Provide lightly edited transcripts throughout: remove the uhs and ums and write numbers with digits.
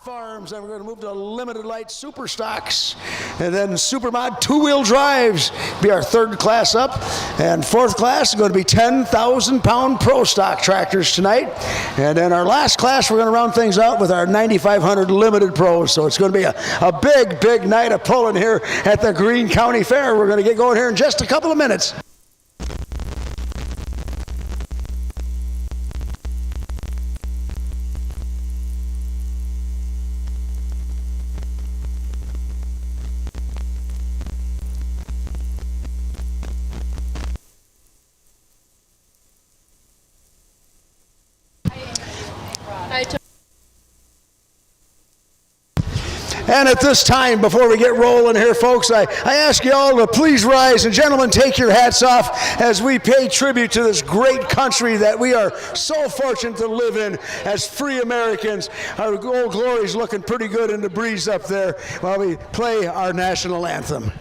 Farms, and we're going to move to limited light super stocks, and then Super Mod two-wheel drives be our third class up, and fourth class is going to be 10,000-pound pro stock tractors tonight, and then our last class we're going to round things out with our 9,500 limited pros. So it's going to be a big night of pulling here at the Green County Fair. We're going to get going here in just a couple of minutes. And at this time, before we get rolling here, folks, I ask you all to please rise, and gentlemen, take your hats off as we pay tribute to this great country that we are so fortunate to live in as free Americans. Our Old Glory's looking pretty good in the breeze up there while we play our national anthem.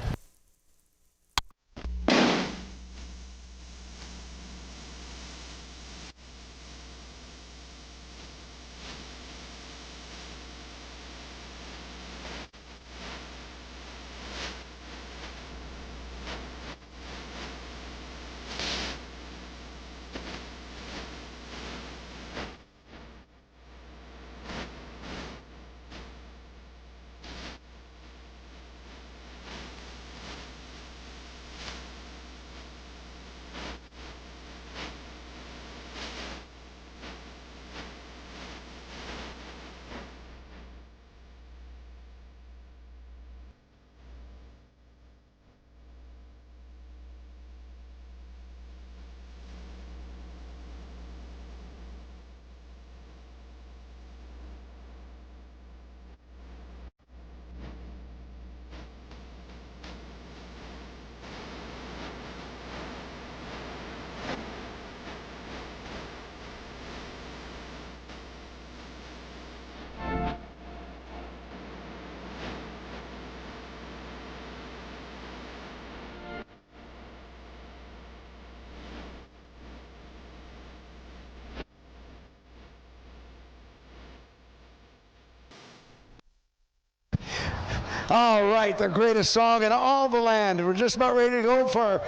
All right, the greatest song in all the land. We're just about ready to go for our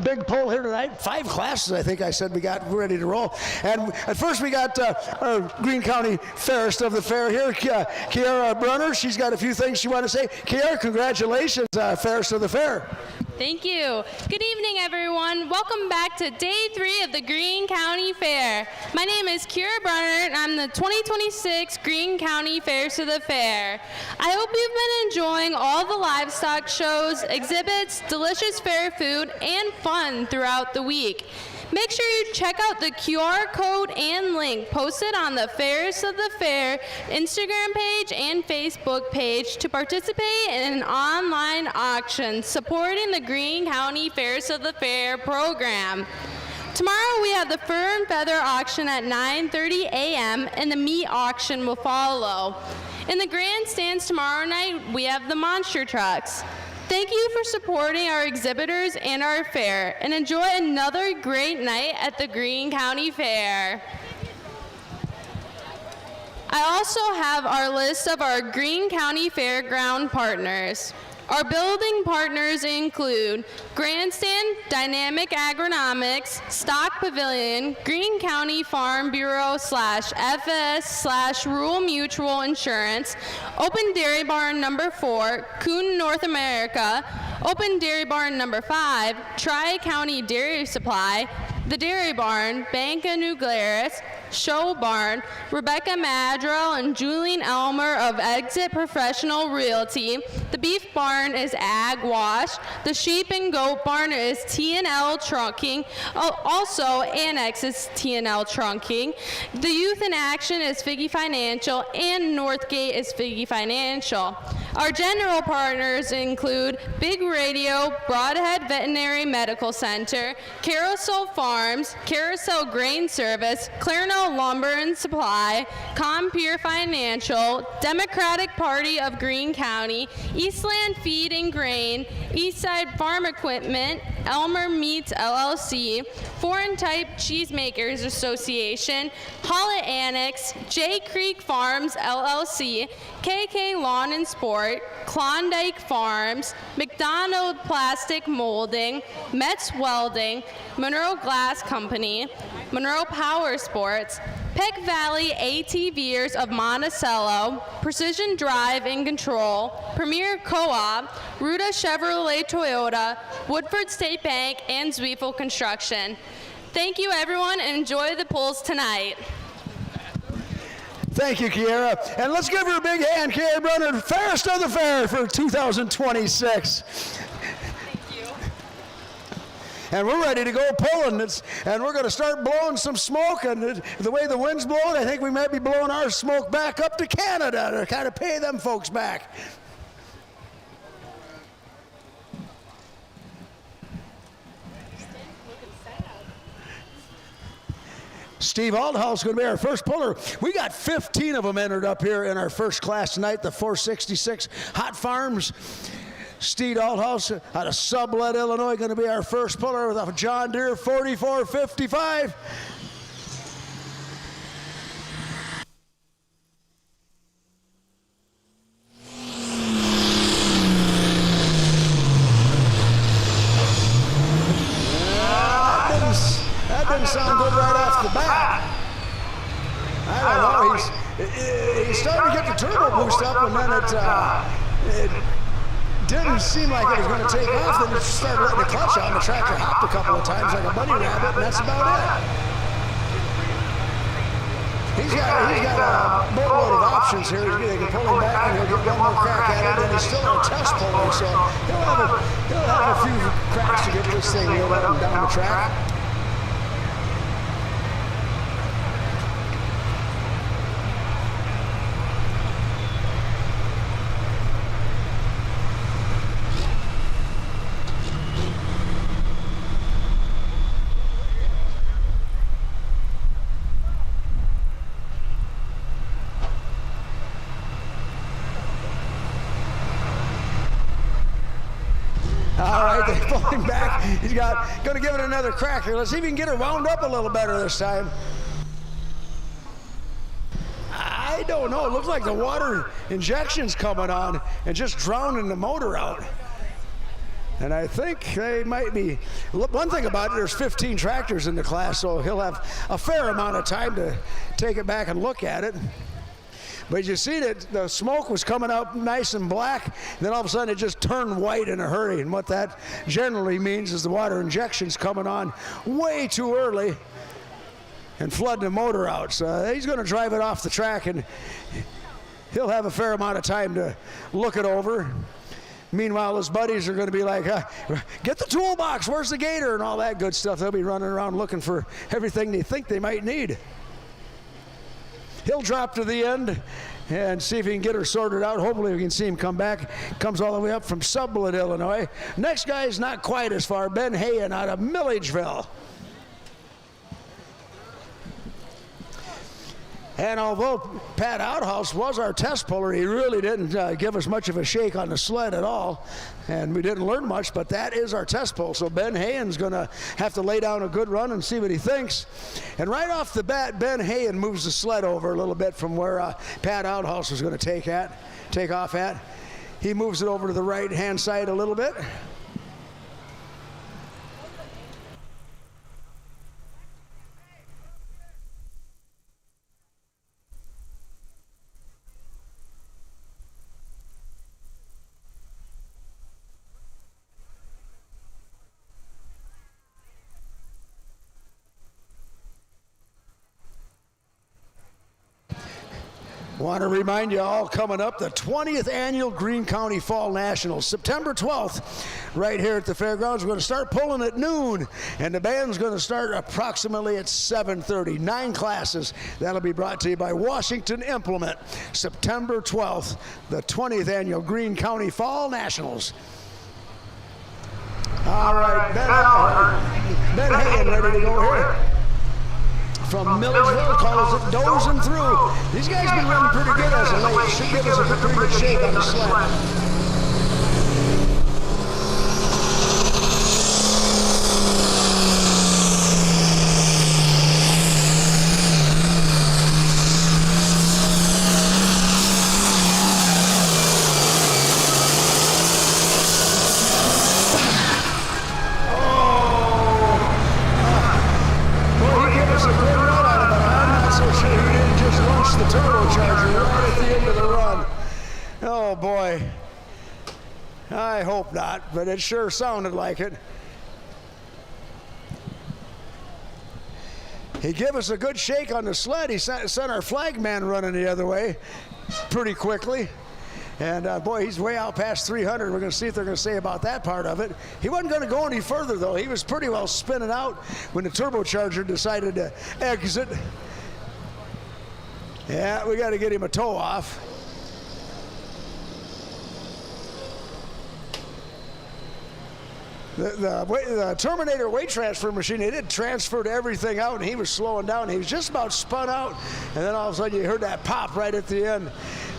big pull here tonight. 5 classes, I think I said we got ready to roll. And at first we got our Green County Fairest of the Fair here, Kiara Brunner. She's got a few things she wants to say. Kiara, congratulations, Fairest of the Fair. Thank you. Good evening, everyone. Welcome back to Day 3 of the Green County Fair. My name is Kiara Brunner, and I'm the 2026 Green County Fairest of the Fair. I hope you've been enjoying all the livestock shows, exhibits, delicious fair food, and fun throughout the week. Make sure you check out the QR code and link posted on the Fairest of the Fair Instagram page and Facebook page to participate in an online auction supporting the Green County Fairest of the Fair program. Tomorrow we have the Fur and Feather auction at 9:30 a.m. and the meat auction will follow. In the grandstands tomorrow night, we have the monster trucks. Thank you for supporting our exhibitors and our fair, and enjoy another great night at the Green County Fair. I also have our list of our Green County Fairground partners. Our building partners include Grandstand, Dynamic Agronomics, Stock Pavilion, Green County Farm Bureau /FS Rural Mutual Insurance, Open Dairy Barn number 4, Coon North America, Open Dairy Barn number 5, Tri-County Dairy Supply, The Dairy Barn, Banca New Glarus, Show Barn, Rebecca Madrell and Julian Elmer of Exit Professional Realty. The Beef Barn is Ag Wash. The Sheep and Goat Barn is T&L Trunking. Also, Annex is T&L Trunking. The Youth in Action is Figgy Financial, and Northgate is Figgy Financial. Our general partners include Big Radio, Broadhead Veterinary Medical Center, Carousel Farms, Carousel Grain Service, Clarno Lumber and Supply, Compeer Financial, Democratic Party of Green County, Eastland Feed and Grain, Eastside Farm Equipment, Elmer Meats LLC, Foreign Type Cheesemakers Association, Hollett Annex, J Creek Farms LLC, KK Lawn and Sport, Klondike Farms, McDonald Plastic Molding, Metz Welding, Monroe Glass Company, Monroe Power Sports, Peck Valley ATVers of Monticello, Precision Drive and Control, Premier Co-op, Ruta Chevrolet Toyota, Woodford State Bank, and Zwiefel Construction. Thank you, everyone, and enjoy the polls tonight. Thank you, Kiera. And let's give her a big hand, Kiera Brunner, fairest of the fair for 2026. And we're ready to go pulling, and we're going to start blowing some smoke, and the way the wind's blowing, I think we might be blowing our smoke back up to Canada to kind of pay them folks back. Steve Aldhouse is going to be our first puller. We got 15 of them entered up here in our first class tonight, the 466 Hot Farms. Steve Aldhouse out of Sublette, Illinois, going to be our first puller with a John Deere 4455. That didn't sound good right off the bat. I don't know. He's starting to get the turbo boost up, and then it didn't seem like it was going to take off. Then it started letting the clutch out, and the tractor hopped a couple of times like a bunny rabbit, and that's about it. He's got a boatload of options here. They can pull him back, and he'll get one more crack at it, and he's still in a test puller, so he'll have a few cracks to get this thing wheeled up and down the track. All right, they pull him back. He's going to give it another crack here. Let's see if we can get her wound up a little better this time. I don't know. It looks like the water injection's coming on and just drowning the motor out. And I think they might be, one thing about it, there's 15 tractors in the class, so he'll have a fair amount of time to take it back and look at it. But you see that the smoke was coming up nice and black, then all of a sudden it just turned white in a hurry. And what that generally means is the water injection's coming on way too early and flooding the motor out. So he's going to drive it off the track, and he'll have a fair amount of time to look it over. Meanwhile, his buddies are going to be like, get the toolbox, where's the gator, and all that good stuff. They'll be running around looking for everything they think they might need. He'll drop to the end and see if he can get her sorted out. Hopefully we can see him come back. Comes all the way up from Sublette, Illinois. Next guy is not quite as far. Ben Hayen out of Milledgeville. And although Pat Outhouse was our test puller, he really didn't give us much of a shake on the sled at all. And we didn't learn much, but that is our test pull. So Ben Hayen's going to have to lay down a good run and see what he thinks. And right off the bat, Ben Hayen moves the sled over a little bit from where Pat Outhouse was going to take off at. He moves it over to the right-hand side a little bit. Want to remind you all, coming up, the 20th annual Green County Fall Nationals, September 12th, right here at the fairgrounds. We're going to start pulling at noon, and the band's going to start approximately at 7:30. 9 classes. That'll be brought to you by Washington Implement. September 12th, the 20th annual Green County Fall Nationals. All right, Ben Hagan ready to go here. From Milledgeville, calls it dozing through. These guys been running pretty good as of late. Should give us a pretty good shake on the sled. The turbocharger right at the end of the run. Oh boy. I hope not, but it sure sounded like it. He gave us a good shake on the sled. He sent our flag man running the other way pretty quickly. And boy, he's way out past 300. We're going to see if they're going to say about that part of it. He wasn't going to go any further, though. He was pretty well spinning out when the turbocharger decided to exit. Yeah, we got to get him a toe off. The Terminator weight transfer machine, it had transferred everything out, and he was slowing down. He was just about spun out, and then all of a sudden you heard that pop right at the end.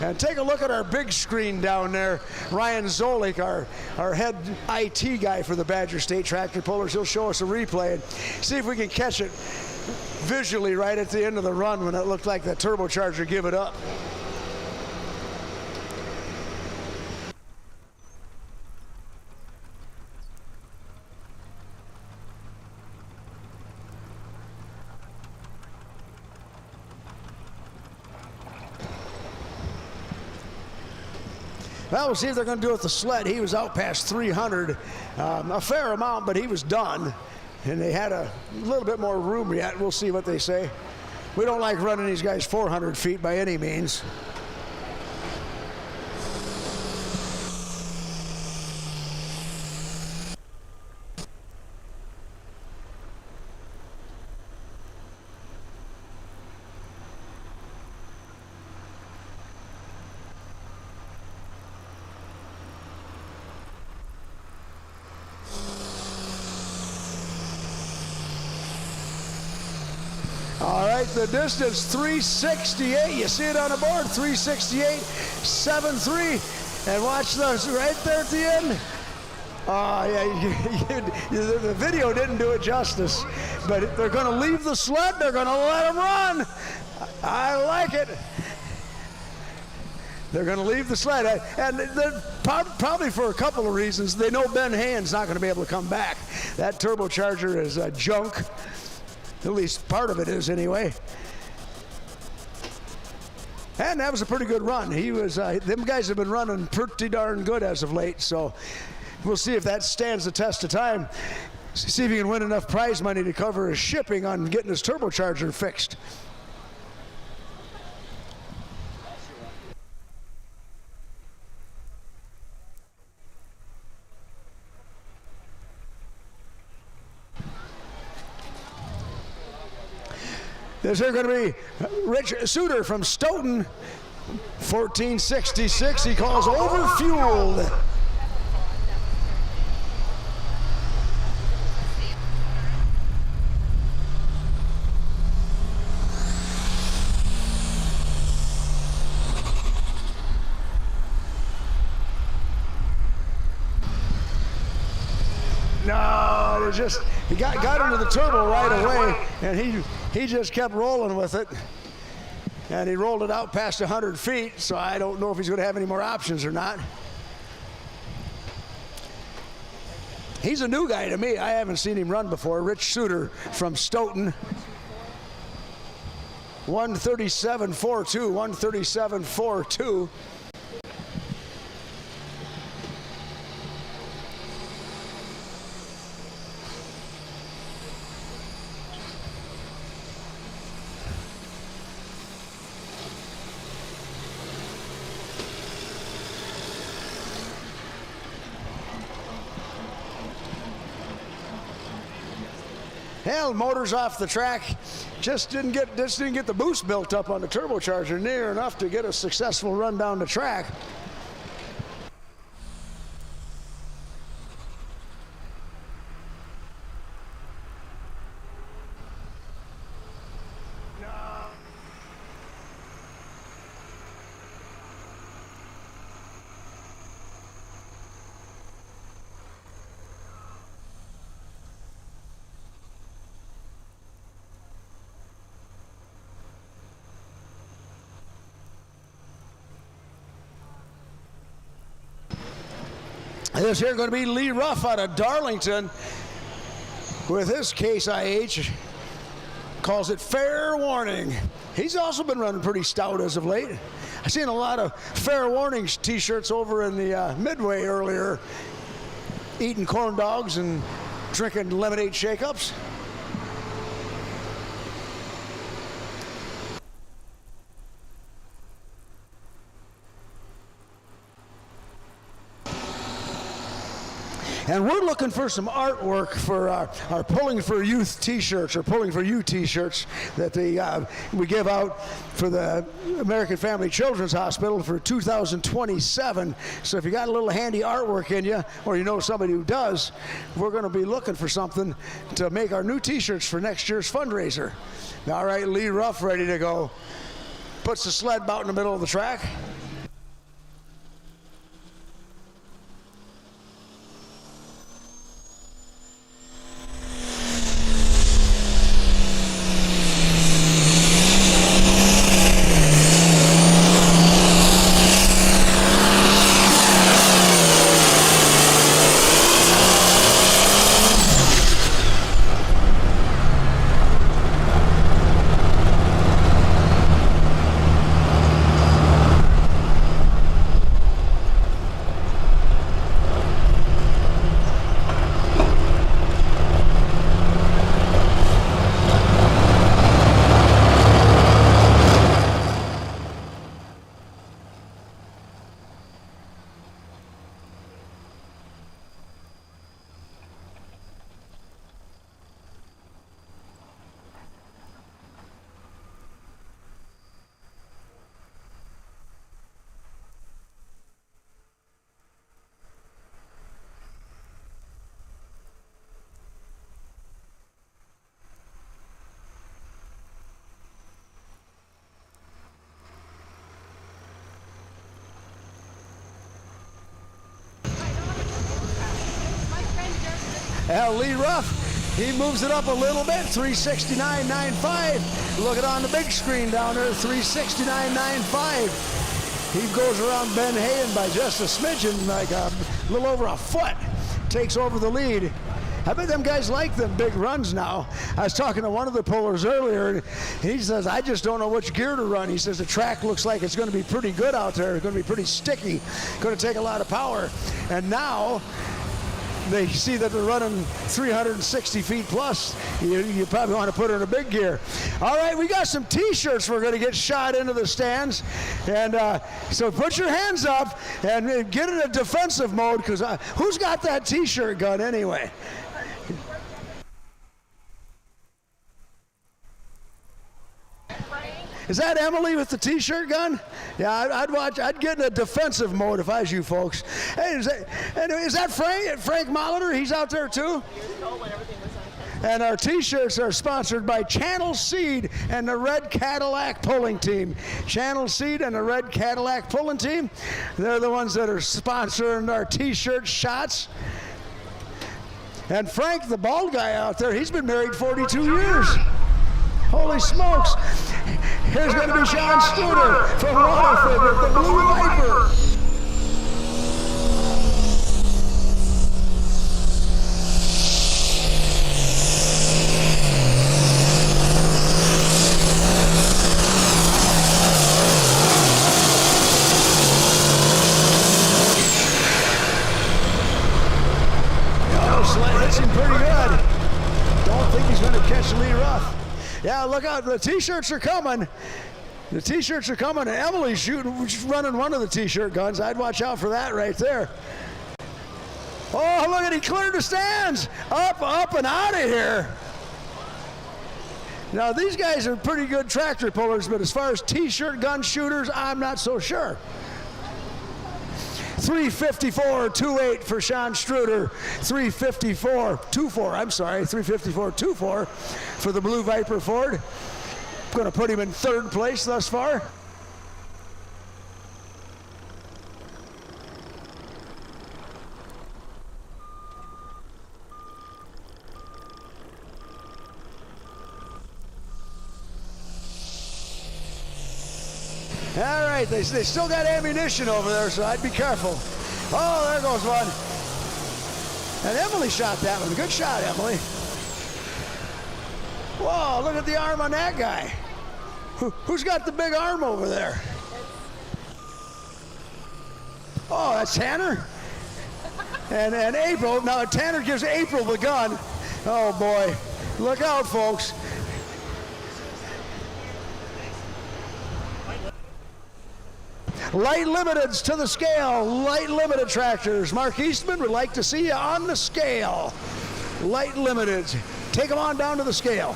And take a look at our big screen down there. Ryan Zolik, our head IT guy for the Badger State Tractor Pullers, he'll show us a replay and see if we can catch it visually right at the end of the run when it looked like the turbocharger give it up. Well, we'll see if they're going to do it with the sled. He was out past 300, a fair amount, but he was done. And they had a little bit more room yet. We'll see what they say. We don't like running these guys 400 feet by any means. All right, the distance 368. You see it on the board, 368.73. And watch those right there at the end. The video didn't do it justice, but they're going to leave the sled. They're going to let him run. I like it. They're going to leave the sled, and probably for a couple of reasons. They know Ben Hagan's not going to be able to come back. That turbocharger is junk. At least part of it is anyway. And that was a pretty good run. He was, them guys have been running pretty darn good as of late, so we'll see if that stands the test of time. See if he can win enough prize money to cover his shipping on getting his turbocharger fixed. This is going to be Rich Suter from Stoughton, 1466. He calls overfueled. No, it just, he got into the turbo right away, and he just kept rolling with it. And he rolled it out past 100 feet, so I don't know if he's going to have any more options or not. He's a new guy to me. I haven't seen him run before. Rich Suter from Stoughton. 137.42, 137.42. Hell, motor's off the track. Just didn't get the boost built up on the turbocharger near enough to get a successful run down the track. This here going to be Lee Ruff out of Darlington with his Case IH. Calls it Fair Warning. He's also been running pretty stout as of late. I've seen a lot of Fair Warnings t-shirts over in the Midway earlier, eating corn dogs and drinking lemonade shake-ups. And we're looking for some artwork for our Pulling for Youth t-shirts, or Pulling for You t-shirts that we give out for the American Family Children's Hospital for 2027. So if you got a little handy artwork in you, or you know somebody who does, we're going to be looking for something to make our new t-shirts for next year's fundraiser. All right, Lee Ruff ready to go. Puts the sled out in the middle of the track. Lee Ruff, he moves it up a little bit, 369.95. Look at on the big screen down there, 369.95. He goes around Ben Hayen by just a smidgen, like a little over a foot, takes over the lead. I bet them guys like them big runs now. I was talking to one of the pullers earlier, and he says, I just don't know which gear to run. He says, the track looks like it's going to be pretty good out there. It's going to be pretty sticky, going to take a lot of power. And now, they see that they're running 360 feet plus. You probably want to put her in a big gear. All right, we got some t-shirts we're going to get shot into the stands. And so put your hands up and get in a defensive mode, because who's got that t-shirt gun anyway? Is that Emily with the t-shirt gun? Yeah, I'd get in a defensive mode if I was you folks. Hey, is that Frank Molitor? He's out there too? And our t-shirts are sponsored by Channel Seed and the Red Cadillac Pulling Team. Channel Seed and the Red Cadillac Pulling Team, they're the ones that are sponsoring our t-shirt shots. And Frank, the bald guy out there, he's been married 42 years. Holy smokes. Here's going to be Sean Studer from Waterford with the Blue Viper. Sled hits him pretty good. Don't think he's going to catch Lee Ruff. Yeah, look out, the t-shirts are coming. The t-shirts are coming, and Emily's running one of the t-shirt guns. I'd watch out for that right there. Oh, look at, he cleared the stands. Up, and out of here. Now, these guys are pretty good tractor pullers, but as far as T-shirt gun shooters, I'm not so sure. 354.28 for Sean Struder. 354.24 for the Blue Viper Ford. Going to put him in third place thus far. All right, they still got ammunition over there, so I'd be careful. Oh, there goes one. And Emily shot that one. Good shot, Emily. Whoa, look at the arm on that guy. Who's got the big arm over there? Oh, that's Tanner. And April. Now, Tanner gives April the gun. Oh, boy. Look out, folks. Light limiteds to the scale. Light limited tractors. Mark Eastman would like to see you on the scale. Light limiteds. Take them on down to the scale.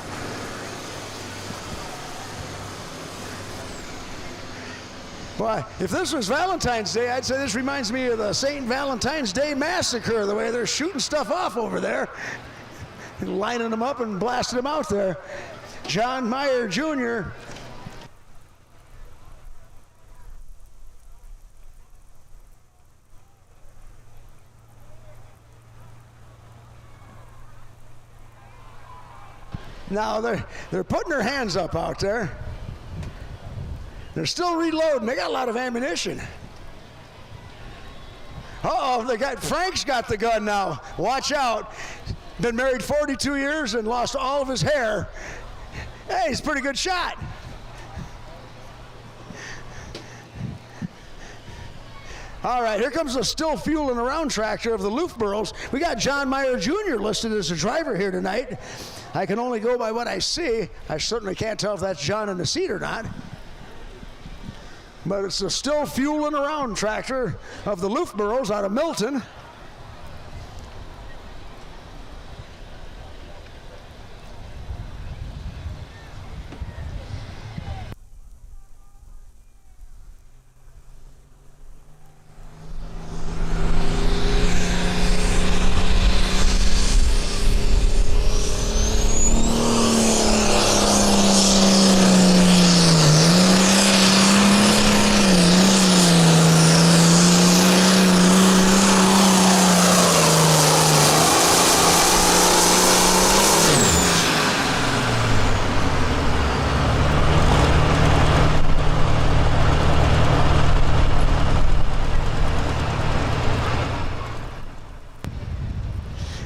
Boy, if this was Valentine's Day, I'd say this reminds me of the St. Valentine's Day Massacre, the way they're shooting stuff off over there, and lining them up and blasting them out there. John Meyer Jr. Now they're putting their hands up out there. They're still reloading. They got a lot of ammunition. Uh-oh, Frank's got the gun now. Watch out. Been married 42 years and lost all of his hair. Hey, he's a pretty good shot. All right, here comes the still fueling around tractor of the Loofburrows. We got John Meyer Jr. listed as a driver here tonight. I can only go by what I see. I certainly can't tell if that's John in the seat or not. But it's a still fueling around tractor of the Loofburrows out of Milton.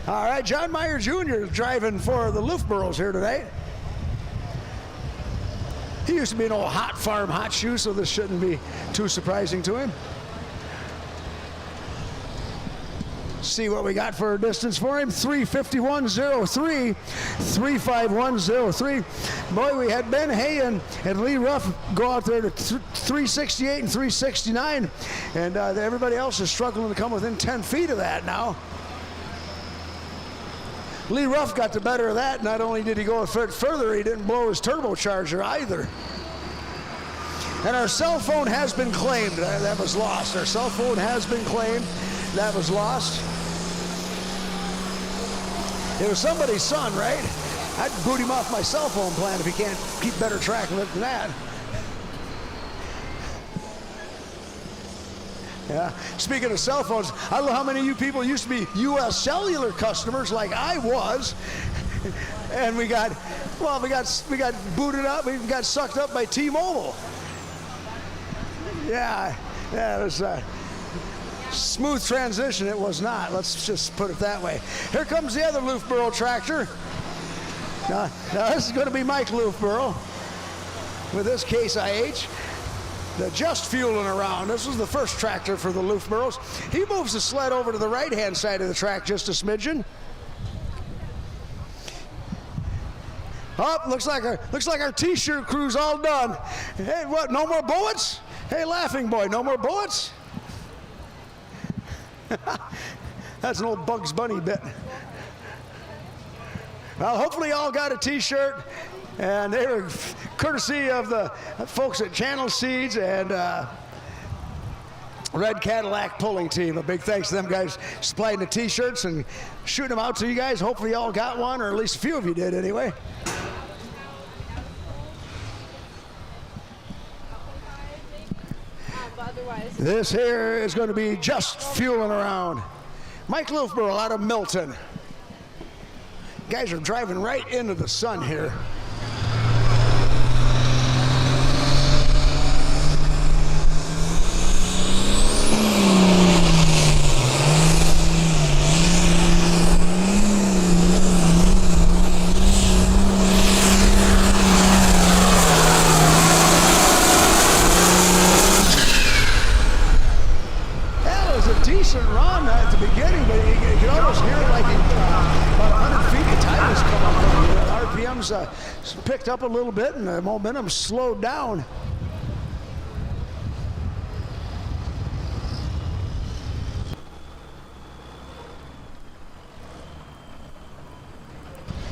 All right, John Meyer Jr. driving for the Loofburrows here tonight. He used to be an old hot farm hot shoe, so this shouldn't be too surprising to him. See what we got for a distance for him. 351.03, 351.03. Boy, we had Ben Hay and Lee Ruff go out there to 368 and 369, and everybody else is struggling to come within 10 feet of that now. Lee Ruff got the better of that. Not only did he go a foot further, he didn't blow his turbocharger either. And our cell phone has been claimed. That was lost. Our cell phone has been claimed. That was lost. It was somebody's son, right? I'd boot him off my cell phone plan if he can't keep better track of it than that. Yeah. Speaking of cell phones, I don't know how many of you people used to be U.S. Cellular customers like I was, and we got booted up, we got sucked up by T-Mobile. Yeah, it was a smooth transition. It was not. Let's just put it that way. Here comes the other Loofburrow tractor. Now this is going to be Mike Loofburrow with this Case IH. They're just fueling around. This was the first tractor for the Loofburrows. He moves the sled over to the right-hand side of the track just a smidgen. Oh, looks like our T-shirt crew's all done. Hey, what? No more bullets? Hey, Laughing Boy, no more bullets? That's an old Bugs Bunny bit. Well, hopefully you all got a T-shirt. And they were courtesy of the folks at Channel Seeds and Red Cadillac Pulling Team. A big thanks to them guys supplying the t-shirts and shooting them out to you guys. Hopefully you all got one, or at least a few of you did anyway. This here is going to be just fueling around. Mike Lufborough out of Milton. Guys are driving right into the sun here. Decent run at the beginning, but you can almost hear it like about 100 feet. The time has come up. RPM's picked up a little bit, and the momentum slowed down.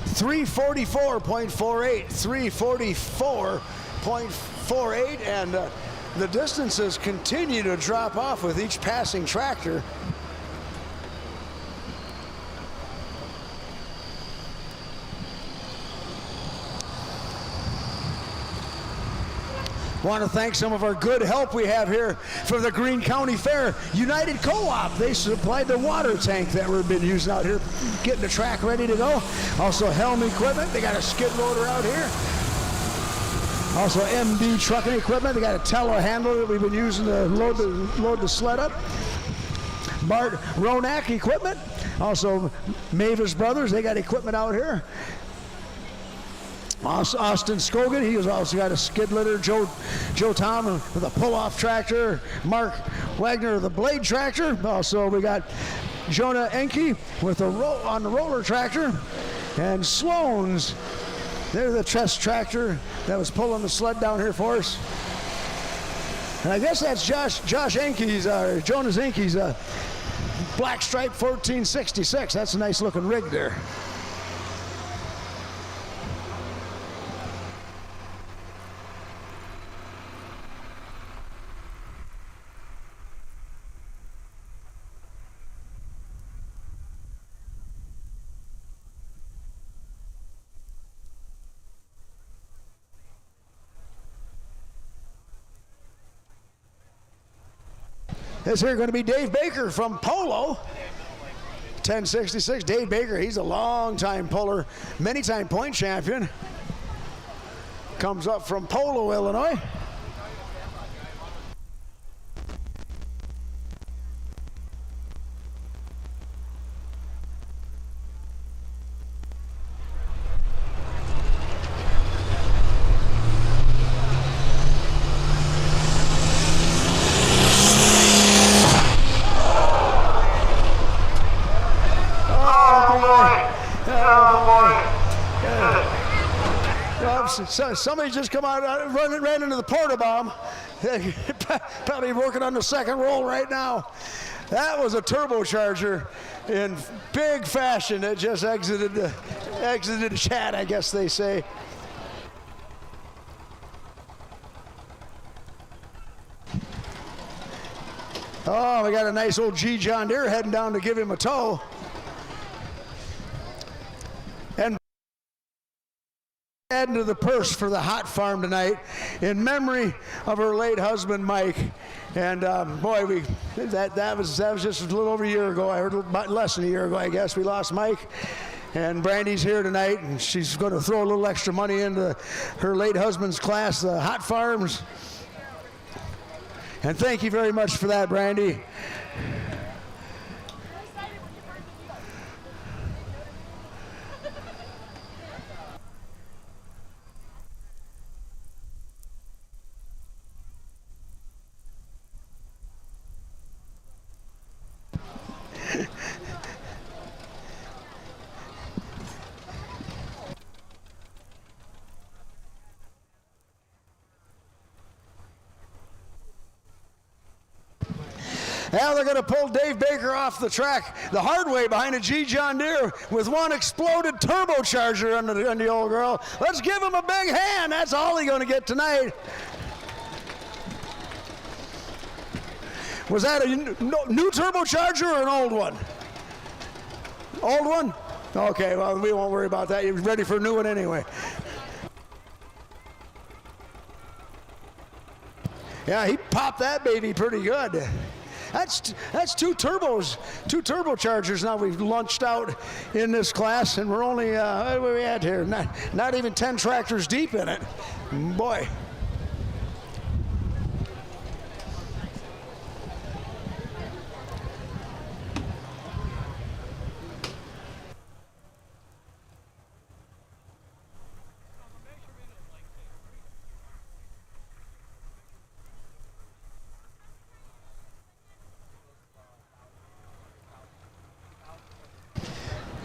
.48, 344.48, and the distances continue to drop off with each passing tractor. Want to thank some of our good help we have here from the Green County Fair. United Co-op, they supplied the water tank that we've been using out here, getting the track ready to go. Also Helm Equipment, they got a skid loader out here. Also MD Trucking Equipment, they got a telehandler that we've been using to load the sled up. Bart Ronak Equipment, also Mavis Brothers, they got equipment out here. Austin Scogan, he has also got a skid litter. Joe Tom with a pull-off tractor. Mark Wagner with a blade tractor. Also we got Jonah Enke with on the roller tractor. And Sloan's, they're the chest tractor that was pulling the sled down here for us. And I guess that's Josh Enke's, Jonas Enke's Black Stripe 1466. That's a nice looking rig there. This here going to be Dave Baker from Polo. 1066, Dave Baker, he's a long-time puller, many-time point champion. Comes up from Polo, Illinois. So somebody just come out, ran into the porta bomb. Probably working on the second roll right now. That was a turbocharger in big fashion. It just exited the chat, I guess they say. Oh, we got a nice old G John Deere heading down to give him a tow. And adding to the purse for the hot farm tonight in memory of her late husband Mike. And boy, that was just a little over a year ago. I heard about less than a year ago, I guess. We lost Mike. And Brandy's here tonight, and she's going to throw a little extra money into her late husband's class, the hot farms. And thank you very much for that, Brandy. Yeah, they're going to pull Dave Baker off the track the hard way behind a G John Deere with one exploded turbocharger under the old girl. Let's give him a big hand. That's all he's going to get tonight. Was that a new turbocharger or an old one? Old one? Okay, well, we won't worry about that. He was ready for a new one anyway. Yeah, he popped that baby pretty good. That's two turbochargers now we've launched out in this class, and we're only, what are we at here? Not even 10 tractors deep in it. Boy.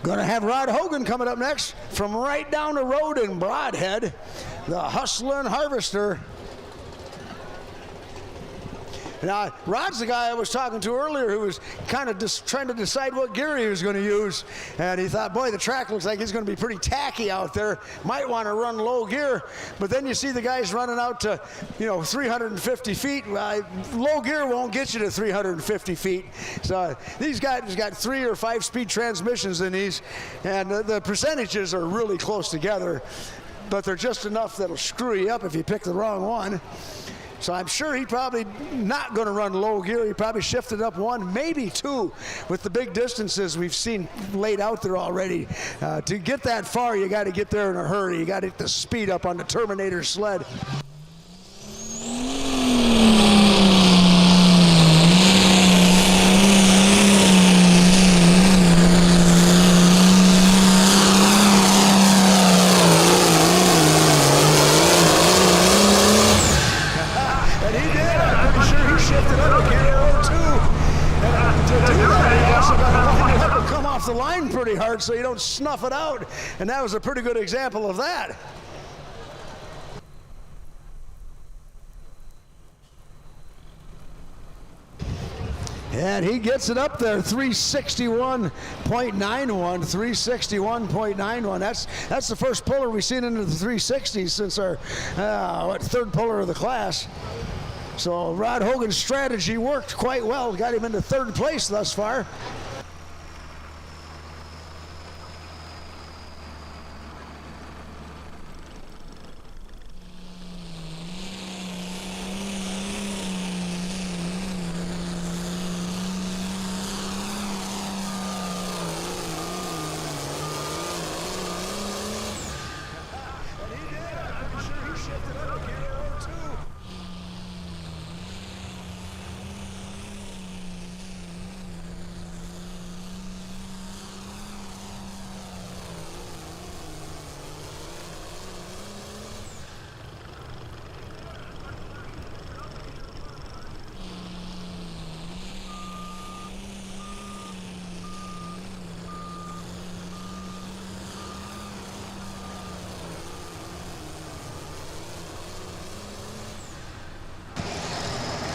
Going to have Rod Hogan coming up next from right down the road in Broadhead, the Hustlin' Harvester. Now, Rod's the guy I was talking to earlier who was kind of just trying to decide what gear he was going to use. And he thought, boy, the track looks like it's going to be pretty tacky out there. Might want to run low gear. But then you see the guys running out to, 350 feet. Low gear won't get you to 350 feet. So these guys got 3 or 5 speed transmissions in these. And the percentages are really close together. But they're just enough that'll screw you up if you pick the wrong one. So I'm sure he's probably not going to run low gear. He probably shifted up 1, maybe 2, with the big distances we've seen laid out there already. To get that far, you got to get there in a hurry. You got to get the speed up on the Terminator sled. The line pretty hard so you don't snuff it out, and that was a pretty good example of that. And he gets it up there, 361.91, 361.91. That's the first puller we've seen into the 360s since our third puller of the class. So Rod Hogan's strategy worked quite well, got him into third place thus far.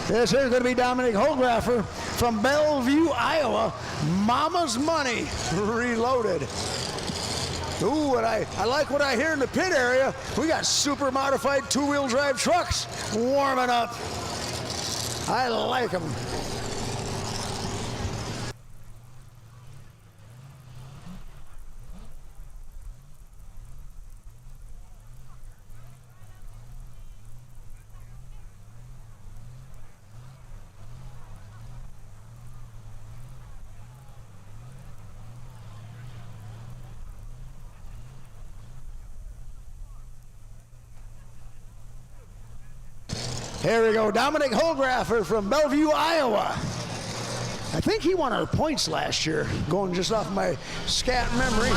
This is going to be Dominic Holgraffer from Bellevue, Iowa. Mama's Money reloaded. Ooh, and I like what I hear in the pit area. We got super modified two-wheel drive trucks warming up. I like them. Here we go, Dominic Holgraffer from Bellevue, Iowa. I think he won our points last year, going just off my scat memory.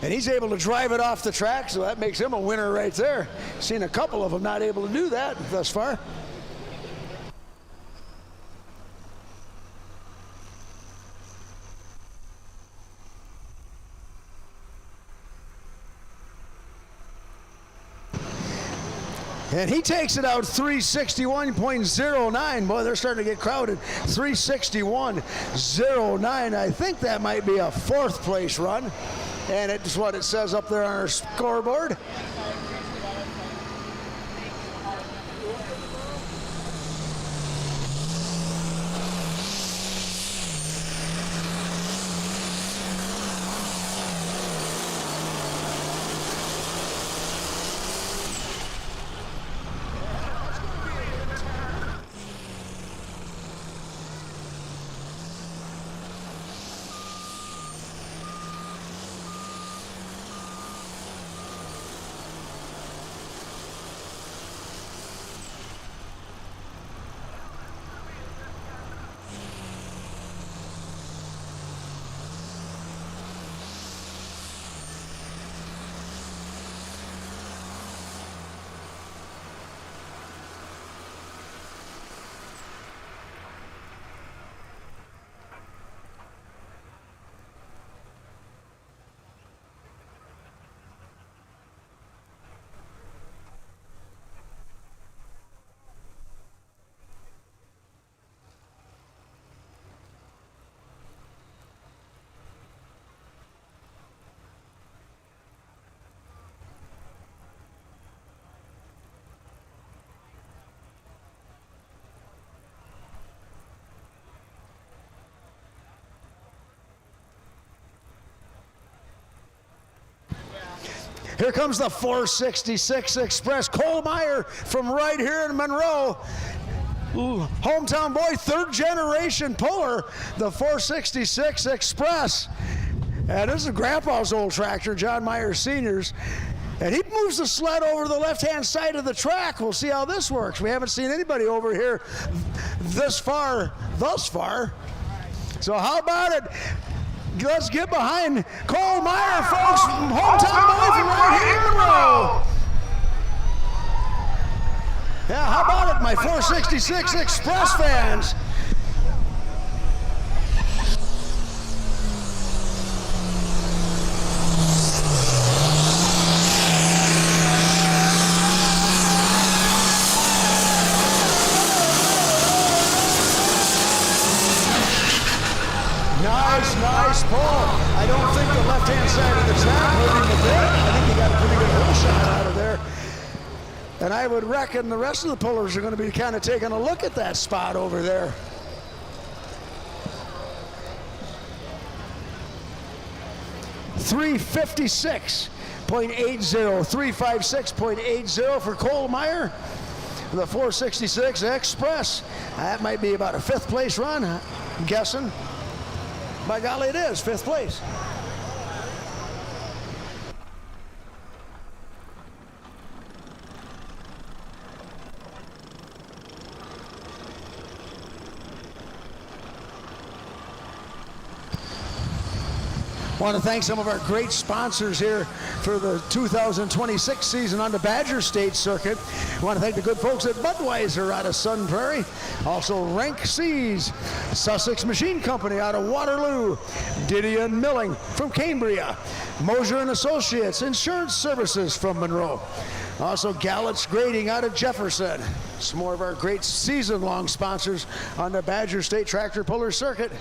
And he's able to drive it off the track, so that makes him a winner right there. Seen a couple of them not able to do that thus far. And he takes it out 361.09. Boy, they're starting to get crowded. 361.09. I think that might be a fourth place run. And it's what it says up there on our scoreboard. Here comes the 466 Express. Cole Meyer from right here in Monroe. Hometown boy, third generation puller, the 466 Express. And this is Grandpa's old tractor, John Meyer Sr.'s. And he moves the sled over the left-hand side of the track. We'll see how this works. We haven't seen anybody over here thus far. So how about it? Let's get behind Cole Meyer, folks, hometown boy from right here in Monroe. Yeah, how about it, my 466 Express fans? Nice pull. I don't think the left-hand side of the track moving a bit. I think he got a pretty good hole shot out of there. And I would reckon the rest of the pullers are going to be kind of taking a look at that spot over there. .356.80, 356.80 for Cole Meyer. The 466 Express. That might be about a fifth place run, I'm guessing. By golly, it is fifth place. I want to thank some of our great sponsors here for the 2026 season on the Badger State Circuit. I want to thank the good folks at Budweiser out of Sun Prairie. Also Rank Seas, Sussex Machine Company out of Waterloo, Didion Milling from Cambria, Mosier and Associates Insurance Services from Monroe. Also Gallett's Grading out of Jefferson. Some more of our great season-long sponsors on the Badger State Tractor Puller Circuit.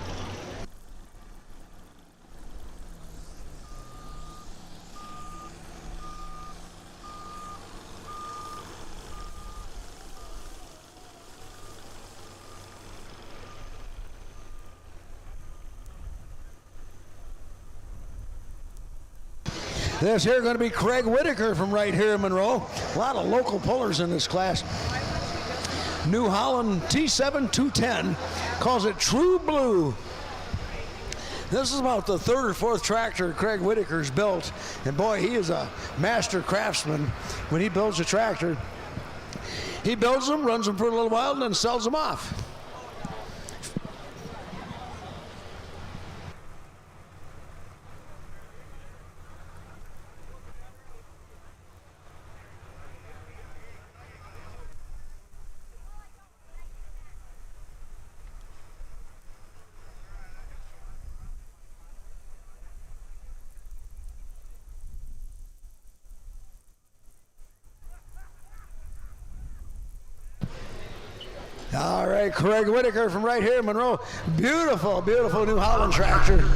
This here going to be Craig Whitaker from right here in Monroe. A lot of local pullers in this class. New Holland T7 210, calls it True Blue. This is about the third or fourth tractor Craig Whitaker's built. And boy, he is a master craftsman when he builds a tractor. He builds them, runs them for a little while, and then sells them off. All right, Craig Whitaker from right here in Monroe. Beautiful, beautiful New Holland tractor.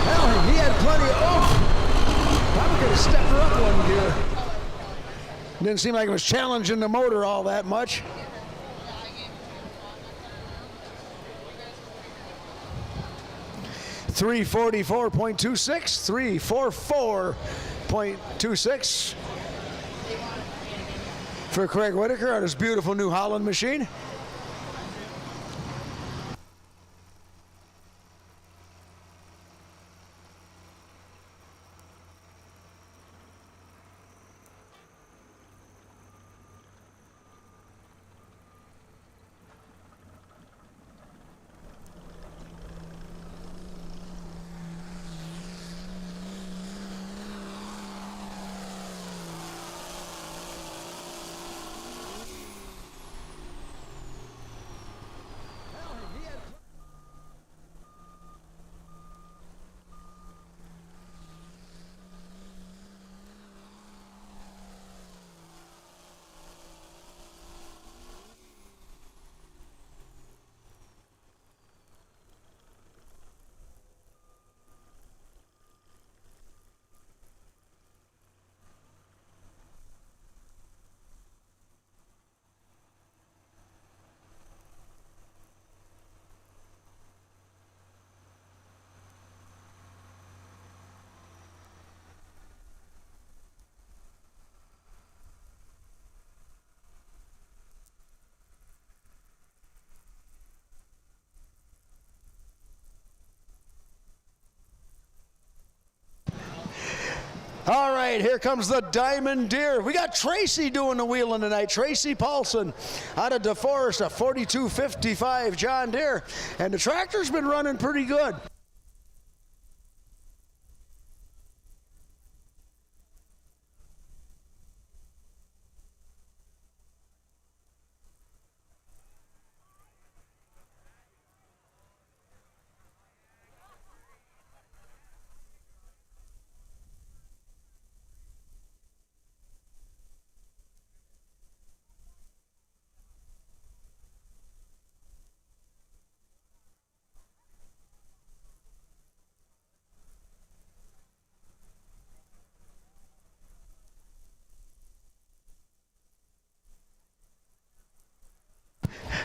Well, he had plenty of oomph. Probably could have stepped her up one gear. Didn't seem like it was challenging the motor all that much. .26, 344.26 for Craig Whitaker on his beautiful New Holland machine. All right, here comes the Diamond Deer. We got Tracy doing the wheeling tonight. Tracy Paulson out of DeForest, a 4255 John Deere. And the tractor's been running pretty good.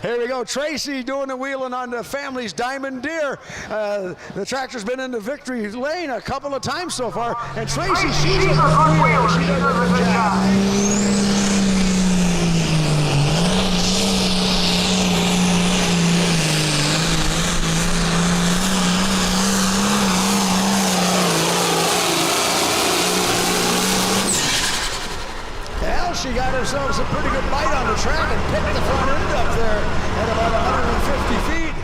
Here we go, Tracy doing the wheeling on the family's Diamond Deere. The tractor's been in the victory lane a couple of times so far, and Tracy, she's a good wheel. She does a good job. She got herself a pretty good bite on the track and picked the front end up there at about 150 feet.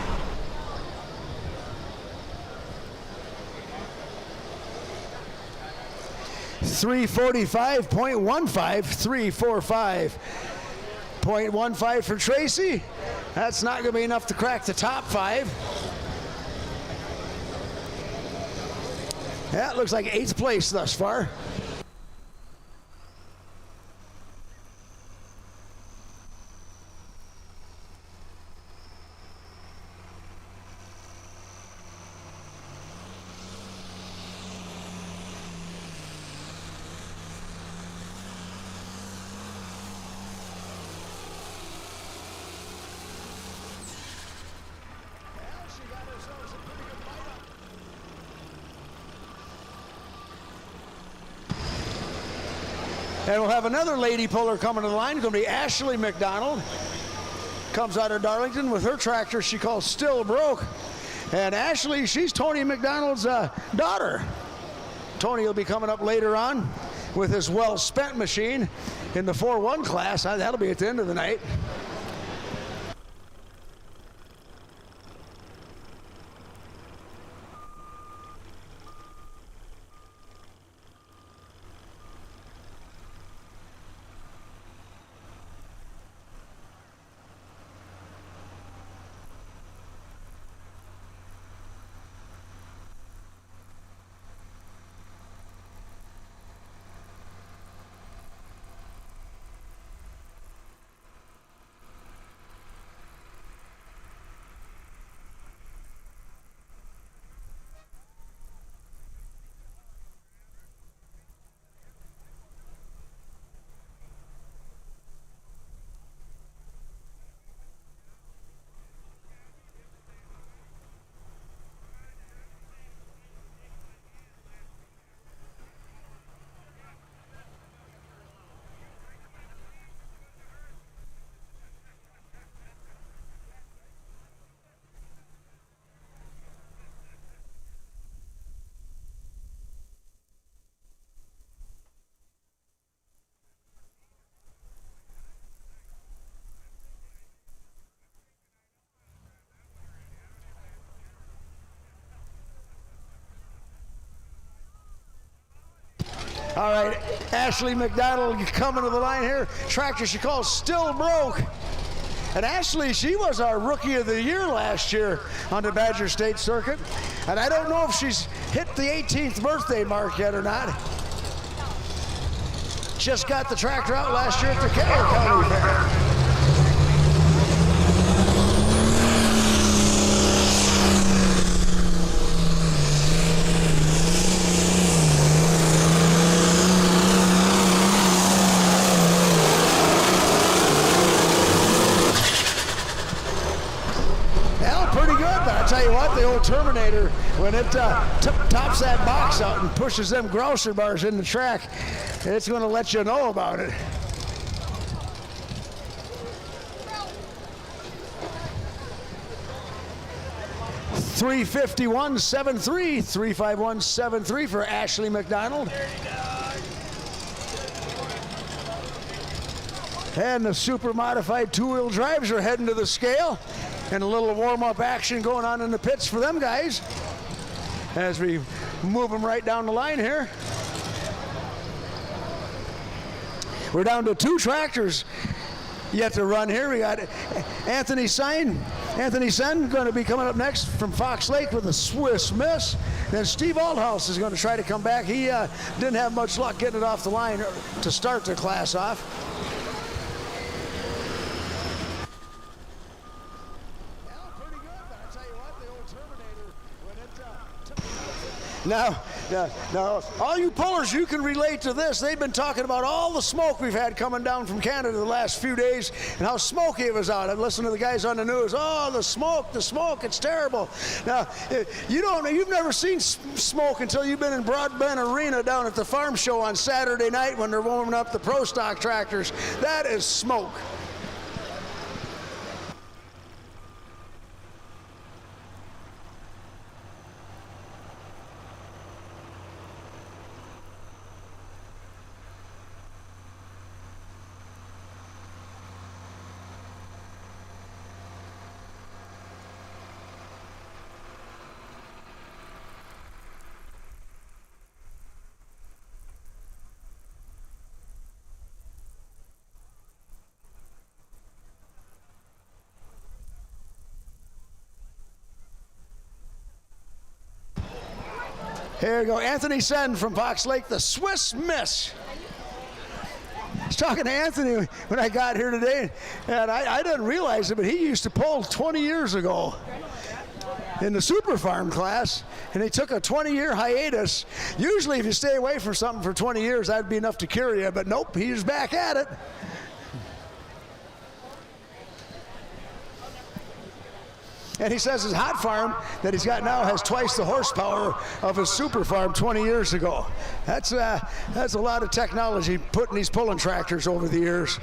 .345 for Tracy. That's not going to be enough to crack the top 5. That looks like 8th place thus far. And we'll have another lady puller coming to the line. It's going to be Ashley McDonald. Comes out of Darlington with her tractor she calls Still Broke. And Ashley, she's Tony McDonald's daughter. Tony will be coming up later on with his well-spent machine in the 4-1 class. That'll be at the end of the night. All right, Ashley McDonald coming to the line here. Tractor she calls Still Broke. And Ashley, she was our Rookie of the Year last year on the Badger State Circuit. And I don't know if she's hit the 18th birthday mark yet or not. Just got the tractor out last year at the County Fair. Tell you what, the old Terminator, when it tops that box out and pushes them grocery bars in the track, it's going to let you know about it. $351.73, $351.73 for Ashley McDonald. And the super modified two-wheel drives are heading to the scale. And a little warm-up action going on in the pits for them guys as we move them right down the line here. We're down to 2 tractors yet to run here. We got Anthony Sen going to be coming up next from Fox Lake with a Swiss Miss. Then Steve Althouse is going to try to come back. He didn't have much luck getting it off the line to start the class off. Now, all you pullers, you can relate to this. They've been talking about all the smoke we've had coming down from Canada the last few days and how smoky it was out. I've listened to the guys on the news. Oh, the smoke, it's terrible. Now, you've never seen smoke until you've been in Broadbent Arena down at the farm show on Saturday night when they're warming up the Pro Stock tractors. That is smoke. Here we go, Anthony Sen from Fox Lake, the Swiss Miss. I was talking to Anthony when I got here today, and I didn't realize it, but he used to pull 20 years ago in the Super Farm class, and he took a 20-year hiatus. Usually if you stay away from something for 20 years, that'd be enough to cure you, but nope, he's back at it. And he says his hot farm that he's got now has twice the horsepower of his super farm 20 years ago. That's a lot of technology putting these pulling tractors over the years.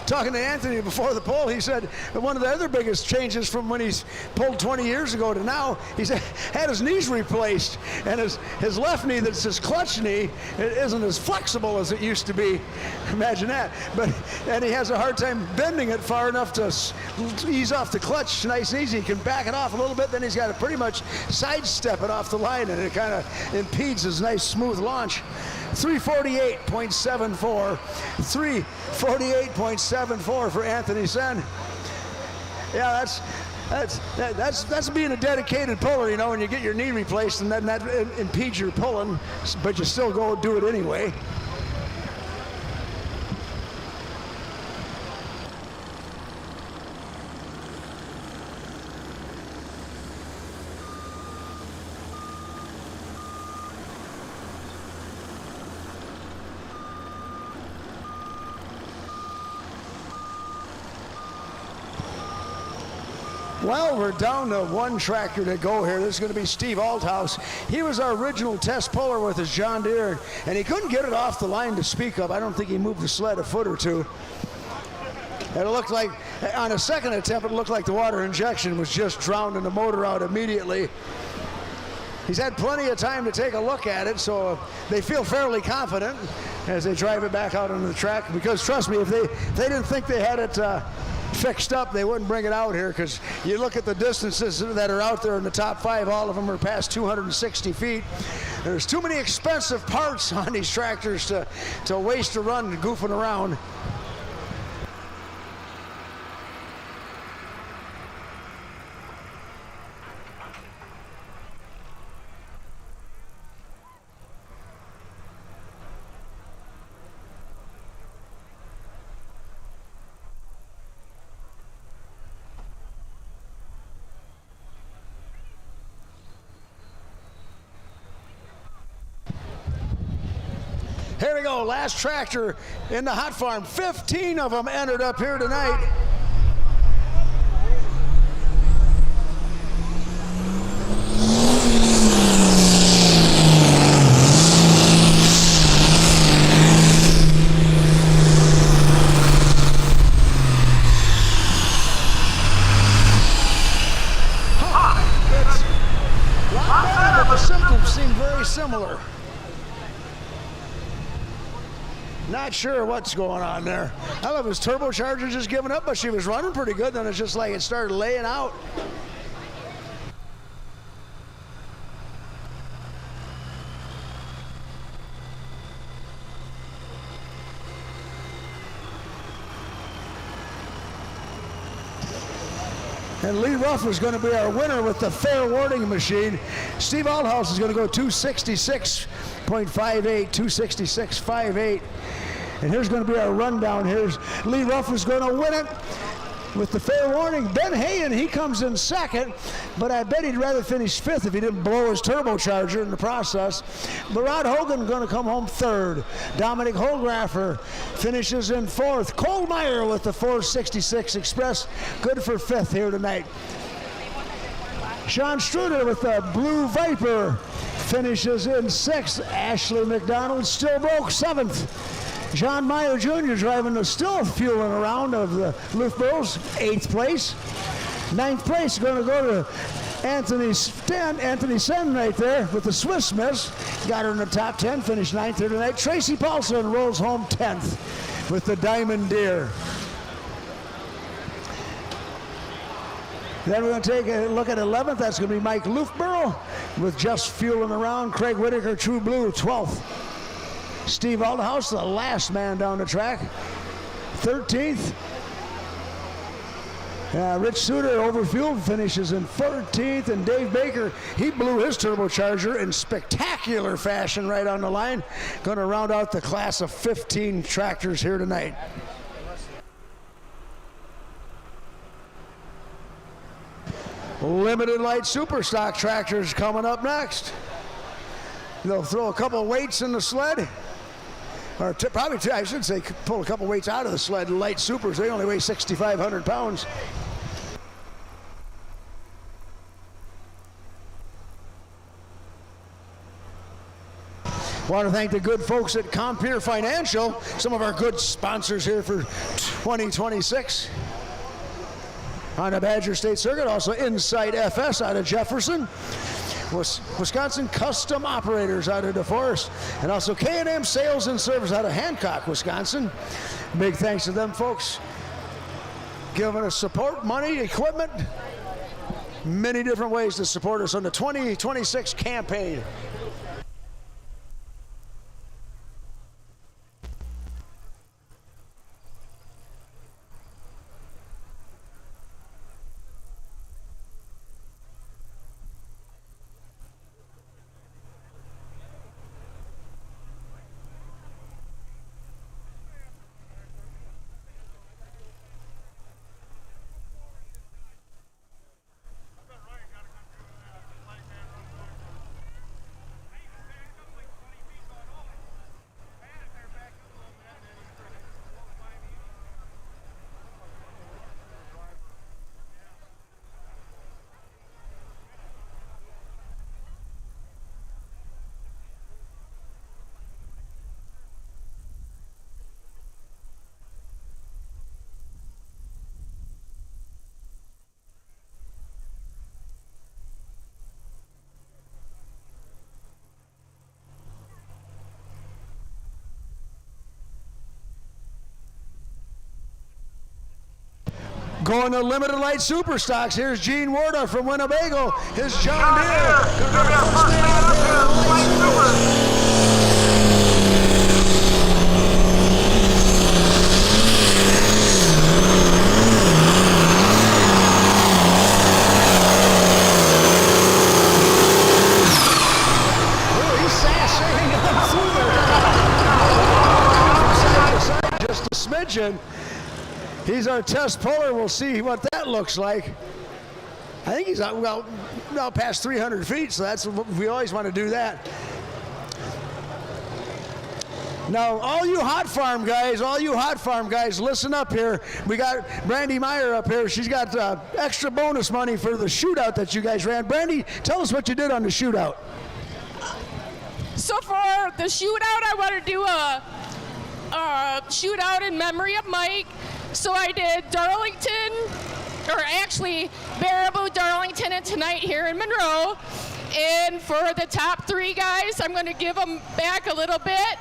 Talking to Anthony before the poll, he said that one of the other biggest changes from when he's pulled 20 years ago to now, he's had his knees replaced, and his left knee, that's his clutch knee, it isn't as flexible as it used to be. Imagine that. And he has a hard time bending it far enough to ease off the clutch nice and easy. He can back it off a little bit, then he's got to pretty much sidestep it off the line, and it kind of impedes his nice smooth launch. 348.74, 348.74 for Anthony Sen. Yeah, that's being a dedicated puller, you know, when you get your knee replaced and then that impedes your pulling, but you still go do it anyway. Well, we're down to one tractor to go here. This is going to be Steve Althouse. He was our original test puller with his John Deere, and he couldn't get it off the line to speak of. I don't think he moved the sled a foot or two. It looked like, on a second attempt, it looked like the water injection was just drowning the motor out immediately. He's had plenty of time to take a look at it, so they feel fairly confident as they drive it back out onto the track. Because trust me, if they didn't think they had it fixed up, they wouldn't bring it out here, because you look at the distances that are out there in the top 5, all of them are past 260 feet. There's too many expensive parts on these tractors to waste a run goofing around. Here we go, last tractor in the hot farm. 15 of them entered up here tonight. It's a lot better, but the symptoms seem very similar. Not sure what's going on there. I don't know if his turbocharger just giving up, but she was running pretty good. Then it's just like it started laying out. And Lee Ruff is going to be our winner with the fair warning machine. Steve Althouse is going to go 266.58, 266.58. And here's going to be our rundown. Here's Lee Ruff is going to win it with the fair warning. Ben Hayen, he comes in second, but I bet he'd rather finish 5th if he didn't blow his turbocharger in the process. Barad Hogan going to come home 3rd. Dominic Holgraffer finishes in 4th. Cole Meyer with the 466 Express, good for 5th here tonight. Sean Struder with the Blue Viper finishes in 6th. Ashley McDonald still broke 7th. John Meyer Jr. driving the still fueling around of the Loughboroughs, 8th place. 9th place going to go to Anthony Sen right there with the Swiss Miss. Got her in the top 10, finished 9th here tonight. Tracy Paulson rolls home 10th with the Diamond Deer. Then we're going to take a look at 11th. That's going to be Mike Loughborough with Just Fueling Around. Craig Whitaker, True Blue, 12th. Steve Althouse, the last man down the track, 13th. Rich Suter, overfueled, finishes in 14th. And Dave Baker, he blew his turbocharger in spectacular fashion right on the line. Going to round out the class of 15 tractors here tonight. Limited light super stock tractors coming up next. They'll throw a couple weights in the sled. Or probably, I should say, pull a couple weights out of the sled. Light supers, they only weigh 6,500 pounds. Want to thank the good folks at Compeer Financial, some of our good sponsors here for 2026 on the Badger State Circuit. Also Insight FS out of Jefferson. Wisconsin Custom Operators out of DeForest, and also K&M Sales and Service out of Hancock, Wisconsin. Big thanks to them folks giving us support, money, equipment, many different ways to support us on the 2026 campaign. Going to limited light super stocks. Here's Gene Warda from Winnebago. His John Deere. Just a smidgen. He's our test puller. We'll see what that looks like. I think he's out past 300 feet, so that's we always want to do that. Now, all you hot farm guys, listen up here. We got Brandy Meyer up here. She's got extra bonus money for the shootout that you guys ran. Brandy, tell us what you did on the shootout. So for the shootout, I want to do a shootout in memory of Mike. So I did Darlington, or actually Baraboo, Darlington, and tonight here in Monroe. And for the top 3 guys, I'm going to give them back a little bit.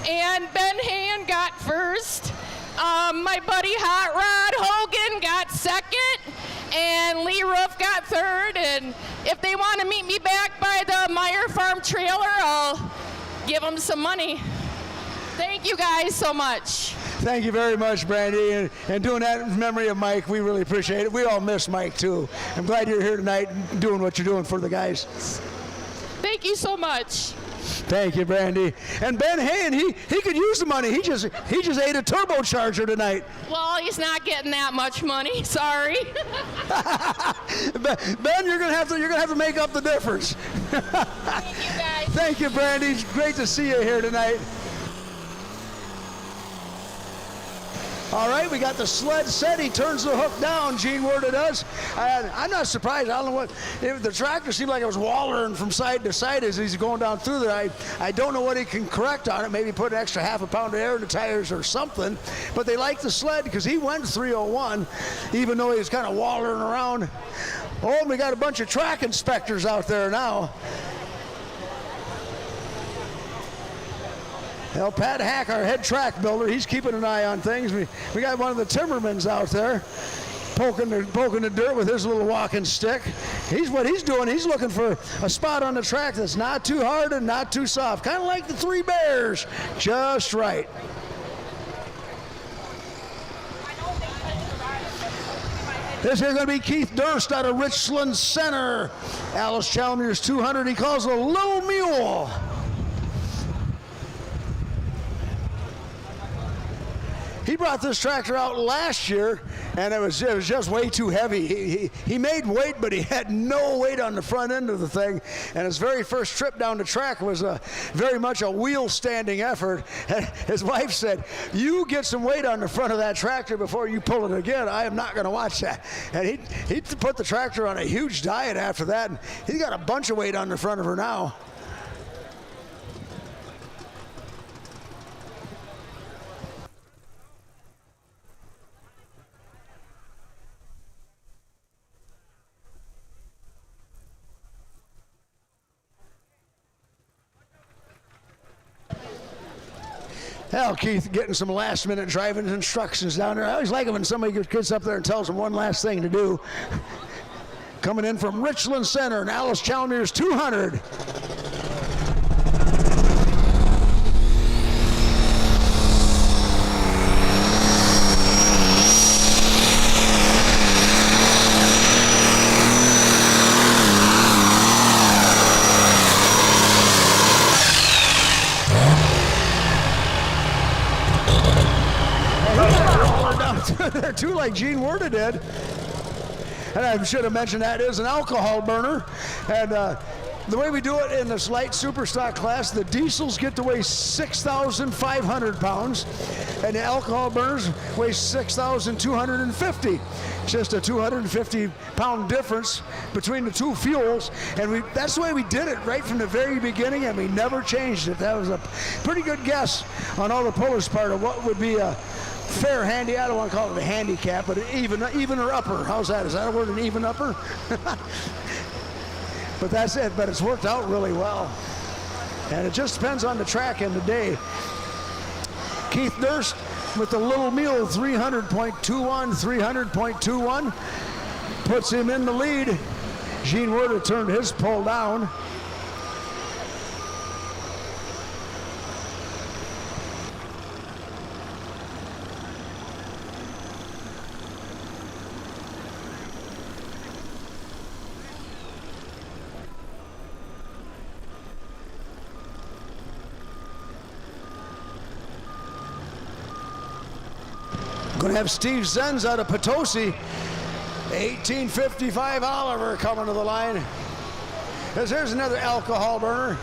And Ben Hand got first. My buddy Hot Rod Hogan got second. And Lee Roof got third. And if they want to meet me back by the Meyer Farm trailer, I'll give them some money. Thank you guys so much. Thank you very much, Brandy, and doing that in memory of Mike. We really appreciate it. We all miss Mike, too. I'm glad you're here tonight doing what you're doing for the guys. Thank you so much. Thank you, Brandy. And Ben Hayen, he could use the money. He just ate a turbocharger tonight. Well, he's not getting that much money. Sorry. Ben, you're gonna have to make up the difference. Thank you, guys. Thank you, Brandy. It's great to see you here tonight. All right, we got the sled set. He turns the hook down, Gene Warda does. I'm not surprised. I don't know what, the tractor seemed like it was wallering from side to side as he's going down through there. I don't know what he can correct on it. Maybe put an extra half a pound of air in the tires or something. But they like the sled because he went 301, even though he was kind of wallering around. Oh, and we got a bunch of track inspectors out there now. Well, Pat Hack, our head track builder, he's keeping an eye on things. We got one of the timbermans out there poking the dirt with his little walking stick. What he's doing, he's looking for a spot on the track that's not too hard and not too soft. Kind of like the Three Bears, just right. This is going to be Keith Durst out of Richland Center. Alice Chalmers 200, he calls it a little mule. He brought this tractor out last year, and it was just way too heavy. He made weight, but he had no weight on the front end of the thing. And his very first trip down the track was very much a wheel-standing effort. And his wife said, "You get some weight on the front of that tractor before you pull it again. I am not going to watch that." And he put the tractor on a huge diet after that. And he's got a bunch of weight on the front of her now. Hell, Keith getting some last-minute driving instructions down there. I always like it when somebody gets up there and tells them one last thing to do. Coming in from Richland Center, and Alice Chalmers 200. There too, like Gene Warda did. And I should have mentioned that is an alcohol burner. And the way we do it in this light super stock class, the diesels get to weigh 6,500 pounds, and the alcohol burners weigh 6,250. Just a 250-pound difference between the two fuels, and that's the way we did it right from the very beginning, and we never changed it. That was a pretty good guess on all the pullers' part of what would be a fair handy, I don't want to call it a handicap, but an even or upper. How's that? Is that a word, an even upper? But that's it. But it's worked out really well. And it just depends on the track and the day. Keith Durst, with the little mule, 300.21, 300.21. Puts him in the lead. Gene Werder turned his pole down. Going to have Steve Zenz out of Potosi. 1855 Oliver coming to the line. Here's another alcohol burner.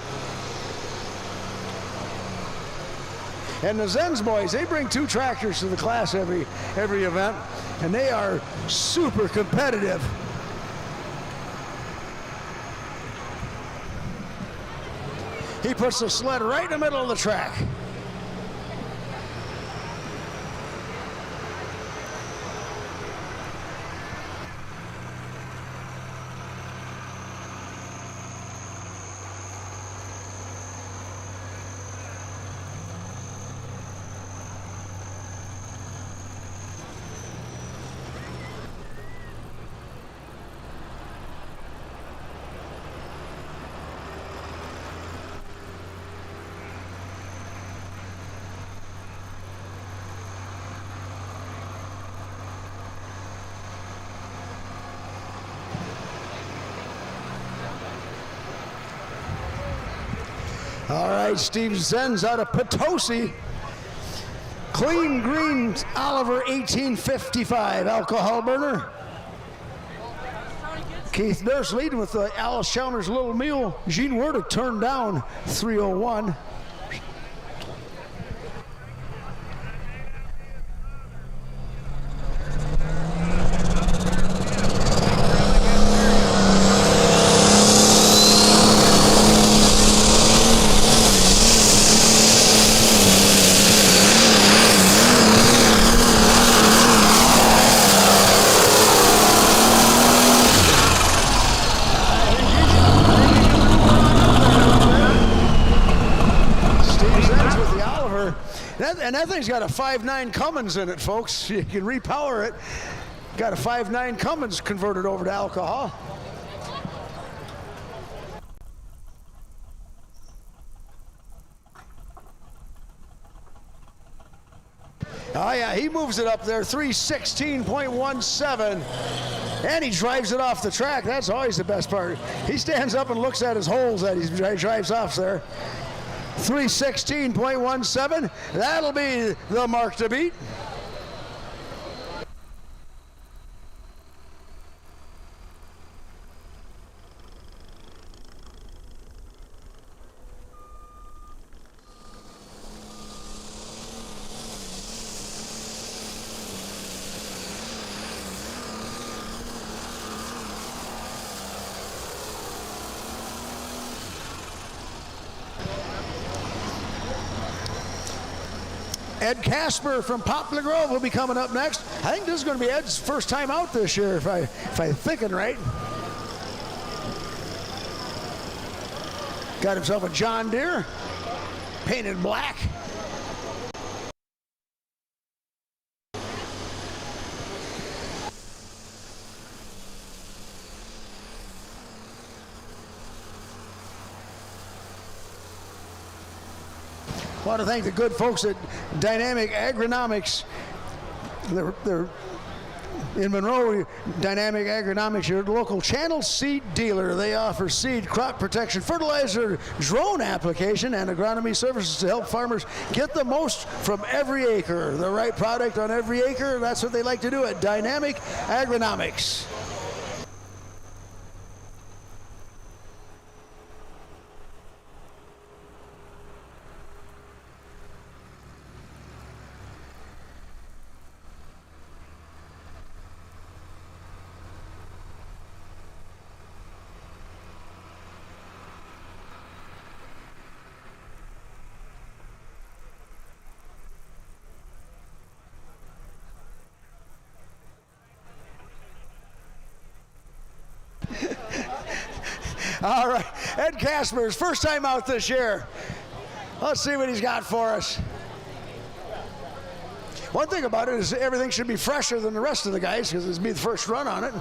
And the Zenz boys, they bring 2 tractors to the class every event, and they are super competitive. He puts the sled right in the middle of the track. All right, Steve Zenz out of Potosi. Clean green Oliver 1855 alcohol burner. Keith Nurse leading with the Alice Chalmers Little Mule. Gene Werder turned down 301. And that thing's got a 5.9 Cummins in it, folks. You can repower it. Got a 5.9 Cummins converted over to alcohol. Oh yeah, he moves it up there, 316.17. And he drives it off the track. That's always the best part. He stands up and looks at his holes that he drives off there. 316.17. That'll be the mark to beat. Ed Casper from Poplar Grove will be coming up next. I think this is going to be Ed's first time out this year, if I'm thinking right. Got himself a John Deere, painted black. I want to thank the good folks at Dynamic Agronomics. They're in Monroe. Dynamic Agronomics, your local channel seed dealer. They offer seed, crop protection, fertilizer, drone application, and agronomy services to help farmers get the most from every acre. The right product on every acre, that's what they like to do at Dynamic Agronomics. All right, Ed Casper's first time out this year. Let's see what he's got for us. One thing about it is everything should be fresher than the rest of the guys because it's be the first run on it.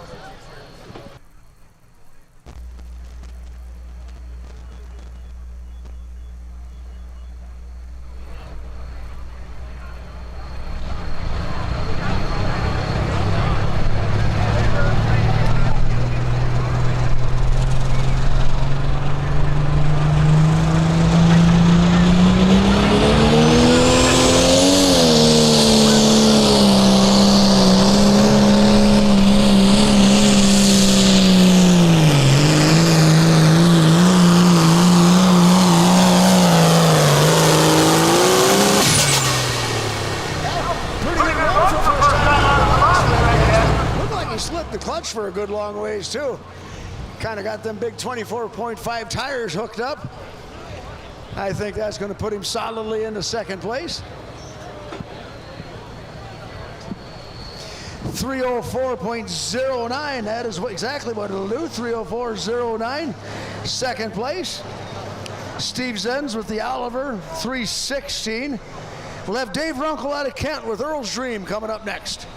For a good long ways too. Kind of got them big 24.5 tires hooked up. I think that's going to put him solidly into second place. 304.09, that is exactly what it'll do. 304.09, second place. Steve Zenz with the Oliver, 316. We'll have Dave Runkle out of Kent with Earl's Dream coming up next.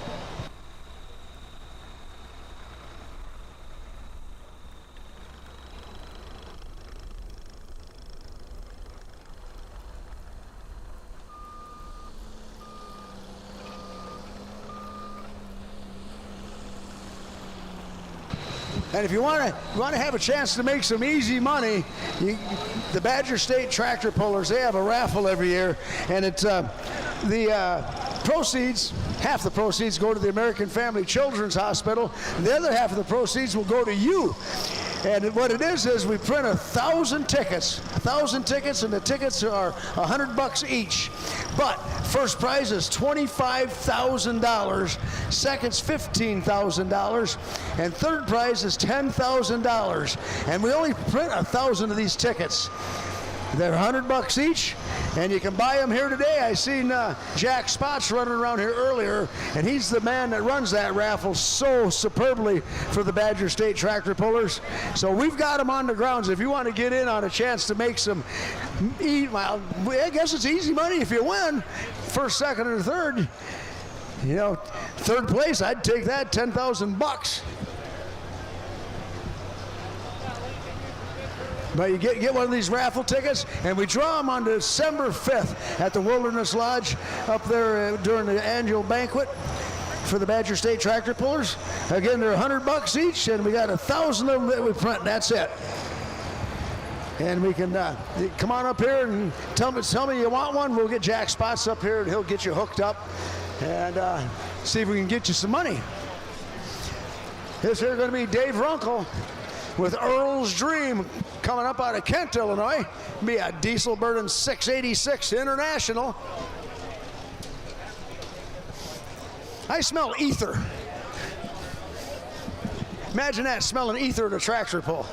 And if you want to have a chance to make some easy money, the Badger State Tractor Pullers, they have a raffle every year, and it's the proceeds, half the proceeds go to the American Family Children's Hospital, and the other half of the proceeds will go to you. And what it is we print 1,000 tickets, and the tickets are $100 each. But first prize is $25,000, second's $15,000, and third prize is $10,000. And we only print 1,000 of these tickets. They're $100 each, and you can buy them here today. I seen Jack Spots running around here earlier, and he's the man that runs that raffle so superbly for the Badger State Tractor Pullers. So we've got them on the grounds. If you want to get in on a chance to make some, well, I guess it's easy money if you win. First, second, or third. You know, third place, I'd take that, $10,000. But you get one of these raffle tickets, and we draw them on December 5th at the Wilderness Lodge up there during the annual banquet for the Badger State Tractor Pullers. Again, they're $100 each, and we got 1,000 of them that we print, and that's it. And we can come on up here and tell me you want one. We'll get Jack Spots up here, and he'll get you hooked up and see if we can get you some money. This here going to be Dave Runkle with Earl's Dream coming up out of Kent, Illinois. Be a diesel burning 686 International. I smell ether. Imagine that, smelling ether at a tractor pull.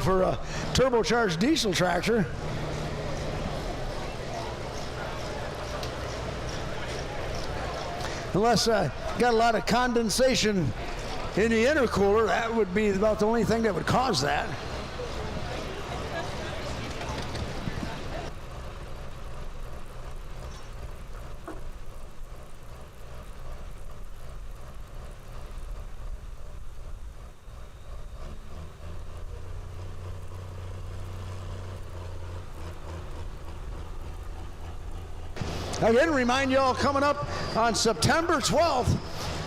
For a turbocharged diesel tractor. Unless got a lot of condensation in the intercooler, that would be about the only thing that would cause that. Again, remind you all, coming up on September 12th,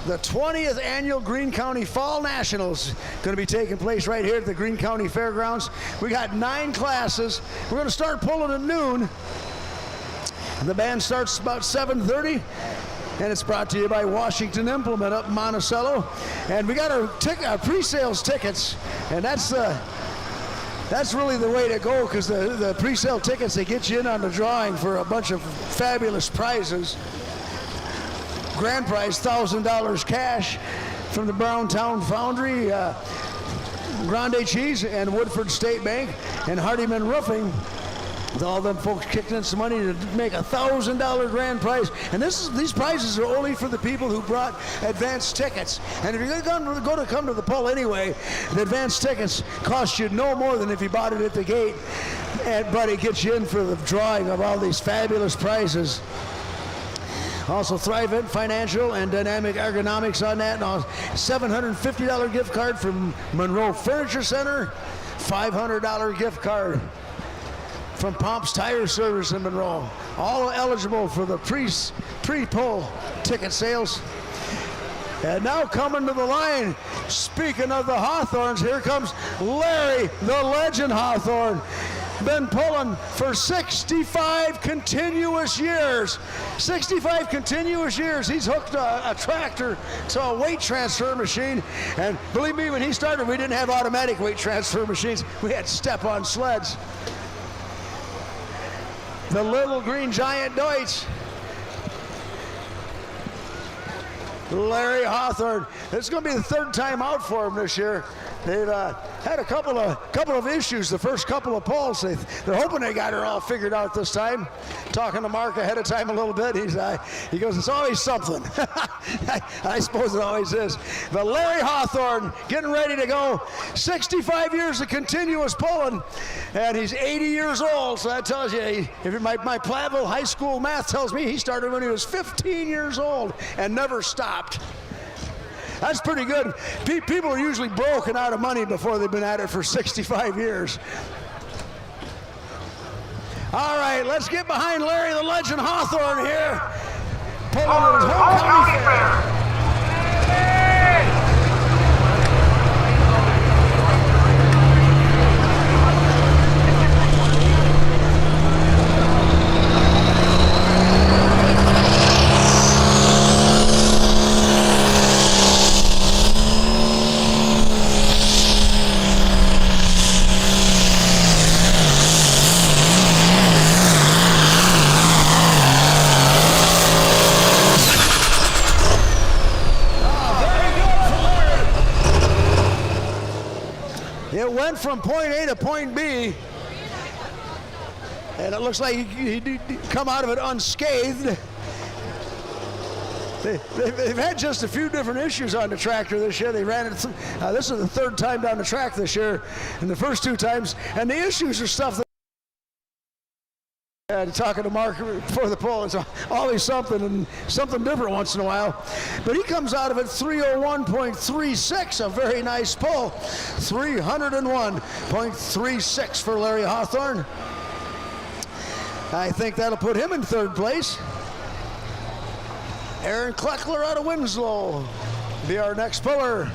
the 20th annual Green County Fall Nationals going to be taking place right here at the Green County Fairgrounds. We got 9 classes. We're going to start pulling at noon. The band starts about 7:30. and it's brought to you by Washington Implement up in Monticello. And we got our pre-sales tickets, and that's really the way to go, because the pre-sale tickets, they get you in on the drawing for a bunch of fabulous prizes. Grand prize, $1,000 cash from the Browntown Foundry, Grande Cheese, and Woodford State Bank, and Hardiman Roofing. All them folks kicked in some money to make a $1,000 grand prize. And these prizes are only for the people who brought advance tickets. And if you're going to come to the poll anyway, the advance tickets cost you no more than if you bought it at the gate. But it gets you in for the drawing of all these fabulous prizes. Also, Thrivent Financial and Dynamic Ergonomics on that. And a $750 gift card from Monroe Furniture Center. $500 gift card from Pomp's Tire Service in Monroe. All eligible for the pre-poll ticket sales. And now coming to the line, speaking of the Hawthorns, here comes Larry, the legend Hawthorne. Been pulling for 65 continuous years. 65 continuous years. He's hooked a tractor to a weight transfer machine. And believe me, when he started, we didn't have automatic weight transfer machines. We had step-on sleds. The little green giant Deutsch. Larry Hawthorne. It's going to be the third time out for him this year. They've had a couple of issues the first couple of polls. They're hoping they got her all figured out this time. Talking to Mark ahead of time a little bit, he goes, it's always something. I suppose it always is. But Larry Hawthorne getting ready to go. 65 years of continuous pulling, and he's 80 years old. So that tells you, my Platteville High School math tells me he started when he was 15 years old and never stopped. That's pretty good. People are usually broken out of money before they've been at it for 65 years. All right, let's get behind Larry the Legend Hawthorne here. Pulling at his home county fair. It went from point A to point B, and it looks like he come out of it unscathed. They've had just a few different issues on the tractor this year. They ran it. This is the third time down the track this year, and the first two times. And the issues are stuff that. Talking to Mark before the poll, it's always something and something different once in a while. But he comes out of it 301.36, a very nice pull. 301.36 for Larry Hawthorne. I think that'll put him in third place. Aaron Kleckler out of Winslow be our next puller.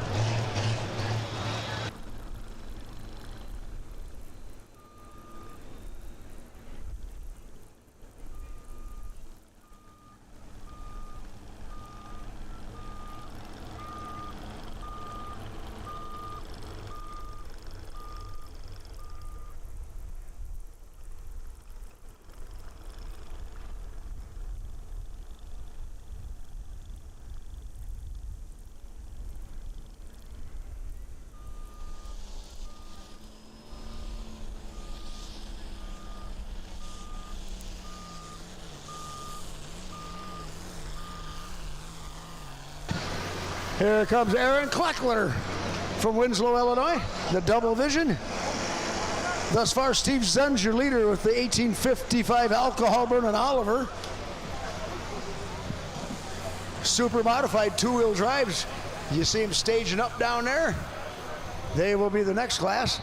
Here comes Aaron Kleckler from Winslow, Illinois, the double vision. Thus far, Steve Zen's your leader with the 1855 alcohol burning Oliver. Super modified two-wheel drives. You see him staging up down there. They will be the next class.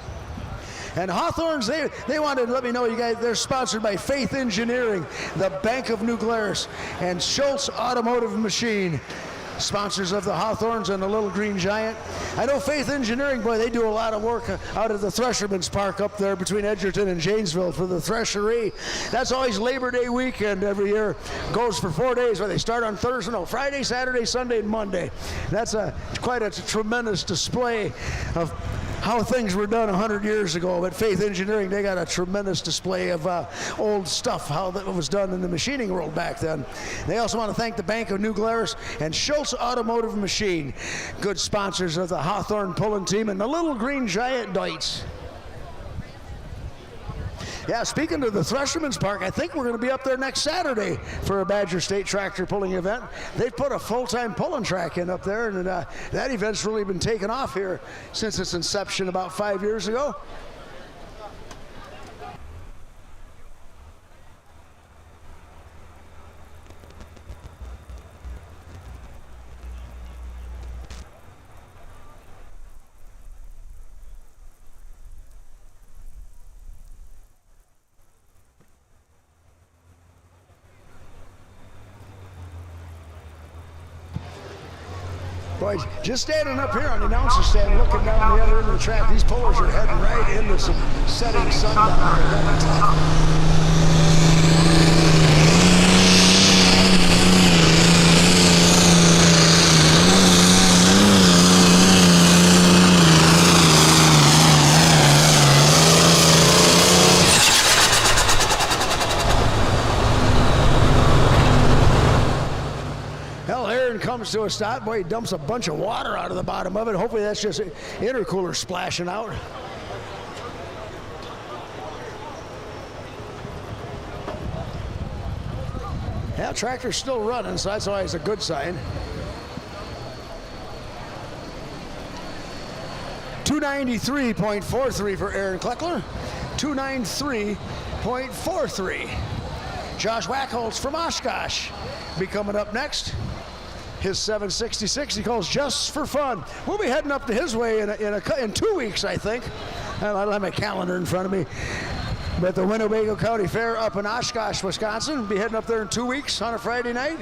And Hawthorne's, they wanted to let me know, you guys, they're sponsored by Faith Engineering, the Bank of New Glarus, and Schultz Automotive Machine. sponsors of the Hawthorns and the Little Green Giant. I know Faith Engineering, boy, they do a lot of work out at the Thresherman's Park up there between Edgerton and Janesville for the Threshery. That's always Labor Day weekend every year. Goes for 4 days, where they start on Friday, Saturday, Sunday, and Monday. That's quite a tremendous display of how things were done 100 years ago. But Faith Engineering, they got a tremendous display of old stuff, how that was done in the machining world back then. They also want to thank the Bank of New Glarus and Schultz Automotive Machine, good sponsors of the Hawthorne Pulling Team and the Little Green Giant Dites. Yeah, speaking of the Thresherman's Park, I think we're going to be up there next Saturday for a Badger State tractor pulling event. They've put a full-time pulling track in up there, and that event's really been taken off here since its inception about 5 years ago. Boy, just standing up here on the announcer stand, looking down the other end of the track, these pullers are heading right into some setting sun down there. That's tough. Comes to a stop. Boy, he dumps a bunch of water out of the bottom of it. Hopefully that's just intercooler splashing out. Yeah, tractor's still running, so that's always a good sign. 293.43 for Aaron Kleckler. 293.43. Josh Wackholz from Oshkosh be coming up next. His 766 he calls just for fun. We'll be heading up to his way in 2 weeks, I think. I don't have my calendar in front of me. But the Winnebago County Fair up in Oshkosh, Wisconsin. We'll be heading up there in 2 weeks on a Friday night.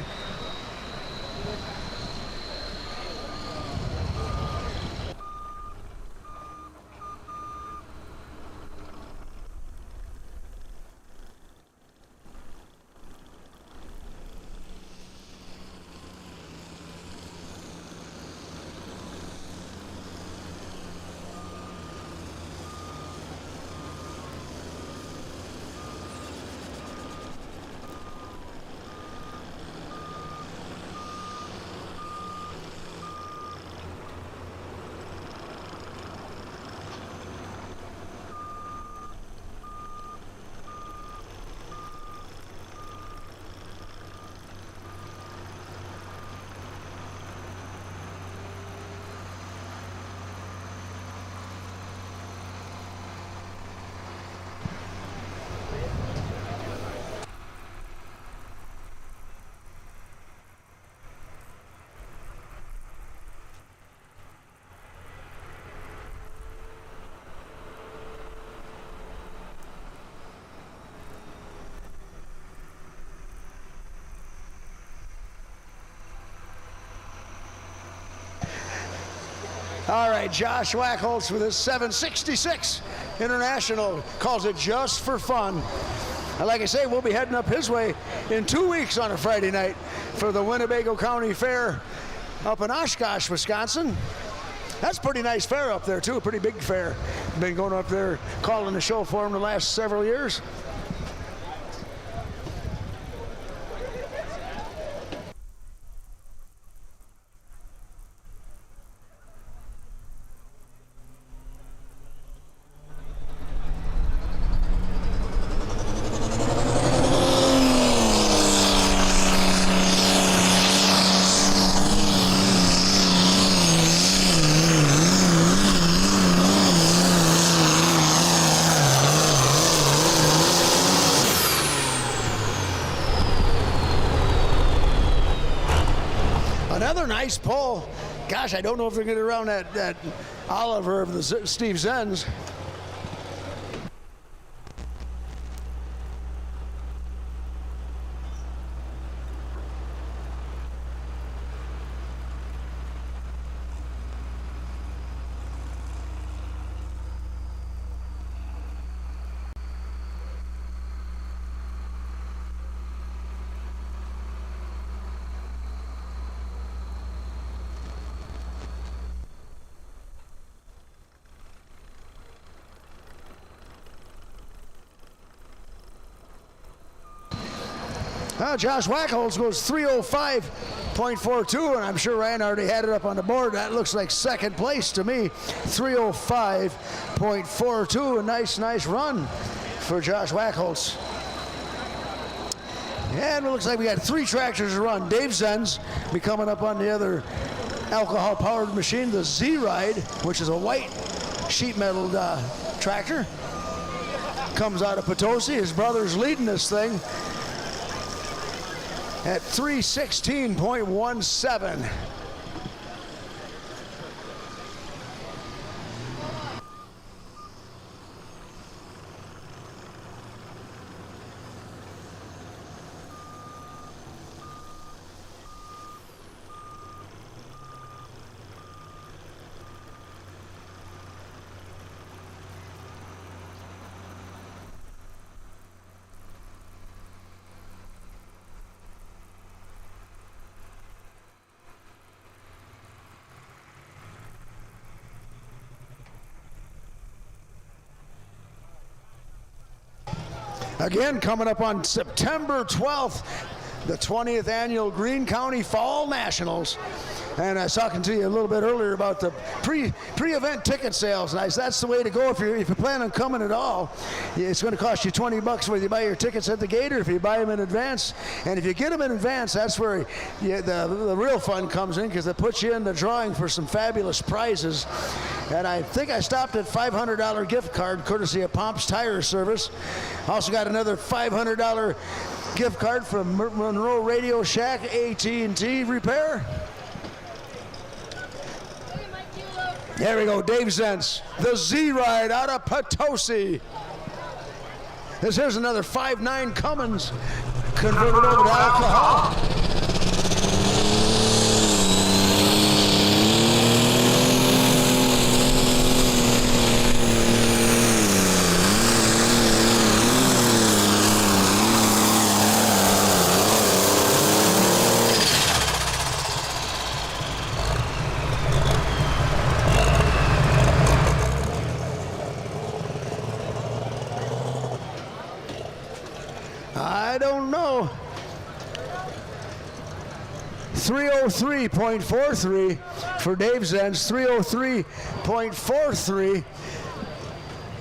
All right, Josh Wackholz with his 766 International calls it just for fun. And like I say, we'll be heading up his way in 2 weeks on a Friday night for the Winnebago County Fair up in Oshkosh, Wisconsin. That's a pretty nice fair up there, too, a pretty big fair. Been going up there calling the show for him the last several years. Another nice pull. Gosh, I don't know if they're going to get around that Oliver of the Steve Zenz. Josh Wackholz goes 3:05.42, and I'm sure Ryan already had it up on the board. That looks like second place to me. 3:05.42, a nice run for Josh Wackholz. And it looks like we got 3 tractors to run. Dave Zenz be coming up on the other alcohol-powered machine, the Z-Ride, which is a white sheet metal tractor. Comes out of Potosi. His brother's leading this thing at 3:16.17. Again, coming up on September 12th, the 20th annual Green County Fall Nationals. And I was talking to you a little bit earlier about the pre-event ticket sales. And that's the way to go if you plan on coming at all. It's going to cost you $20 whether you buy your tickets at the gate or if you buy them in advance. And if you get them in advance, that's where the real fun comes in, because it puts you in the drawing for some fabulous prizes. And I think I stopped at $500 gift card courtesy of Pomp's Tire Service. Also got another $500 gift card from Monroe Radio Shack AT&T Repair. There we go, Dave Zenz, the Z-Ride out of Potosi. Here's another 5.9 Cummins converted over to alcohol. I don't know. 3:03.43 for Dave Zenz, 3:03.43.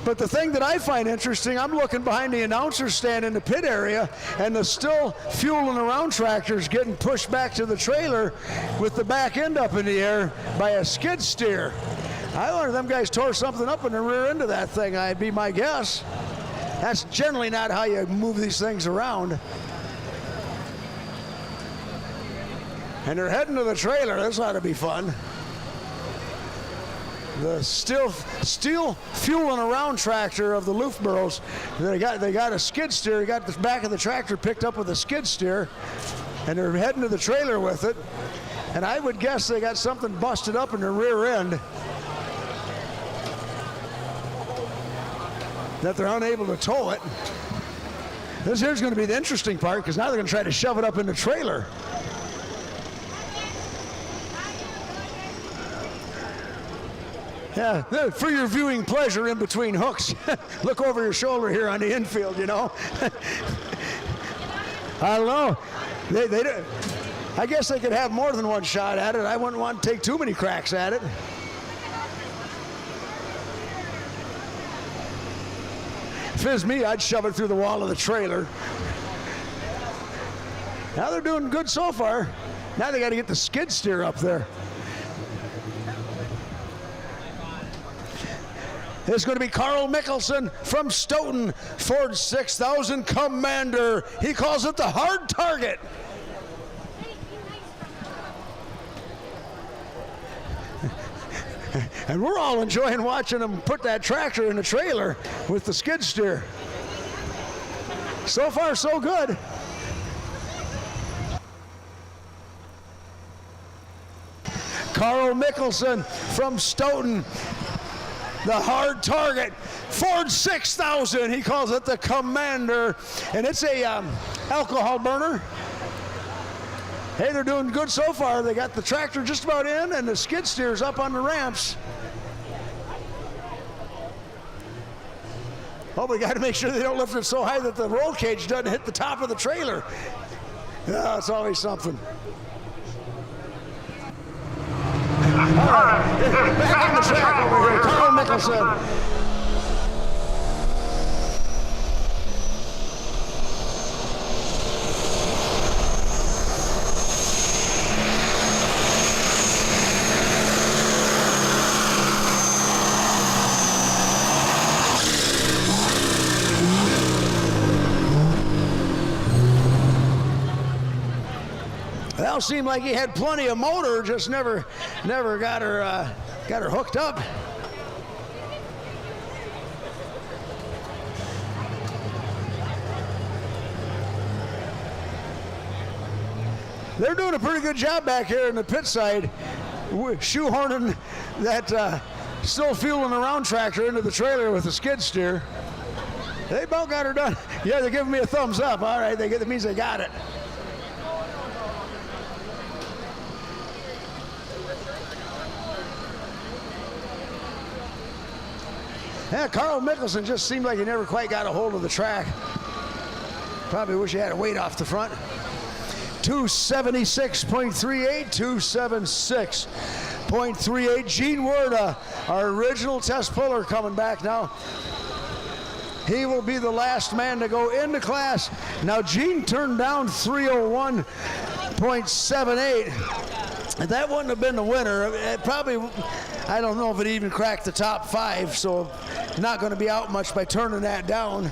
But the thing that I find interesting, I'm looking behind the announcer stand in the pit area, and the still fueling around tractor's getting pushed back to the trailer with the back end up in the air by a skid steer. I wonder if them guys tore something up in the rear end of that thing, I'd be my guess. That's generally not how you move these things around. And they're heading to the trailer. This ought to be fun. The still fueling around tractor of the Lufboroughs. They got a skid steer. They got the back of the tractor picked up with a skid steer, and they're heading to the trailer with it. And I would guess they got something busted up in the rear end that they're unable to tow it. This here's going to be the interesting part, because now they're going to try to shove it up in the trailer. Yeah, for your viewing pleasure in between hooks, look over your shoulder here on the infield, you know. I don't know. They I guess they could have more than one shot at it. I wouldn't want to take too many cracks at it. If it was me, I'd shove it through the wall of the trailer. Now they're doing good so far. Now they got to get the skid steer up there. It's going to be Carl Mickelson from Stoughton, Ford 6000 Commander. He calls it the hard target. And we're all enjoying watching them put that tractor in the trailer with the skid steer. So far, so good. Carl Mickelson from Stoughton, the hard target. Ford 6000, he calls it the Commander. And it's a alcohol burner. Hey, they're doing good so far. They got the tractor just about in and the skid steer's up on the ramps. Oh, we got to make sure they don't lift it so high that the roll cage doesn't hit the top of the trailer. Yeah, it's always something. All right, back on the track over here, Carl Mickelson. Well, seemed like he had plenty of motor, just never got her hooked up. They're doing a pretty good job back here in the pit side, shoehorning that still fueling around tractor into the trailer with a skid steer. They about got her done. Yeah, they're giving me a thumbs up. All right, that means they got it. Yeah, Carl Mickelson just seemed like he never quite got a hold of the track. Probably wish he had a weight off the front. 276.38, 276.38. Gene Werda, our original test puller, coming back now. He will be the last man to go into class. Now, Gene turned down 301.78. That wouldn't have been the winner. It probably, I don't know if it even cracked the top 5, so not going to be out much by turning that down.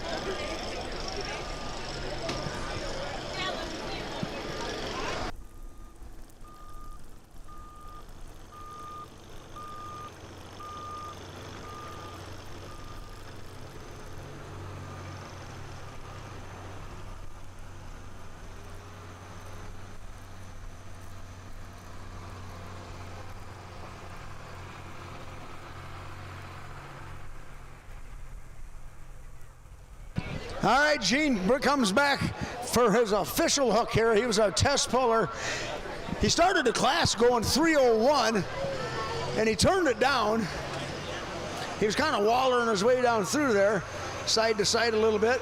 All right, Gene comes back for his official hook here. He was our test puller. He started the class going 301, and he turned it down. He was kind of wallering his way down through there, side to side a little bit.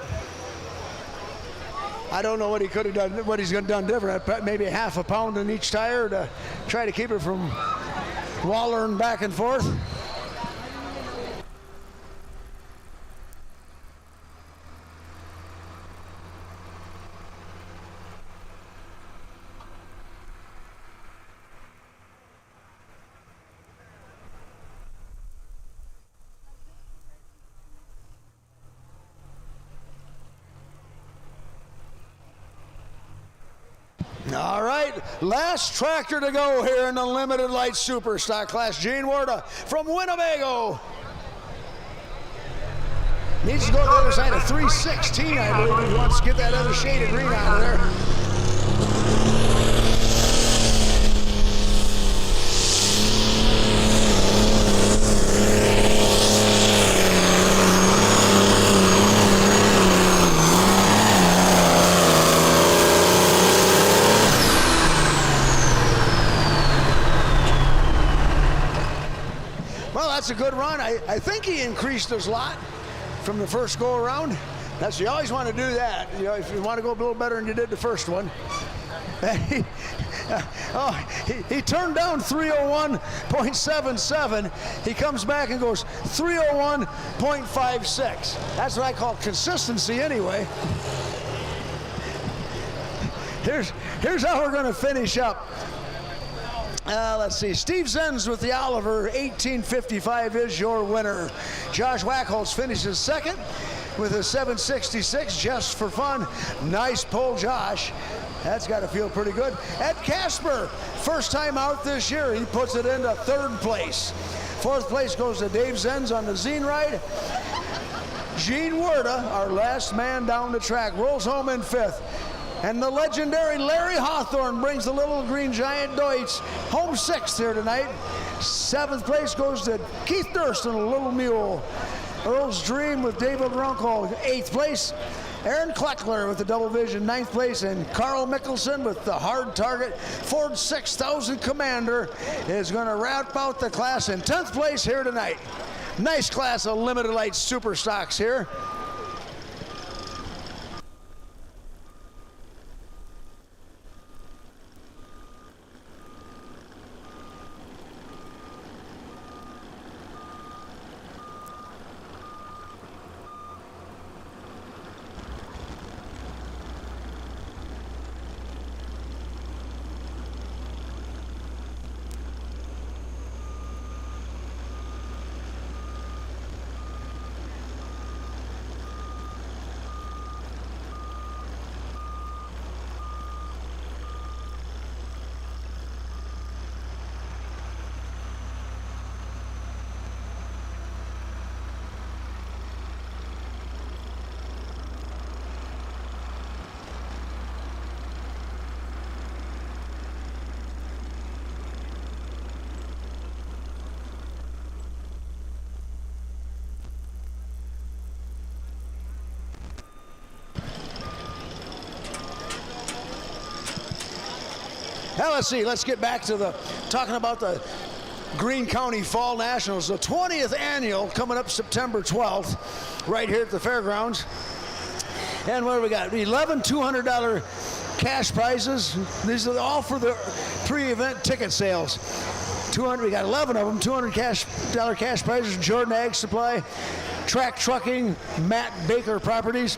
I don't know what he could have done, what he's done different. Maybe half a pound in each tire to try to keep it from wallering back and forth. All right, last tractor to go here in the limited light super stock class. Gene Werda from Winnebago. Needs to go to the other side of 316, I believe, if he wants to get that other shade of green out of there. That's a good run. I think he increased his lot from the first go around. You always want to do that. You know, if you want to go a little better than you did the first one. He turned down 301.77. He comes back and goes 301.56. That's what I call consistency anyway. Here's how we're going to finish up. Let's see. Steve Zenz with the Oliver 1855 is your winner. Josh Wackholz finishes second with a 766 just for fun. Nice pull, Josh. That's got to feel pretty good. Ed Casper, first time out this year. He puts it into third place. Fourth place goes to Dave Zenz on the Zine ride. Gene Werda, our last man down the track, rolls home in fifth. And the legendary Larry Hawthorne brings the little green giant Deutsch home sixth here tonight. Seventh place goes to Keith Durst and a little mule. Earl's Dream with David Runkle, eighth place. Aaron Kleckler with the double vision, ninth place. And Carl Mickelson with the hard target Ford 6000 Commander is going to wrap out the class in 10th place here tonight. Nice class of limited light super stocks here. Now let's see. Let's get back to talking about the Green County Fall Nationals, the 20th annual, coming up September 12th, right here at the fairgrounds. And what do we got? 11 $200 cash prizes. These are all for the pre-event ticket sales. 200. We got 11 of them. $200 cash prizes. Jordan Ag Supply, Track Trucking, Matt Baker Properties,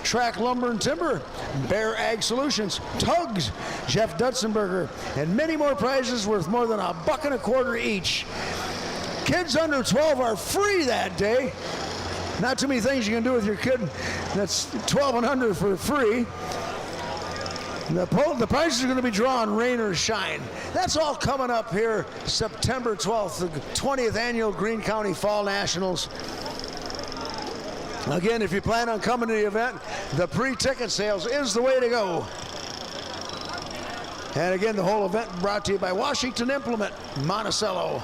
Track Lumber and Timber, Bear Ag Solutions, Tugs, Jeff Dutzenberger, and many more prizes worth more than $1.25 each. Kids under 12 are free that day. Not too many things you can do with your kid that's 12 and under for free. The prizes are going to be drawn rain or shine. That's all coming up here September 12th, the 20th annual Green County Fall Nationals. Again, if you plan on coming to the event, the pre-ticket sales is the way to go. And again, the whole event brought to you by Washington Implement, Monticello.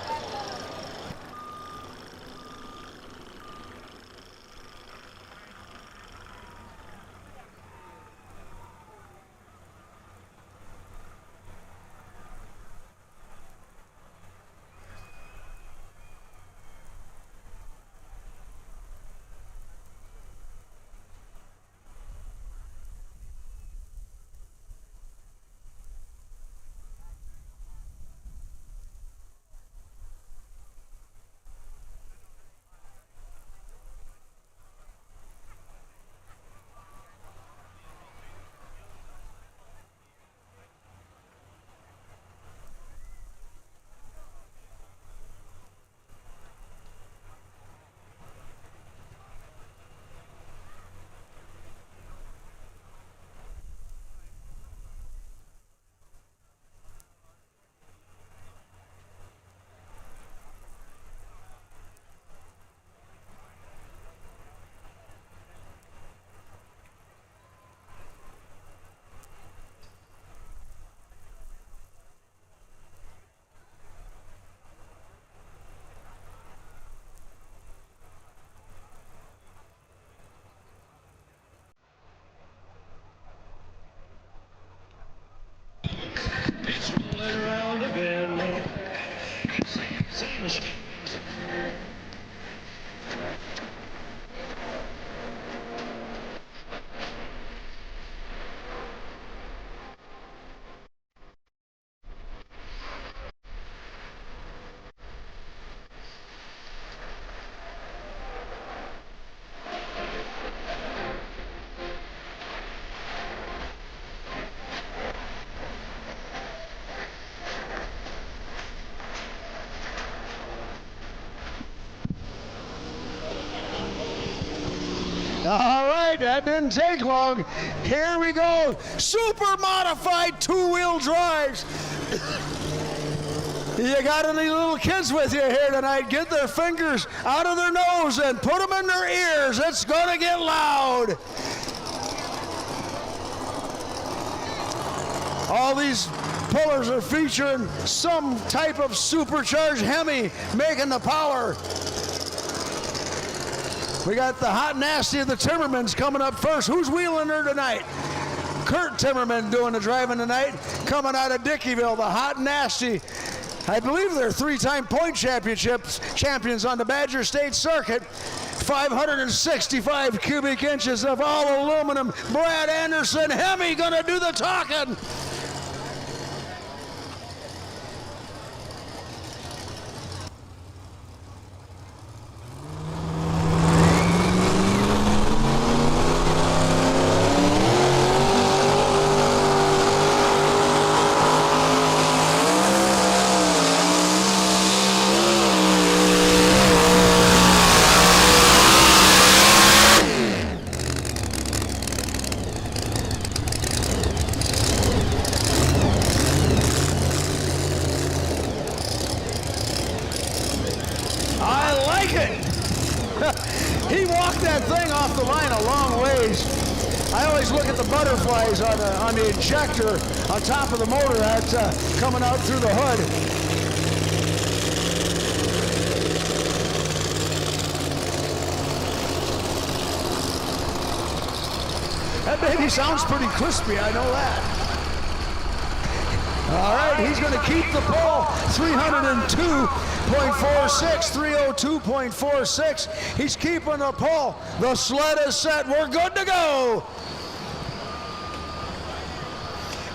All right, that didn't take long. Here we go. Super modified two-wheel drives. You got any little kids with you here tonight? Get their fingers out of their nose and put them in their ears. It's going to get loud. All these pullers are featuring some type of supercharged Hemi making the power. We got the hot nasty of the Timmermans coming up first. Who's wheeling her tonight? Kurt Timmerman doing the driving tonight, coming out of Dickeyville, the hot nasty. I believe they're three-time point champions on the Badger State Circuit. 565 cubic inches of all aluminum. Brad Anderson, Hemi gonna do the talking. He walked that thing off the line a long ways. I always look at the butterflies on the injector on top of the motor that's coming out through the hood. That baby sounds pretty crispy, I know that. All right, he's going to keep the pole. 302.46, 302.46. He's keeping the pole. The sled is set. We're good to go.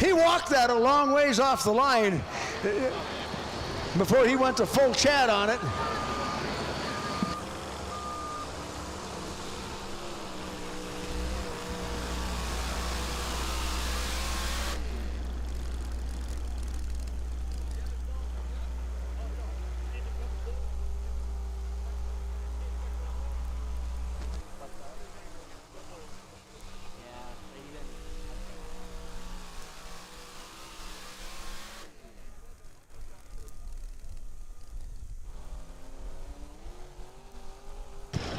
He walked that a long ways off the line before he went to full chat on it.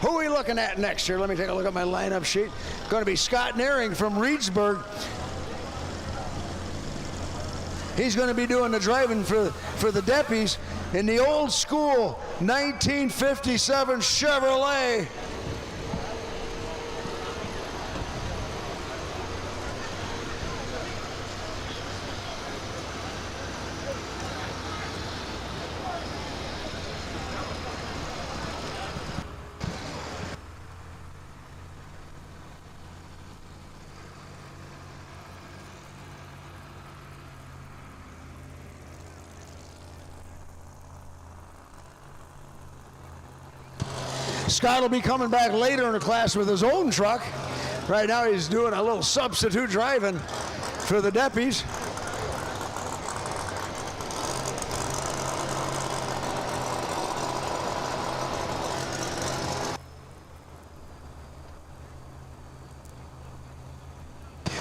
Who are we looking at next here? Let me take a look at my lineup sheet. Going to be Scott Naring from Reedsburg. He's going to be doing the driving for the Deppies in the old school 1957 Chevrolet. Scott will be coming back later in the class with his own truck. Right now he's doing a little substitute driving for the Deppies.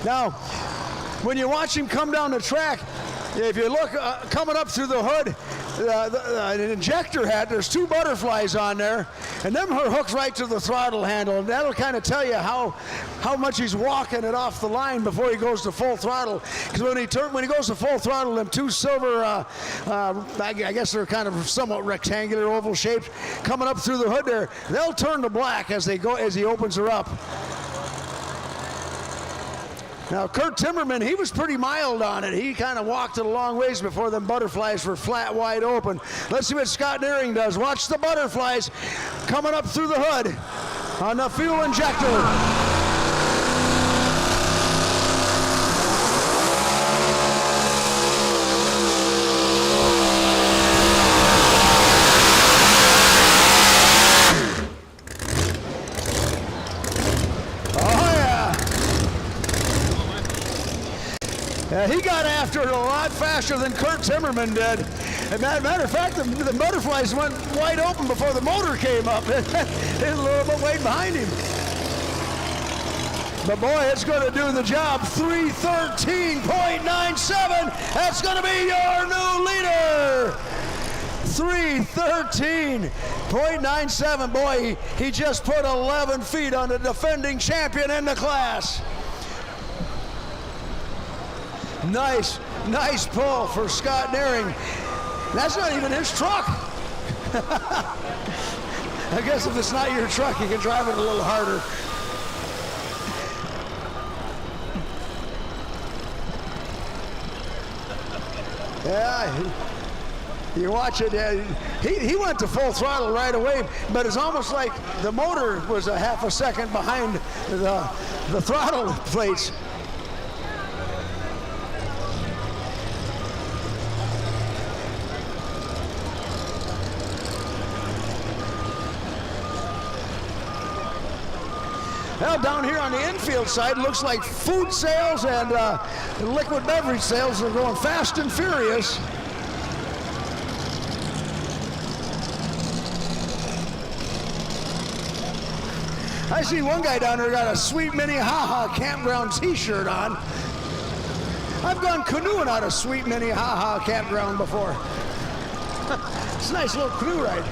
Now, when you watch him come down the track, if you look coming up through the hood, the injector hat, there's two butterflies on there, and them are hooked right to the throttle handle, and that'll kind of tell you how much he's walking it off the line before he goes to full throttle. Because when he goes to full throttle, them two silver, I guess they're kind of somewhat rectangular, oval shaped, coming up through the hood there, they'll turn to black as he opens her up. Now, Kurt Timmerman, he was pretty mild on it. He kind of walked it a long ways before them butterflies were flat wide open. Let's see what Scott Naring does. Watch the butterflies coming up through the hood on the fuel injector. He got after it a lot faster than Kurt Timmerman did. And matter of fact, the butterflies went wide open before the motor came up. It was a little bit way behind him. But boy, it's going to do the job. 313.97. That's going to be your new leader. 313.97. Boy, he just put 11 feet on the defending champion in the class. Nice pull for Scott Naring. That's not even his truck. I guess if it's not your truck, you can drive it a little harder. Yeah, you watch it. He went to full throttle right away, but it's almost like the motor was a half a second behind the throttle plates. Well, down here on the infield side, looks like food sales and liquid beverage sales are going fast and furious. I see one guy down there got a Sweet Minnehaha Campground t-shirt on. I've gone canoeing out of Sweet Minnehaha Campground before. It's a nice little canoe ride.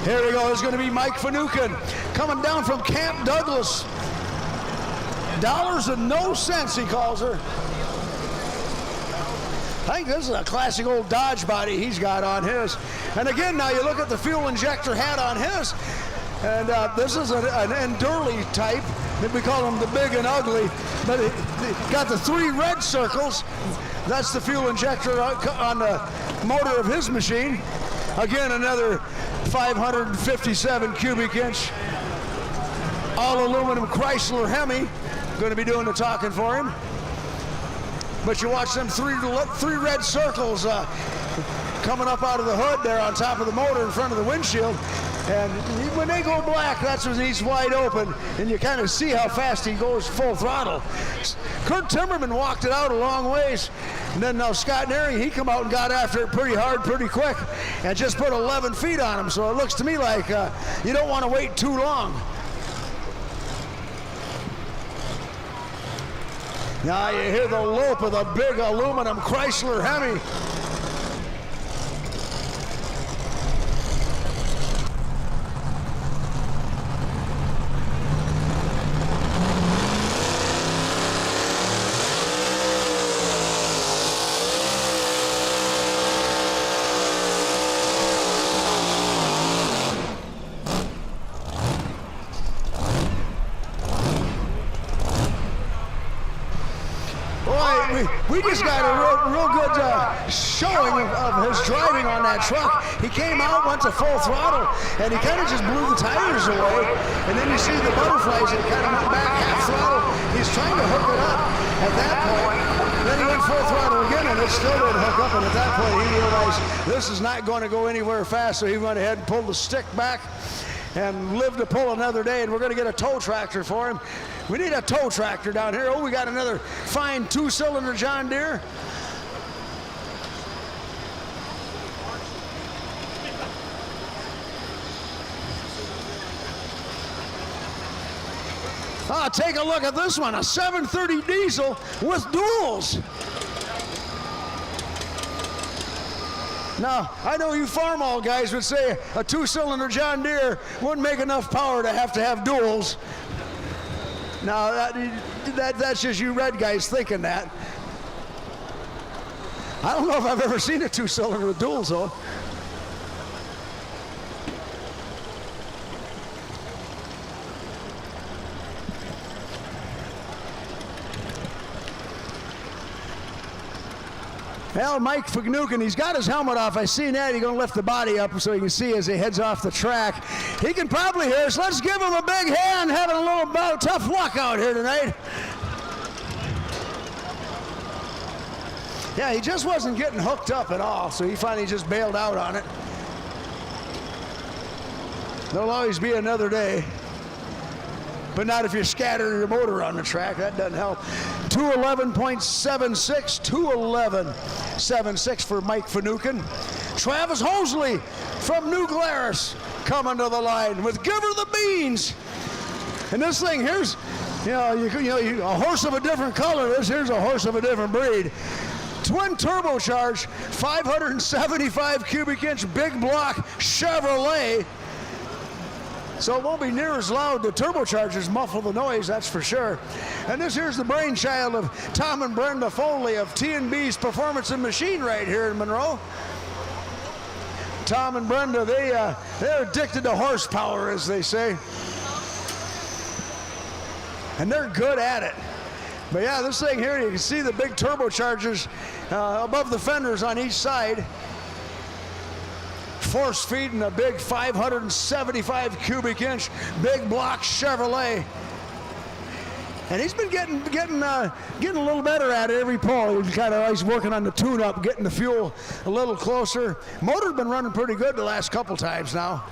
Here we go. It's going to be Mike Finucane coming down from Camp Douglas. Dollars and no cents, he calls her. I think this is a classic old Dodge body he's got on his. And again, now you look at the fuel injector hat on his. And this is an Endurley type. We call them the big and ugly. But it got the 3 red circles. That's the fuel injector on the motor of his machine. Again, another 557 cubic inch all aluminum Chrysler Hemi. Going to be doing the talking for him. But you watch them three red circles coming up out of the hood there on top of the motor in front of the windshield. And when they go black, that's when he's wide open, and you kind of see how fast he goes full throttle. Kurt Timmerman walked it out a long ways, and then now Scott Naring, he come out and got after it pretty hard, pretty quick, and just put 11 feet on him. So it looks to me like you don't want to wait too long. Now you hear the lope of the big aluminum Chrysler Hemi. We just got a real good showing of his driving on that truck. He came out, went to full throttle, and he kind of just blew the tires away. And then you see the butterflies that kind of went back half throttle. He's trying to hook it up at that point. Then he went full throttle again, and it still didn't hook up. And at that point, he realized this is not going to go anywhere fast, so he went ahead and pulled the stick back and lived to pull another day, and we're going to get a tow tractor for him. We need a tow tractor down here. Oh, we got another fine 2-cylinder John Deere. Take a look at this one, a 730 diesel with duals. Now, I know you farm-all guys would say a 2-cylinder John Deere wouldn't make enough power to have duals. Now, that's just you red guys thinking that. I don't know if I've ever seen a 2-cylinder with duals, though. Well, Mike Finucane, he's got his helmet off. I see that. He's going to lift the body up so you can see as he heads off the track. He can probably hear us. Let's give him a big hand, having a little tough luck out here tonight. Yeah, he just wasn't getting hooked up at all, so he finally just bailed out on it. There'll always be another day. But not if you scatter your motor on the track. That doesn't help. 211.76, 211.76 for Mike Finucane. Travis Hosley from New Glarus coming to the line with Give Her the Beans. And this thing here's, a horse of a different color. Here's a horse of a different breed. Twin turbocharged, 575 cubic inch big block Chevrolet. So it won't be near as loud. The turbochargers muffle the noise, that's for sure. And this here's the brainchild of Tom and Brenda Foley of T&B's Performance and Machine right here in Monroe. Tom and Brenda, they're addicted to horsepower, as they say. And they're good at it. But yeah, this thing here, you can see the big turbochargers above the fenders on each side. Force feeding a big 575 cubic inch big block Chevrolet. And he's been getting a little better at it every pull. He's working on the tune-up, getting the fuel a little closer. Motor's been running pretty good the last couple times now.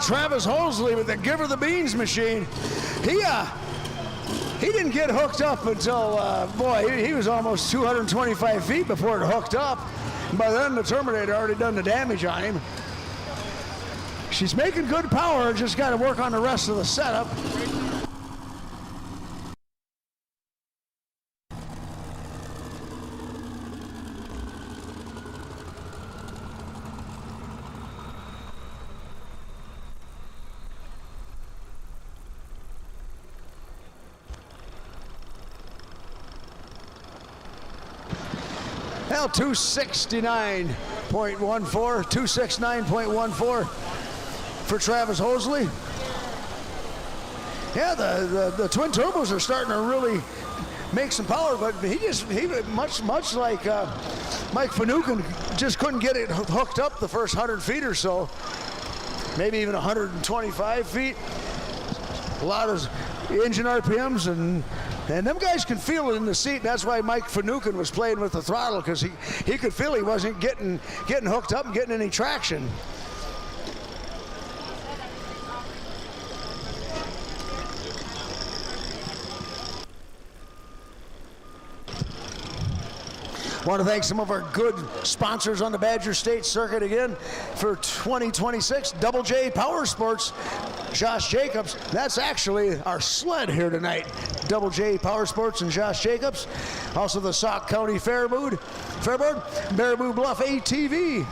Travis Hosley with the Give Her the Beans machine. He didn't get hooked up until, he was almost 225 feet before it hooked up. By then, the Terminator already done the damage on him. She's making good power, just got to work on the rest of the setup. Well, 269.14, 269.14 for Travis Hosley. Yeah, the twin turbos are starting to really make some power, but he much like Mike Finucane, just couldn't get it hooked up the first 100 feet or so, maybe even 125 feet. A lot of engine RPMs, and them guys can feel it in the seat. That's why Mike Finucane was playing with the throttle, because he could feel he wasn't getting hooked up and getting any traction. Want to thank some of our good sponsors on the Badger State circuit again for 2026. Double J Power Sports, Josh Jacobs. That's actually our sled here tonight. Double J Power Sports and Josh Jacobs. Also the Sauk County Fairboard, Baraboo Bluff ATV.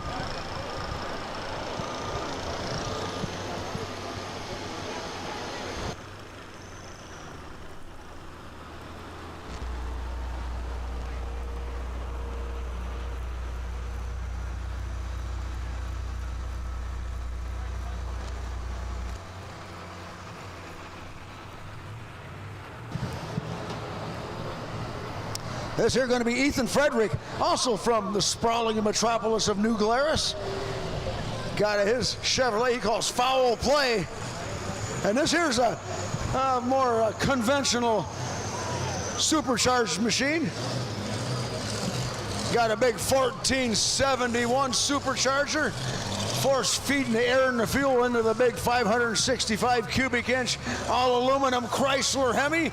This here going to be Ethan Frederick, also from the sprawling metropolis of New Glarus. Got his Chevrolet he calls Foul Play. And this here's a more conventional supercharged machine. Got a big 1471 supercharger. Force feeding the air and the fuel into the big 565 cubic inch all aluminum Chrysler Hemi.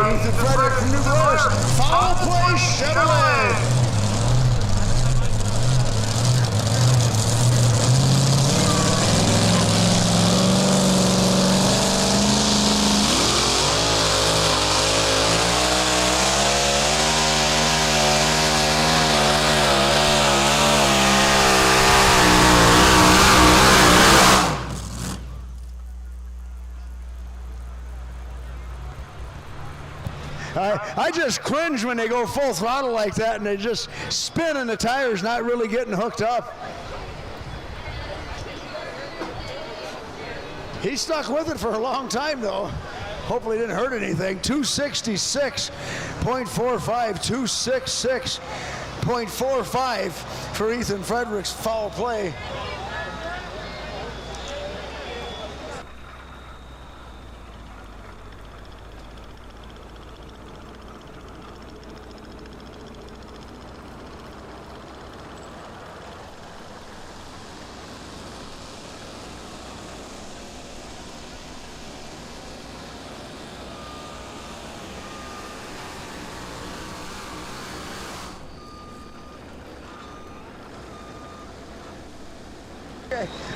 Ethan Frederick from New Glarus, Foul Play Chevrolet. I just cringe when they go full throttle like that and they just spin and the tire's not really getting hooked up. He stuck with it for a long time though. Hopefully it didn't hurt anything. 266.45, 266.45 for Ethan Frederick's Foul Play.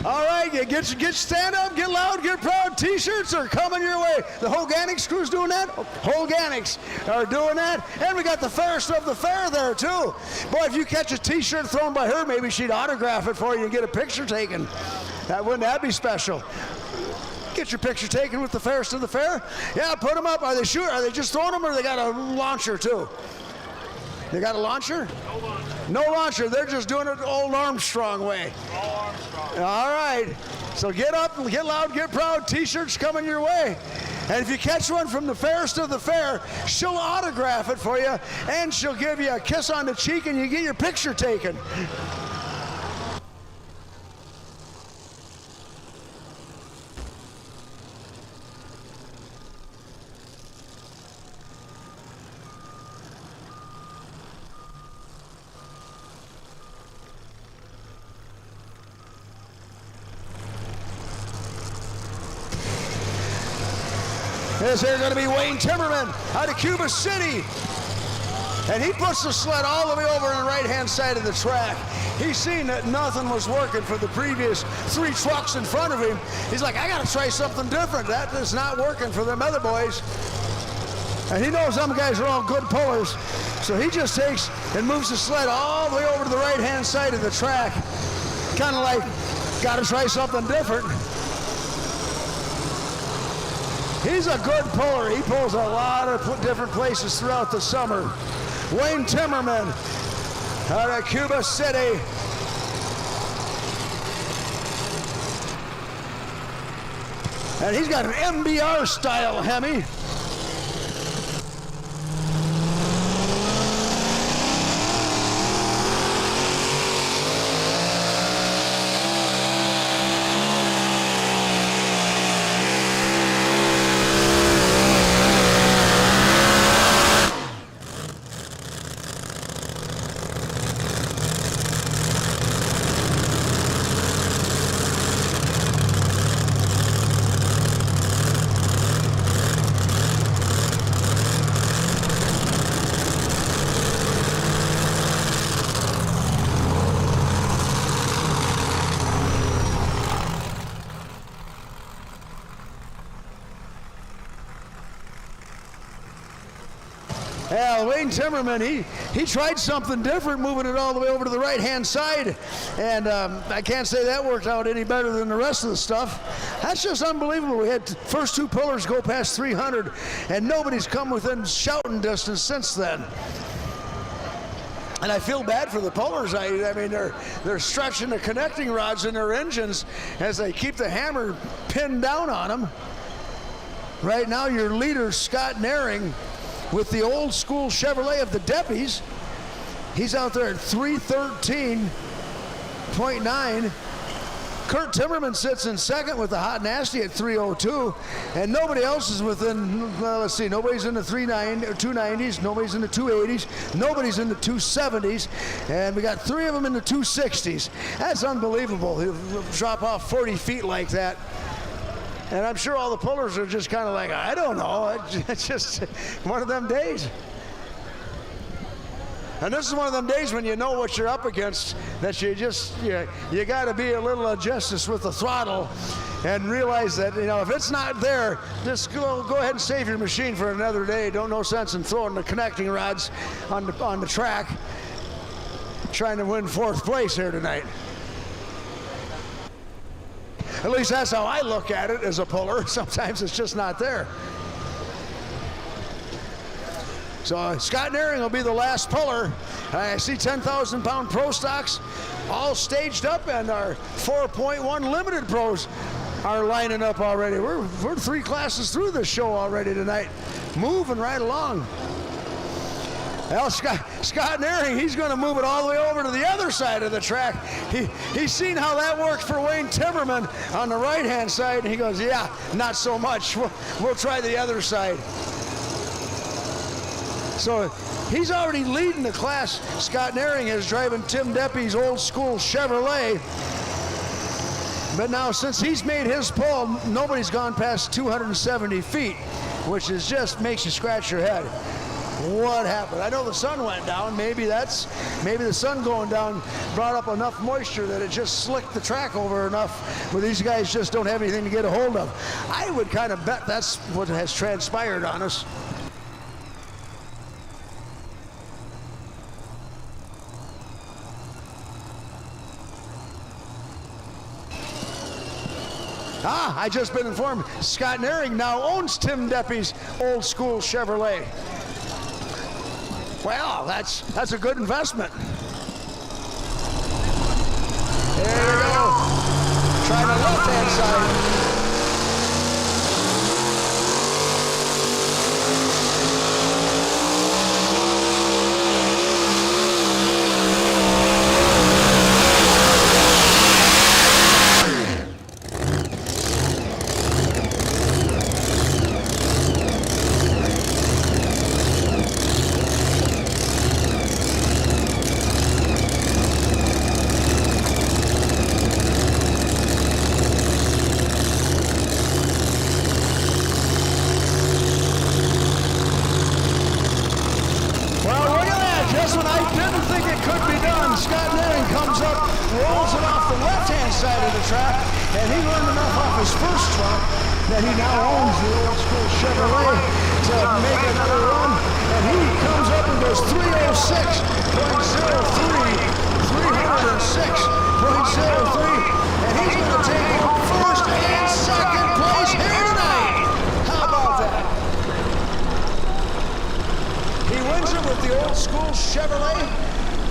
All right, get stand up, get loud, get proud. T-shirts are coming your way. The Hoganics crew's doing that. Hoganics are doing that. And we got the fairest of the fair there too. Boy, if you catch a T-shirt thrown by her, maybe she'd autograph it for you and get a picture taken. Wouldn't that be special? Get your picture taken with the fairest of the fair. Yeah, put them up. Are they shooting? Are they just throwing them, or they got a launcher too? They got a launcher? No launcher. No launcher. They're just doing it the old Armstrong way. All Armstrong. All right. So get up, get loud, get proud. T-shirts coming your way. And if you catch one from the fairest of the fair, she'll autograph it for you, and she'll give you a kiss on the cheek, and you get your picture taken. This here's going to be Wayne Timmerman out of Cuba City. And he puts the sled all the way over on the right-hand side of the track. He's seen that nothing was working for the previous 3 trucks in front of him. He's like, I got to try something different. That is not working for them other boys. And he knows them guys are all good pullers. So he just takes and moves the sled all the way over to the right-hand side of the track. Kind of like, got to try something different. He's a good puller. He pulls a lot of different places throughout the summer. Wayne Timmerman out of Cuba City. And he's got an MBR style Hemi. Yeah, Wayne Timmerman, he tried something different, moving it all the way over to the right-hand side, and I can't say that worked out any better than the rest of the stuff. That's just unbelievable. We had first 2 pullers go past 300, and nobody's come within shouting distance since then. And I feel bad for the pullers. I mean, they're stretching the connecting rods in their engines as they keep the hammer pinned down on them. Right now, your leader, Scott Naring, with the old school Chevrolet of the Deppies. He's out there at 313.9. Kurt Timmerman sits in second with the Hot Nasty at 302. And nobody else is within, well, let's see, nobody's in the 290s, nobody's in the 280s, nobody's in the 270s, and we got 3 of them in the 260s. That's unbelievable. He'll drop off 40 feet like that. And I'm sure all the pullers are just kind of like, I don't know, it's just one of them days. And this is one of them days when you know what you're up against, that you got to be a little justice with the throttle and realize that, you know, if it's not there, just go ahead and save your machine for another day. No sense in throwing the connecting rods on the track, trying to win 4th place here tonight. At least that's how I look at it as a puller. Sometimes it's just not there. So Scott Naring will be the last puller. I see 10,000-pound pro stocks all staged up, and our 4.1 limited pros are lining up already. We're 3 classes through this show already tonight, moving right along. Well, Scott Naring, he's going to move it all the way over to the other side of the track. He's seen how that worked for Wayne Timmerman on the right-hand side, and he goes, yeah, not so much. We'll try the other side. So he's already leading the class. Scott Naring is driving Tim Deppy's old school Chevrolet. But now, since he's made his pull, nobody's gone past 270 feet, which is just makes you scratch your head. What happened? I know the sun went down. Maybe the sun going down brought up enough moisture that it just slicked the track over enough where these guys just don't have anything to get a hold of. I would kind of bet that's what has transpired on us. I just been informed Scott Naring now owns Tim Deppy's old school Chevrolet. Well, that's a good investment. There you go. Try the left-hand side. Side of the track, and he learned enough off his first truck that he now owns the old school Chevrolet to make another run, and he comes up and goes 306.03, 306.03, and he's going to take home first and second place here tonight. How about that? He wins it with the old school Chevrolet.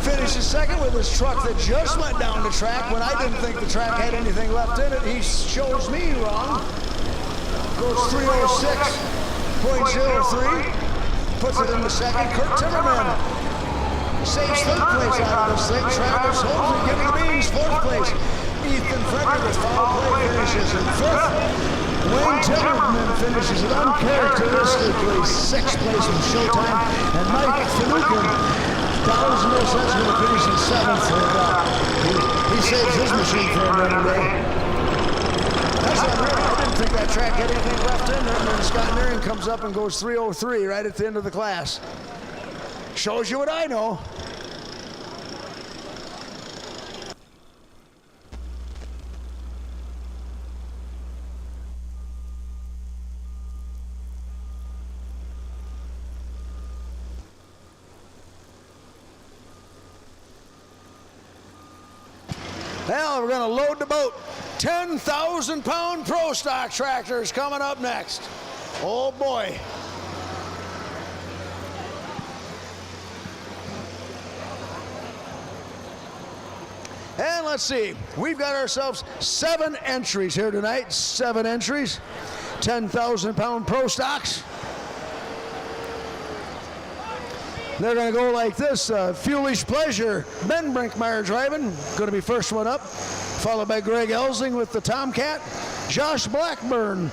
Finishes second with his truck that just went down the track when I didn't think the track had anything left in it. He shows me wrong. Goes 306.03. Puts it in the second. Kurt Timmerman saves third place out of this thing. Travis Holmes, give the beans, fourth place. Ethan Frederick with foul play finishes in fifth. Wayne Timmerman finishes it uncharacteristically sixth place in Showtime. And Mike Finucane, $1,000 going to finish in seventh. He saves his machine for him every day. That's unreal. I didn't think that track had anything left in there. And then Scott Marion comes up and goes 303 right at the end of the class. Shows you what I know. Now we're going to load the boat. 10,000-pound Pro Stock tractors coming up next. Oh boy. And let's see, we've got ourselves 7 entries here tonight. 7 entries, 10,000-pound Pro Stocks. They're going to go like this. Fuelish Pleasure, Ben Brinkmeyer driving, going to be first one up, followed by Greg Elsing with the Tomcat, Josh Blackburn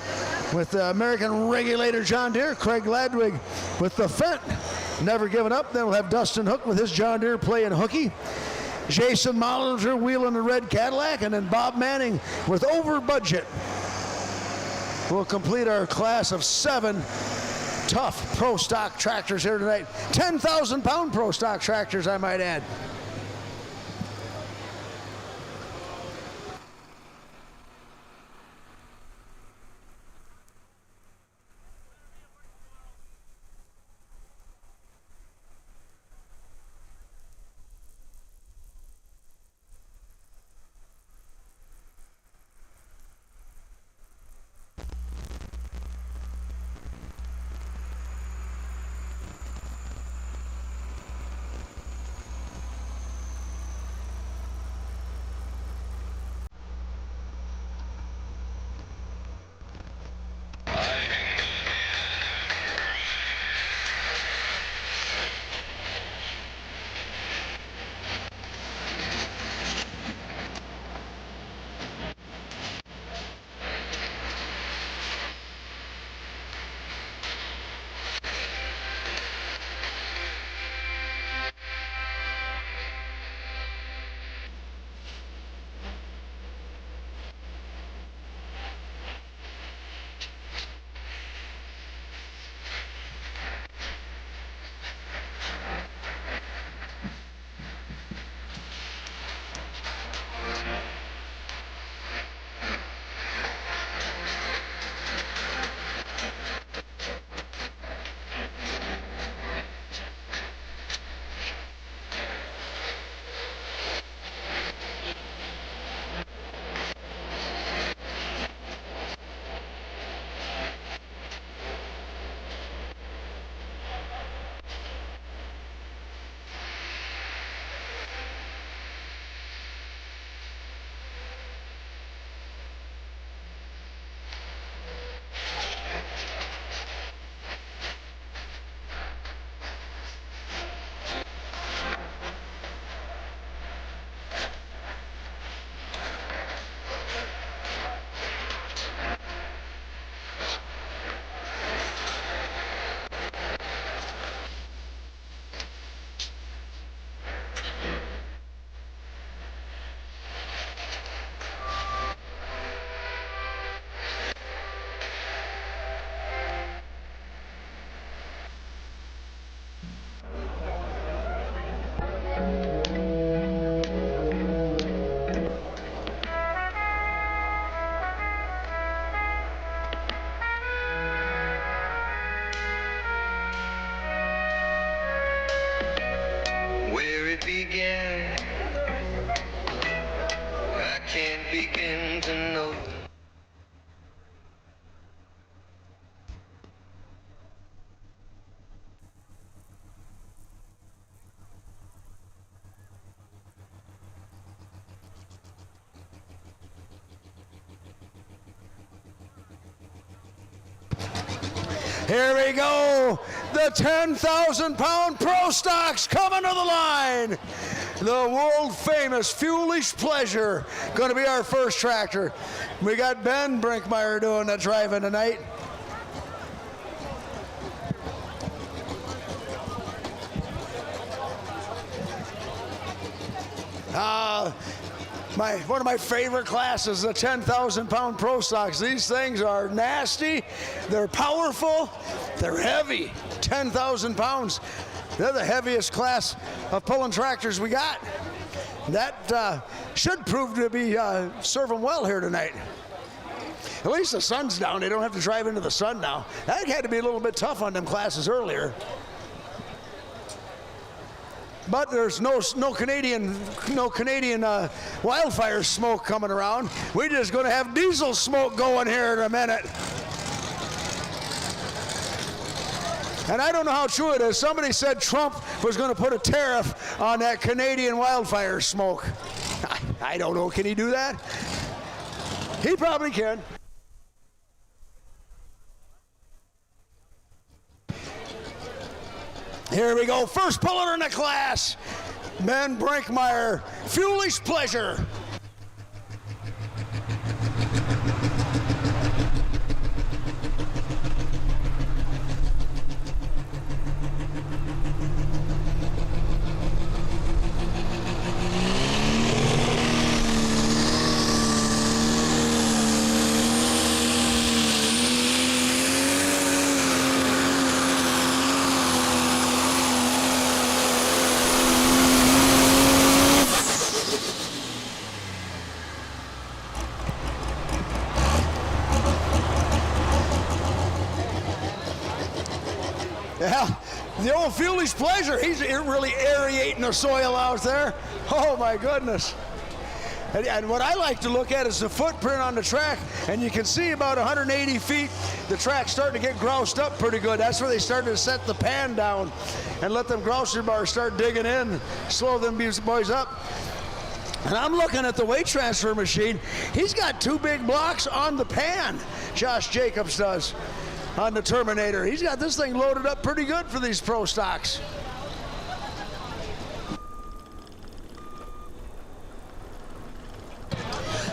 with the American Regulator John Deere, Craig Ladwig with the Fent, Never Giving Up. Then we'll have Dustin Hook with his John Deere playing hooky, Jason Mollinger wheeling the red Cadillac, and then Bob Manning with Over Budget. We'll complete our class of 7 tough Pro Stock tractors here tonight. 10,000-pound Pro Stock tractors, I might add. Here we go. The 10,000-pound Pro Stocks coming to the line. The world-famous Foolish Pleasure going to be our first tractor. We got Ben Brinkmeyer doing the driving tonight. One of my favorite classes, the 10,000-pound Pro Stocks. These things are nasty, they're powerful, they're heavy. 10,000 pounds. They're the heaviest class of pulling tractors we got. That should prove to be serving well here tonight. At least the sun's down. They don't have to drive into the sun now. That had to be a little bit tough on them classes earlier. But there's no Canadian wildfire smoke coming around. We're just going to have diesel smoke going here in a minute. And I don't know how true it is. Somebody said Trump was going to put a tariff on that Canadian wildfire smoke. I don't know. Can he do that? He probably can. Here we go. First puller in the class, Ben Brinkmeyer, Foolish Pleasure. Yeah, the old Foolish Pleasure, he's really aerating the soil out there. Oh my goodness. And what I like to look at is the footprint on the track, and you can see about 180 feet, the track's starting to get groused up pretty good. That's where they started to set the pan down and let them grouser bars start digging in, slow them boys up. And I'm looking at the weight transfer machine. He's got 2 big blocks on the pan, Josh Jacobs does. On the Terminator. He's got this thing loaded up pretty good for these Pro Stocks.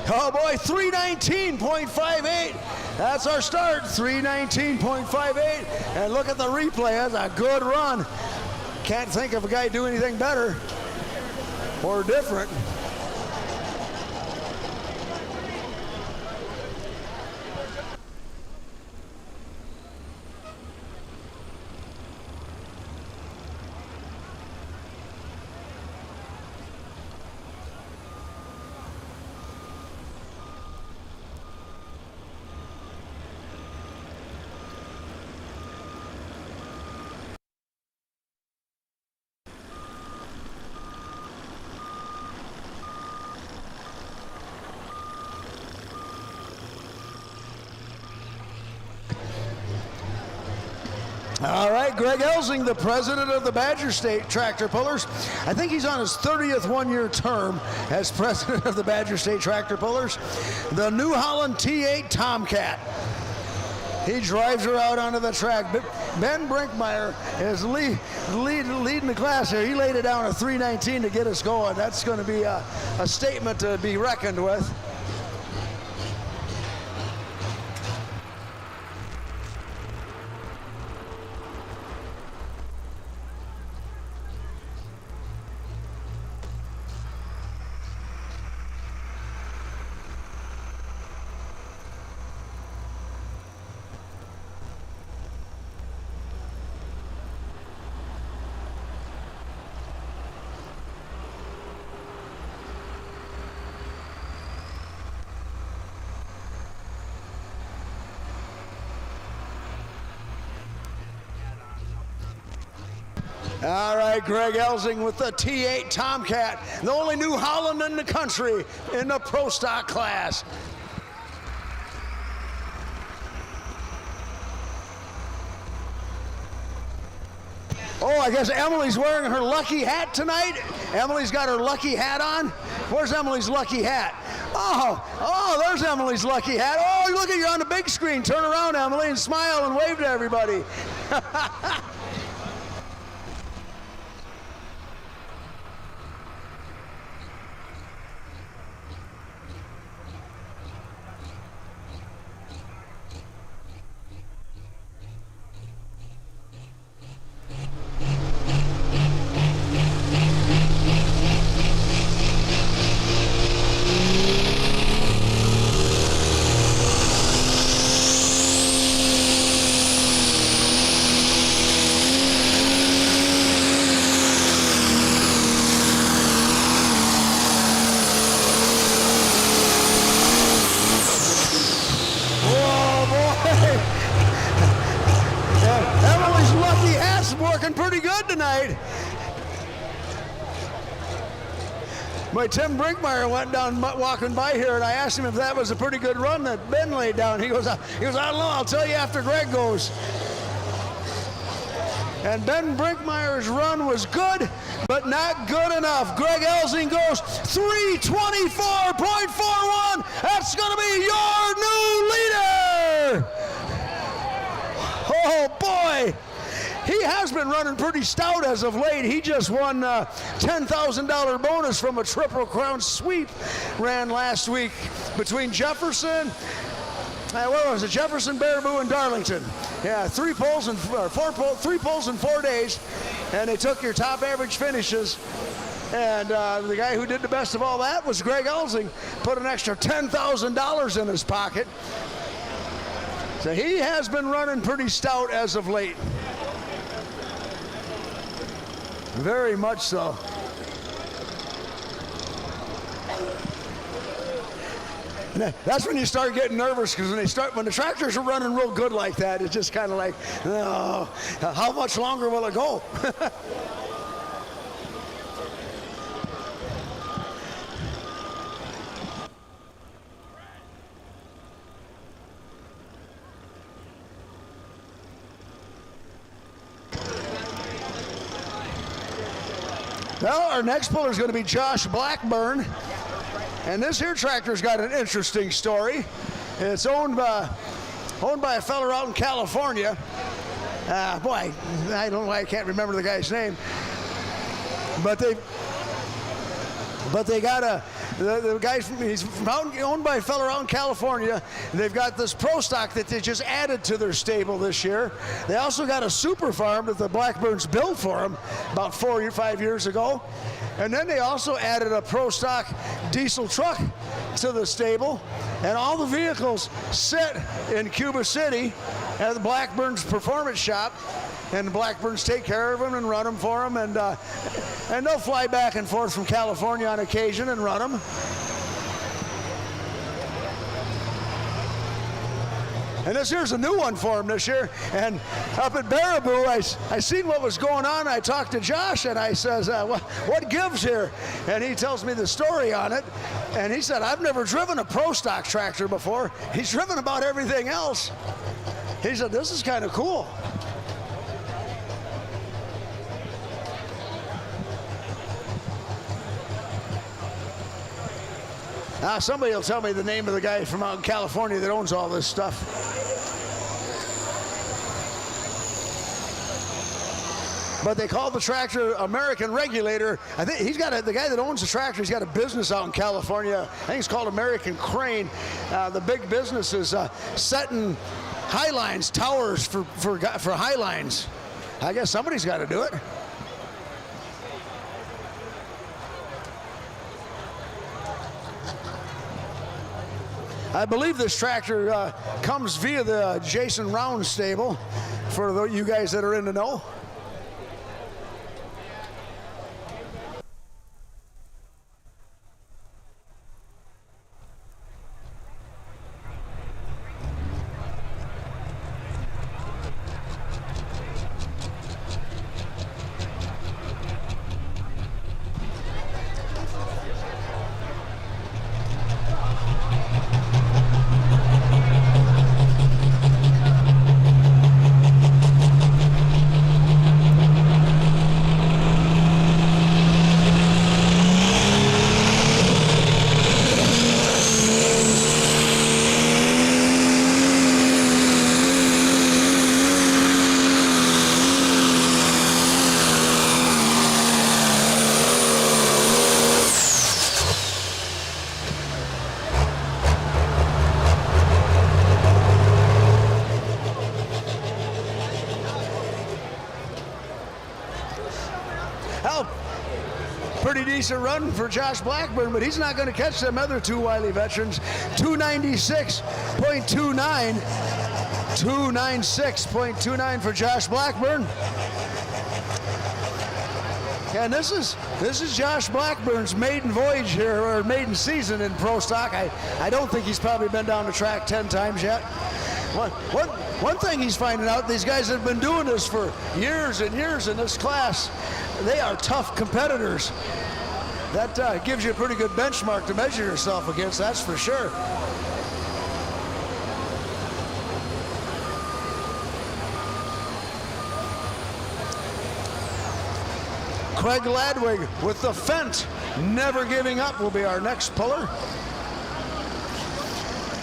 Oh boy, 319.58. That's our start, 319.58. And look at the replay, that's a good run. Can't think of a guy do anything better or different. All right, Greg Elsing, the president of the Badger State Tractor Pullers. I think he's on his 30th one-year term as president of the Badger State Tractor Pullers. The New Holland T8 Tomcat. He drives her out onto the track. Ben Brinkmeyer is leading the class here. He laid it down at 319 to get us going. That's going to be a statement to be reckoned with. All right, Greg Elsing with the T8 Tomcat, the only New Holland in the country in the Pro Stock class. Oh, I guess Emily's wearing her lucky hat tonight. Emily's got her lucky hat on. Where's Emily's lucky hat? Oh, there's Emily's lucky hat. Oh, look at you on the big screen. Turn around, Emily, and smile and wave to everybody. Pretty good tonight. My Tim Brinkmeyer went down walking by here, and I asked him if that was a pretty good run that Ben laid down. He goes, I don't know. I'll tell you after Greg goes. And Ben Brinkmeyer's run was good, but not good enough. Greg Elsing goes 324.41. That's going to be your new leader. Oh boy. He has been running pretty stout as of late. He just won a $10,000 bonus from a Triple Crown sweep ran last week between Jefferson, what was it? Jefferson, Baraboo, and Darlington. Yeah, 3 poles in 4 days, and they took your top average finishes. And the guy who did the best of all that was Greg Elsing, put an extra $10,000 in his pocket. So he has been running pretty stout as of late. Very much so. And that's when you start getting nervous, because when the tractors are running real good like that, it's just kind of like, oh, how much longer will it go? Well, our next puller is going to be Josh Blackburn. And this here tractor's got an interesting story. It's owned by a fella out in California. Boy, I don't know why I can't remember the guy's name. But they got the guy he's owned by a fella out in California. They've got this Pro Stock that they just added to their stable this year. They also got a Super Farm that the Blackburns built for them about 4 or 5 years ago. And then they also added a Pro Stock diesel truck to the stable. And all the vehicles sit in Cuba City at the Blackburns Performance Shop. And the Blackburns take care of them and run them for them. And they'll fly back and forth from California on occasion and run them. And this here's a new one for him this year. And up at Baraboo, I seen what was going on. I talked to Josh, and I says, what gives here? And he tells me the story on it. And he said, I've never driven a Pro Stock tractor before. He's driven about everything else. He said, this is kind of cool. Somebody will tell me the name of the guy from out in California that owns all this stuff. But they call the tractor American Regulator. I think the guy that owns the tractor, he's got a business out in California. I think it's called American Crane. The big business is setting high lines, towers for high lines. I guess somebody's got to do it. I believe this tractor comes via the Jason Round stable, for you guys that are in the know. pretty decent run for Josh Blackburn, but he's not going to catch them other two wily veterans. 296.29. 296.29 for Josh Blackburn. And this is Josh Blackburn's maiden voyage here, or maiden season in pro stock. I don't think he's probably been down the track 10 times yet. One thing he's finding out, these guys have been doing this for years and years in this class. They are tough competitors. That gives you a pretty good benchmark to measure yourself against, that's for sure. Craig Ladwig with the Fent, never giving up, will be our next puller.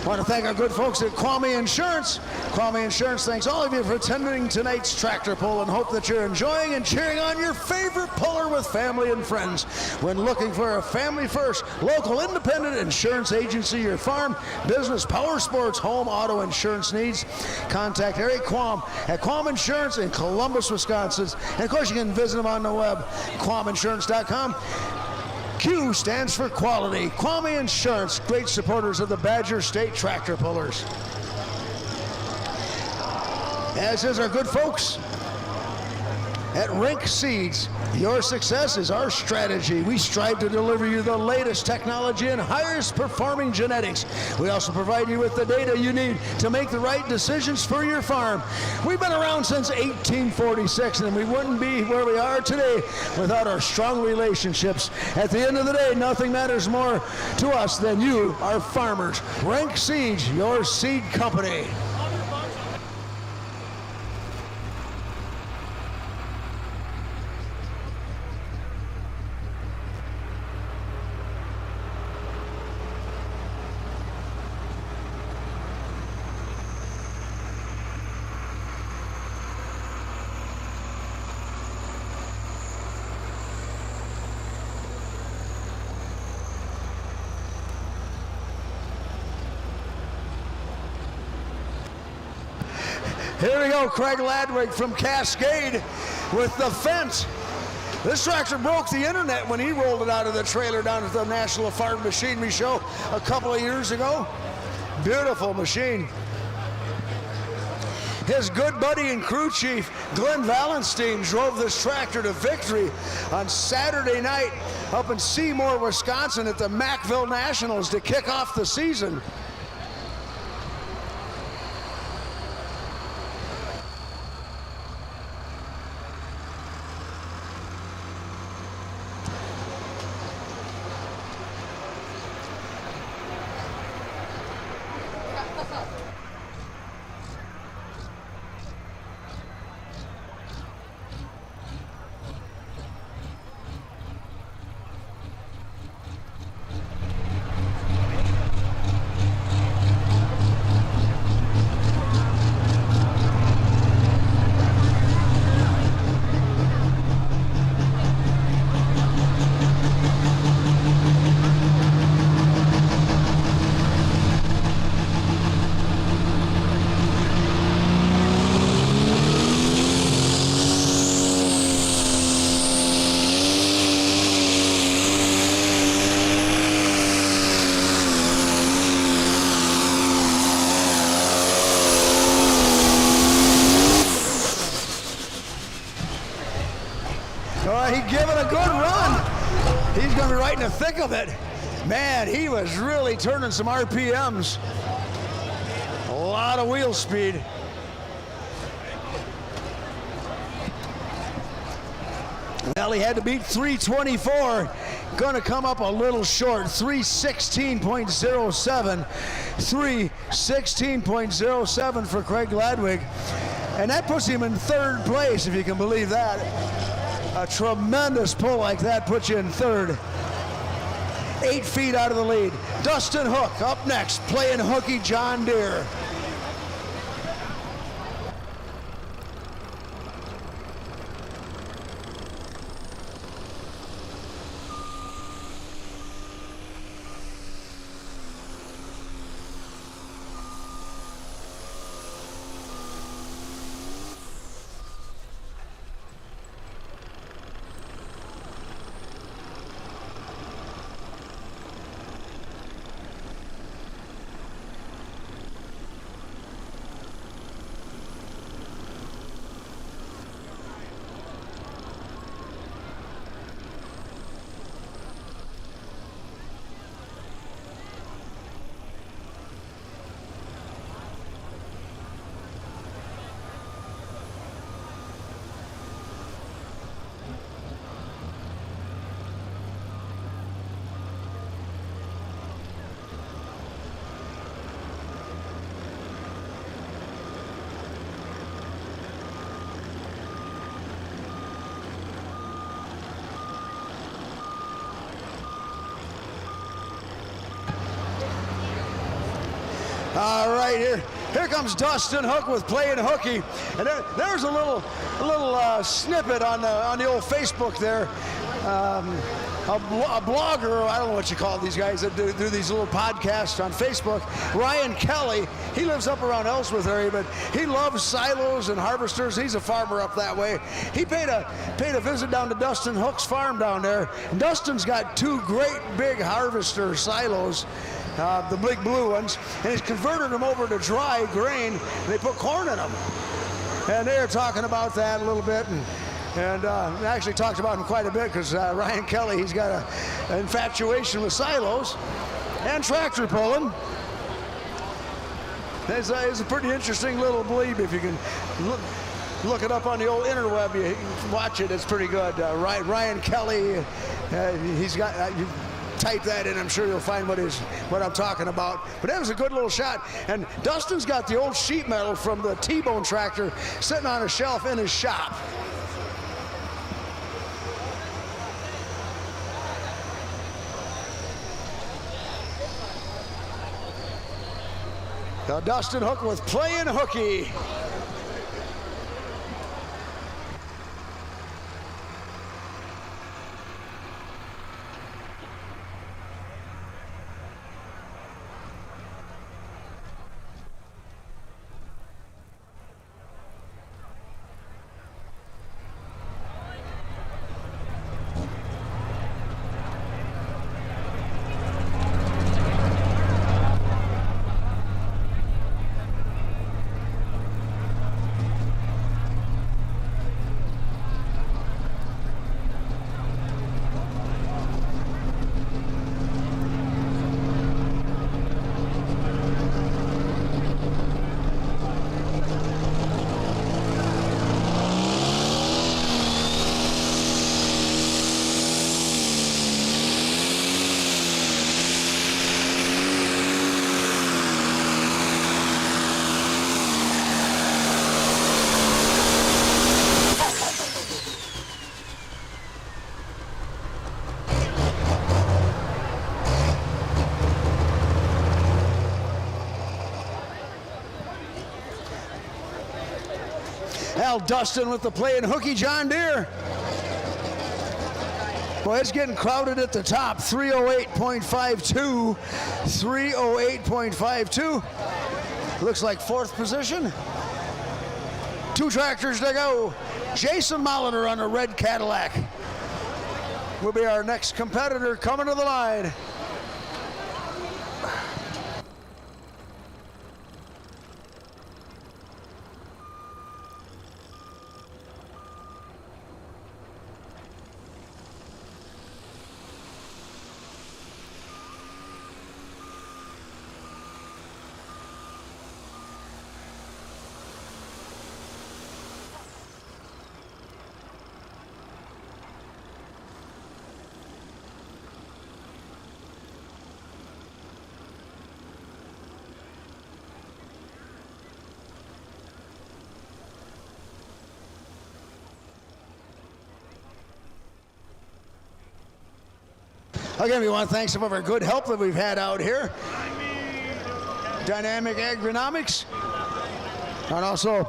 Want to thank our good folks at Kwame Insurance. Kwame Insurance thanks all of you for attending tonight's tractor pull and hope that you're enjoying and cheering on your favorite puller with family and friends. When looking for a family-first, local independent insurance agency, your farm, business, power sports, home, auto insurance needs, contact Eric Quam at Quam Insurance in Columbus, Wisconsin. And of course, you can visit them on the web, quaminsurance.com. Q stands for quality. Kwame Insurance, great supporters of the Badger State Tractor Pullers. As is our good folks at Rink Seeds. Your success is our strategy. We strive to deliver you the latest technology and highest performing genetics. We also provide you with the data you need to make the right decisions for your farm. We've been around since 1846, and we wouldn't be where we are today without our strong relationships. At the end of the day, nothing matters more to us than you, our farmers. Rink Seeds, your seed company. Here we go, Craig Ladwig from Cascade with the Fent. This tractor broke the internet when he rolled it out of the trailer down at the National Farm Machinery Show a couple of years ago. Beautiful machine. His good buddy and crew chief, Glenn Valenstein, drove this tractor to victory on Saturday night up in Seymour, Wisconsin at the Mackville Nationals to kick off the season. He's giving a good run. He's going to be right in the thick of it. Man, he was really turning some RPMs. A lot of wheel speed. Well, he had to beat 324. Going to come up a little short. 316.07. 316.07 for Craig Ladwig. And that puts him in third place, if you can believe that. A tremendous pull like that puts you in third. 8 feet out of the lead. Dustin Hook up next, playing hooky John Deere. right, here comes Dustin Hook with Playing Hooky, and there's a little snippet on the old Facebook there. A blogger, I don't know what you call these guys that do these little podcasts on Facebook. Ryan Kelly, he lives up around Ellsworth area, but he loves silos and harvesters. He's a farmer up that way. He paid a visit down to Dustin Hook's farm down there. And Dustin's got 2 great big harvester silos, the big blue ones, and he's converted them over to dry grain, and they put corn in them. And they're talking about that a little bit, and actually talked about him quite a bit because Ryan Kelly, he's got an infatuation with silos and tractor pulling. It's a pretty interesting little bleep. If you can look it up on the old interweb, you watch it, it's pretty good. Ryan Kelly, he's got... you type that in, I'm sure you'll find what I'm talking about. But that was a good little shot. And Dustin's got the old sheet metal from the T-Bone tractor sitting on a shelf in his shop. Now Dustin Hook with Playing Hooky. Al Dustin with the Playing Hooky John Deere. Boy, it's getting crowded at the top. 308.52. 308.52. Looks like 4th position. 2 tractors to go. Jason Molliner on a red Cadillac will be our next competitor coming to the line. Again, we want to thank some of our good help that we've had out here. Dynamic Agronomics. And also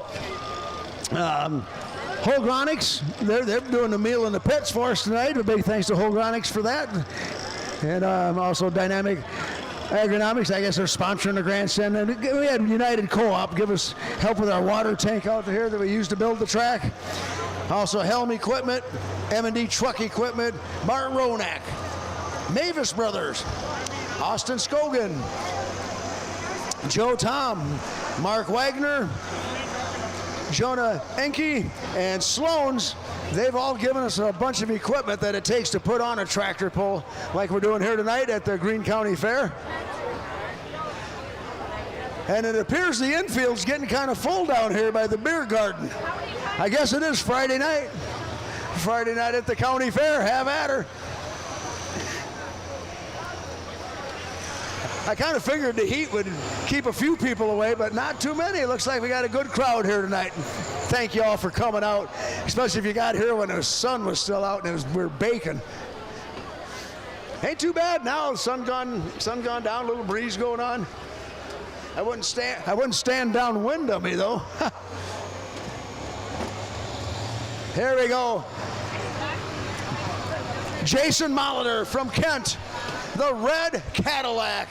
Holgronics. They're doing the meal in the pits for us tonight. A big thanks to Holgronics for that. And also Dynamic Agronomics, I guess they're sponsoring the grandstand. And we had United Co-op give us help with our water tank out here that we used to build the track. Also Helm Equipment, M&D Truck Equipment, Martin Ronak, Mavis Brothers, Austin Scogan, Joe Tom, Mark Wagner, Jonah Enke, and Sloan's. They've all given us a bunch of equipment that it takes to put on a tractor pull like we're doing here tonight at the Green County Fair. And it appears the infield's getting kind of full down here by the beer garden. I guess it is Friday night. Friday night at the county fair. Have at her. I kind of figured the heat would keep a few people away, but not too many. It looks like we got a good crowd here tonight. Thank you all for coming out, especially if you got here when the sun was still out and we were baking. Ain't too bad now. Sun gone down, a little breeze going on. I wouldn't stand downwind of me though. Here we go. Jason Molitor from Kent, the red Cadillac.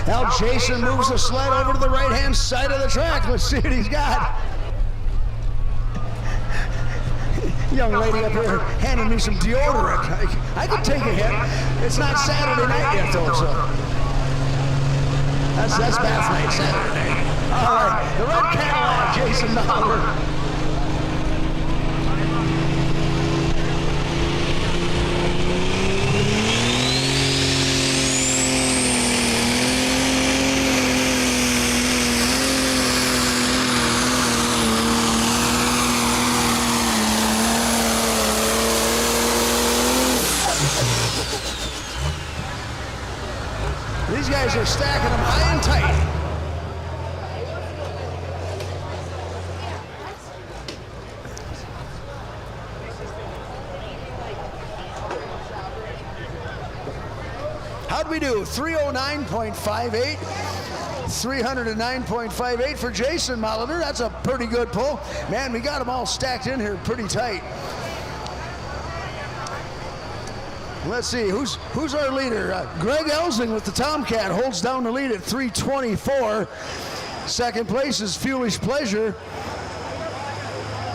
Now Jason moves the sled over to the right-hand side of the track. Let's see what he's got. Young lady up here handing me some deodorant. I could take a hit. It's not Saturday night yet, though, so. That's bath night, Saturday night. All right, the red Cadillac, Jason Molitor. These guys are stacking them high and tight. How'd we do? 309.58. 309.58 for Jason Molitor. That's a pretty good pull. Man, we got them all stacked in here pretty tight. Let's see, who's our leader? Greg Elsing with the Tomcat holds down the lead at 324. Second place is Foolish Pleasure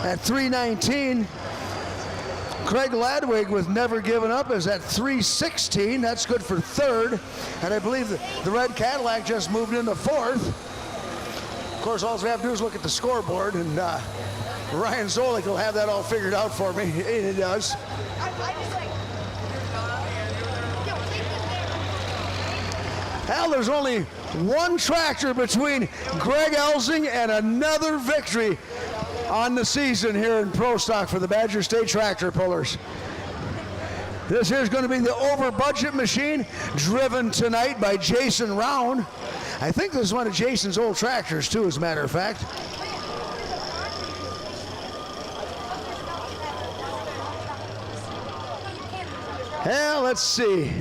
at 319. Craig Ladwig with Never Given Up is at 316. That's good for third. And I believe the red Cadillac just moved into fourth. Of course, all we have to do is look at the scoreboard, and Ryan Zolik will have that all figured out for me. He does. Well, there's only one tractor between Greg Elsing and another victory on the season here in Pro Stock for the Badger State Tractor Pullers. This here's going to be the over-budget machine driven tonight by Jason Round. I think this is one of Jason's old tractors too, as a matter of fact. Yeah, let's see.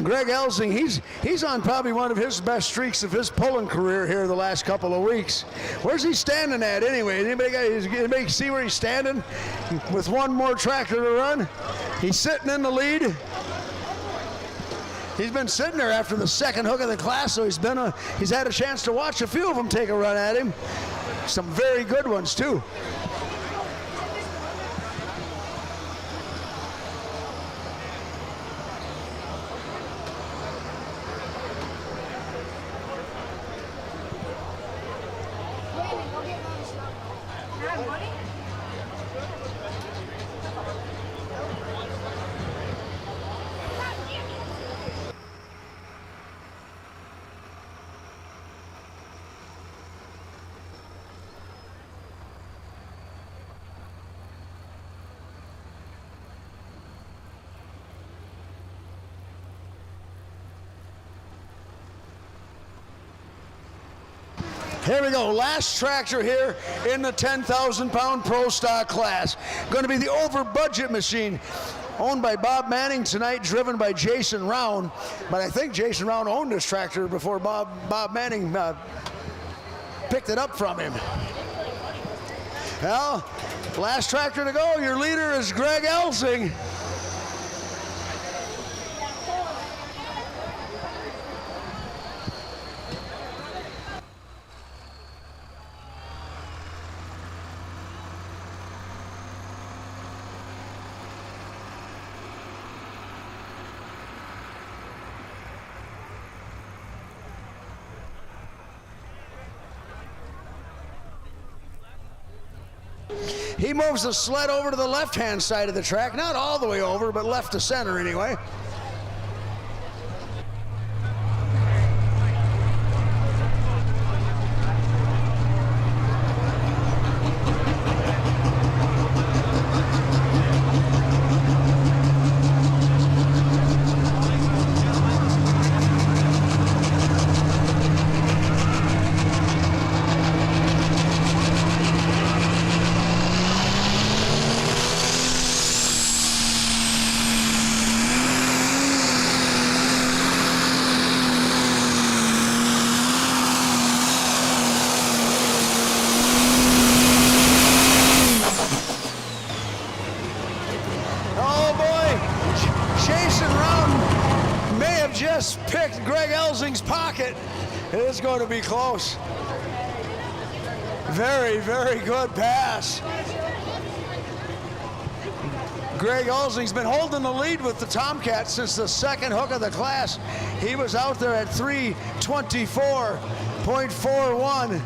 Greg Elsing, he's on probably one of his best streaks of his pulling career here the last couple of weeks. Where's he standing at anyway? Anybody see where he's standing? With one more tractor to run. He's sitting in the lead. He's been sitting there after the second hook of the class, so he's had a chance to watch a few of them take a run at him. Some very good ones too. Here we go, last tractor here in the 10,000-pound Pro Stock class. Going to be the over-budget machine owned by Bob Manning tonight, driven by Jason Round. But I think Jason Round owned this tractor before Bob Manning picked it up from him. Well, last tractor to go. Your leader is Greg Elsing. He moves the sled over to the left-hand side of the track, not all the way over, but left to center anyway. Just picked Greg Elsing's pocket. It is going to be close. Very, very good pass. Greg Elsing's been holding the lead with the Tomcat since the second hook of the class. He was out there at 3:24.41.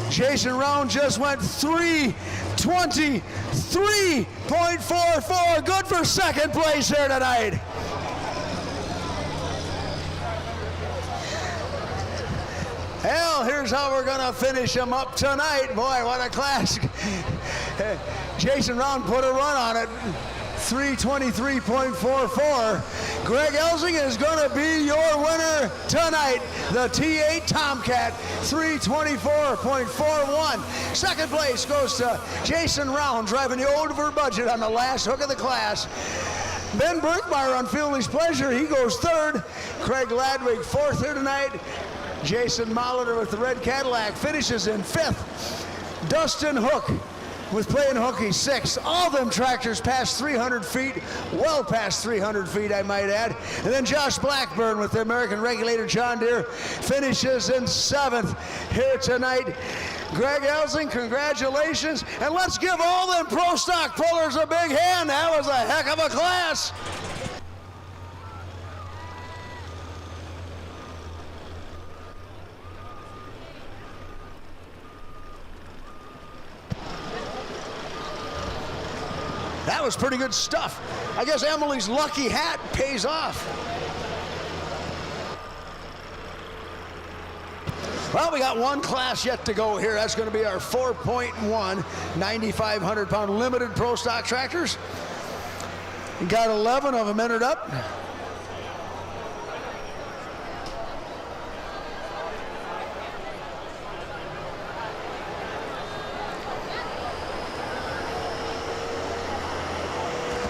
Jason Round just went 3:23.44. Good for second place here tonight. Hell, here's how we're going to finish them up tonight. Boy, what a class. Jason Round put a run on it. 3:23.44. Greg Elsing is going to be your winner tonight. The T8 Tomcat, 3:24.41. Second place goes to Jason Round, driving the over budget on the last hook of the class. Ben Brinkmeyer on Fielding's Pleasure, he goes third. Craig Ladwig, fourth here tonight. Jason Molitor with the red Cadillac finishes in fifth. Dustin Hook with Playing Hooky, sixth. All them tractors past 300 feet, well past 300 feet, I might add. And then Josh Blackburn with the American Regulator John Deere finishes in seventh here tonight. Greg Elsing, congratulations. And let's give all them pro stock pullers a big hand. That was a heck of a class. That was pretty good stuff. I guess Emily's lucky hat pays off. Well, we got one class yet to go here. That's going to be our 4.1 9,500-pound limited pro stock tractors. We got 11 of them entered up.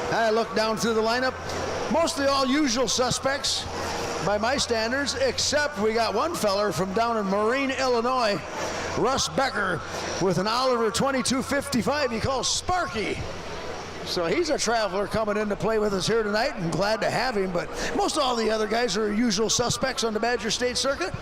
I look down through the lineup, mostly all usual suspects by my standards, except we got one feller from down in Marine, Illinois, Russ Becker, with an Oliver 2255 he calls Sparky. So he's a traveler coming in to play with us here tonight, and glad to have him, but most all the other guys are usual suspects on the Badger State circuit.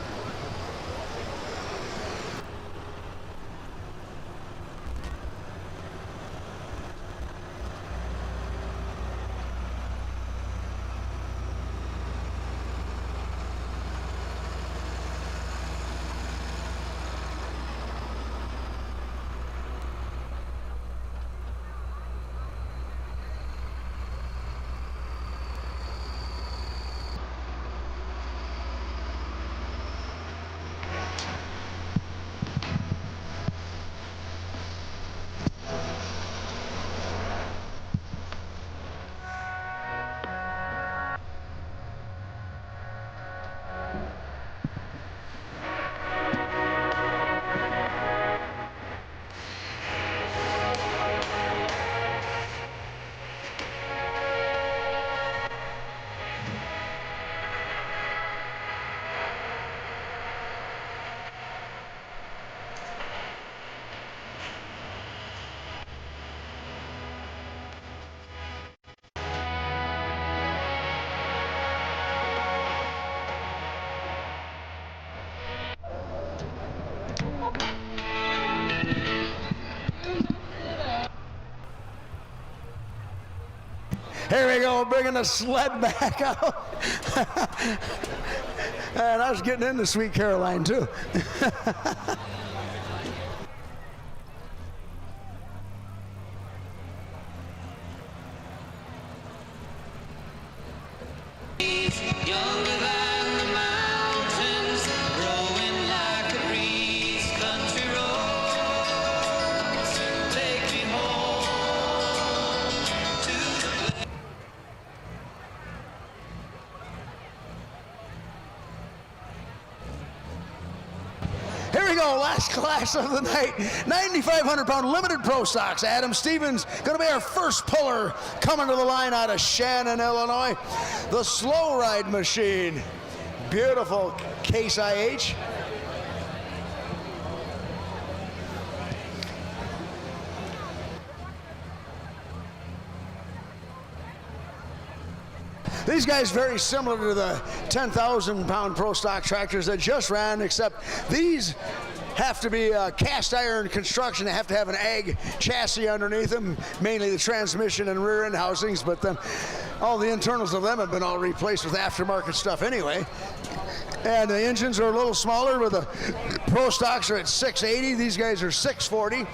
Here we go, bringing the sled back out. And I was getting into Sweet Caroline too. younger than the mountains, growing like a breeze. Country roads, take me home to the place. Here we go, last class of the night. 9,500-pound limited pro stocks. Adam Stevens going to be our first puller coming to the line out of Shannon, Illinois. The slow ride machine. Beautiful Case IH. These guys very similar to the 10,000-pound pro stock tractors that just ran, except these have to be cast iron construction. They have to have an ag chassis underneath them, mainly the transmission and rear end housings, but then all the internals of them have been all replaced with aftermarket stuff anyway. And the engines are a little smaller, where the pro stocks are at 680. These guys are 640.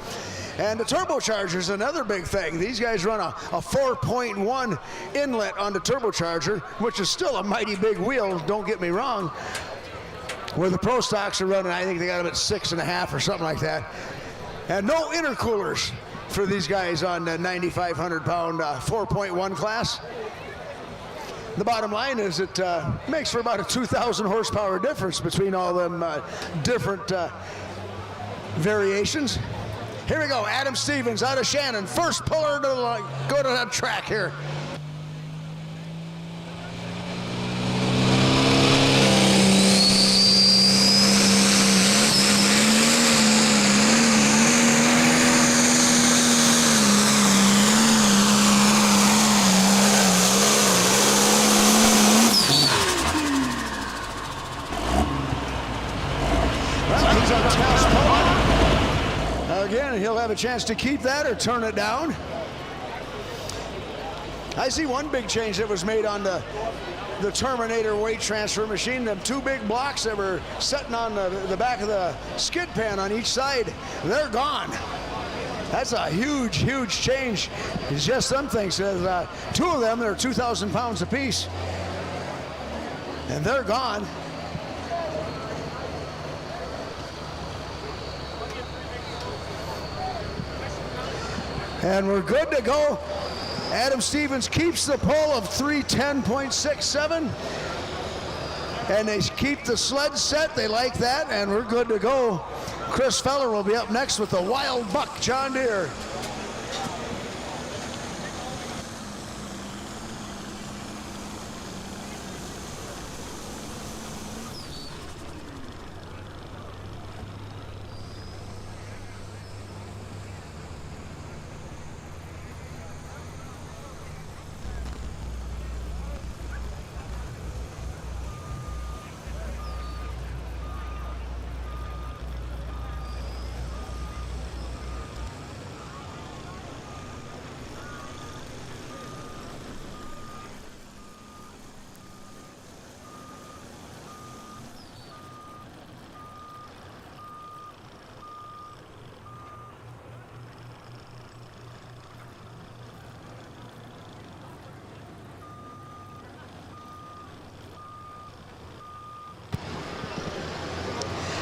And the turbocharger is another big thing. These guys run a 4.1 inlet on the turbocharger, which is still a mighty big wheel, don't get me wrong. Where the pro stocks are running, I think they got them at 6.5 or something like that. And no intercoolers for these guys on the 9,500-pound 4.1 class. The bottom line is it makes for about a 2,000 horsepower difference between all them different variations. Here we go, Adam Stevens out of Shannon. First puller to go to that track here. Well, he's on task puller. Again, he'll have a chance to keep that or turn it down. I see one big change that was made on the Terminator weight transfer machine. Them two big blocks that were sitting on the back of the skid pan on each side, they're gone. That's a huge, huge change. It's just some things. Two of them, they're 2,000 pounds apiece. And they're gone. And we're good to go. Adam Stevens keeps the pull of 310.67. And they keep the sled set. They like that, and we're good to go. Chris Feller will be up next with the Wild Buck John Deere.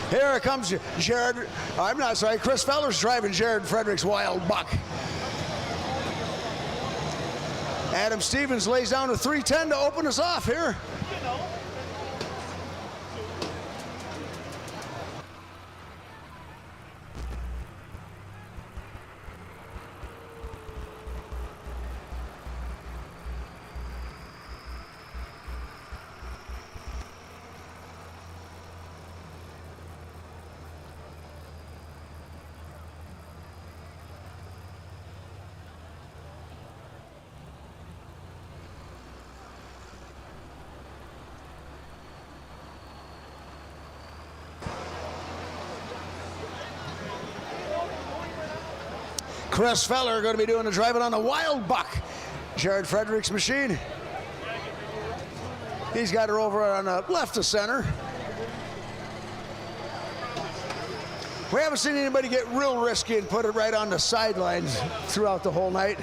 Here comes Chris Feller's driving Jared Frederick's Wild Buck. Adam Stevens lays down a 310 to open us off here. Chris Feller going to be doing the driving on the Wild Buck, Jared Frederick's machine. He's got her over on the left of center. We haven't seen anybody get real risky and put it right on the sidelines throughout the whole night.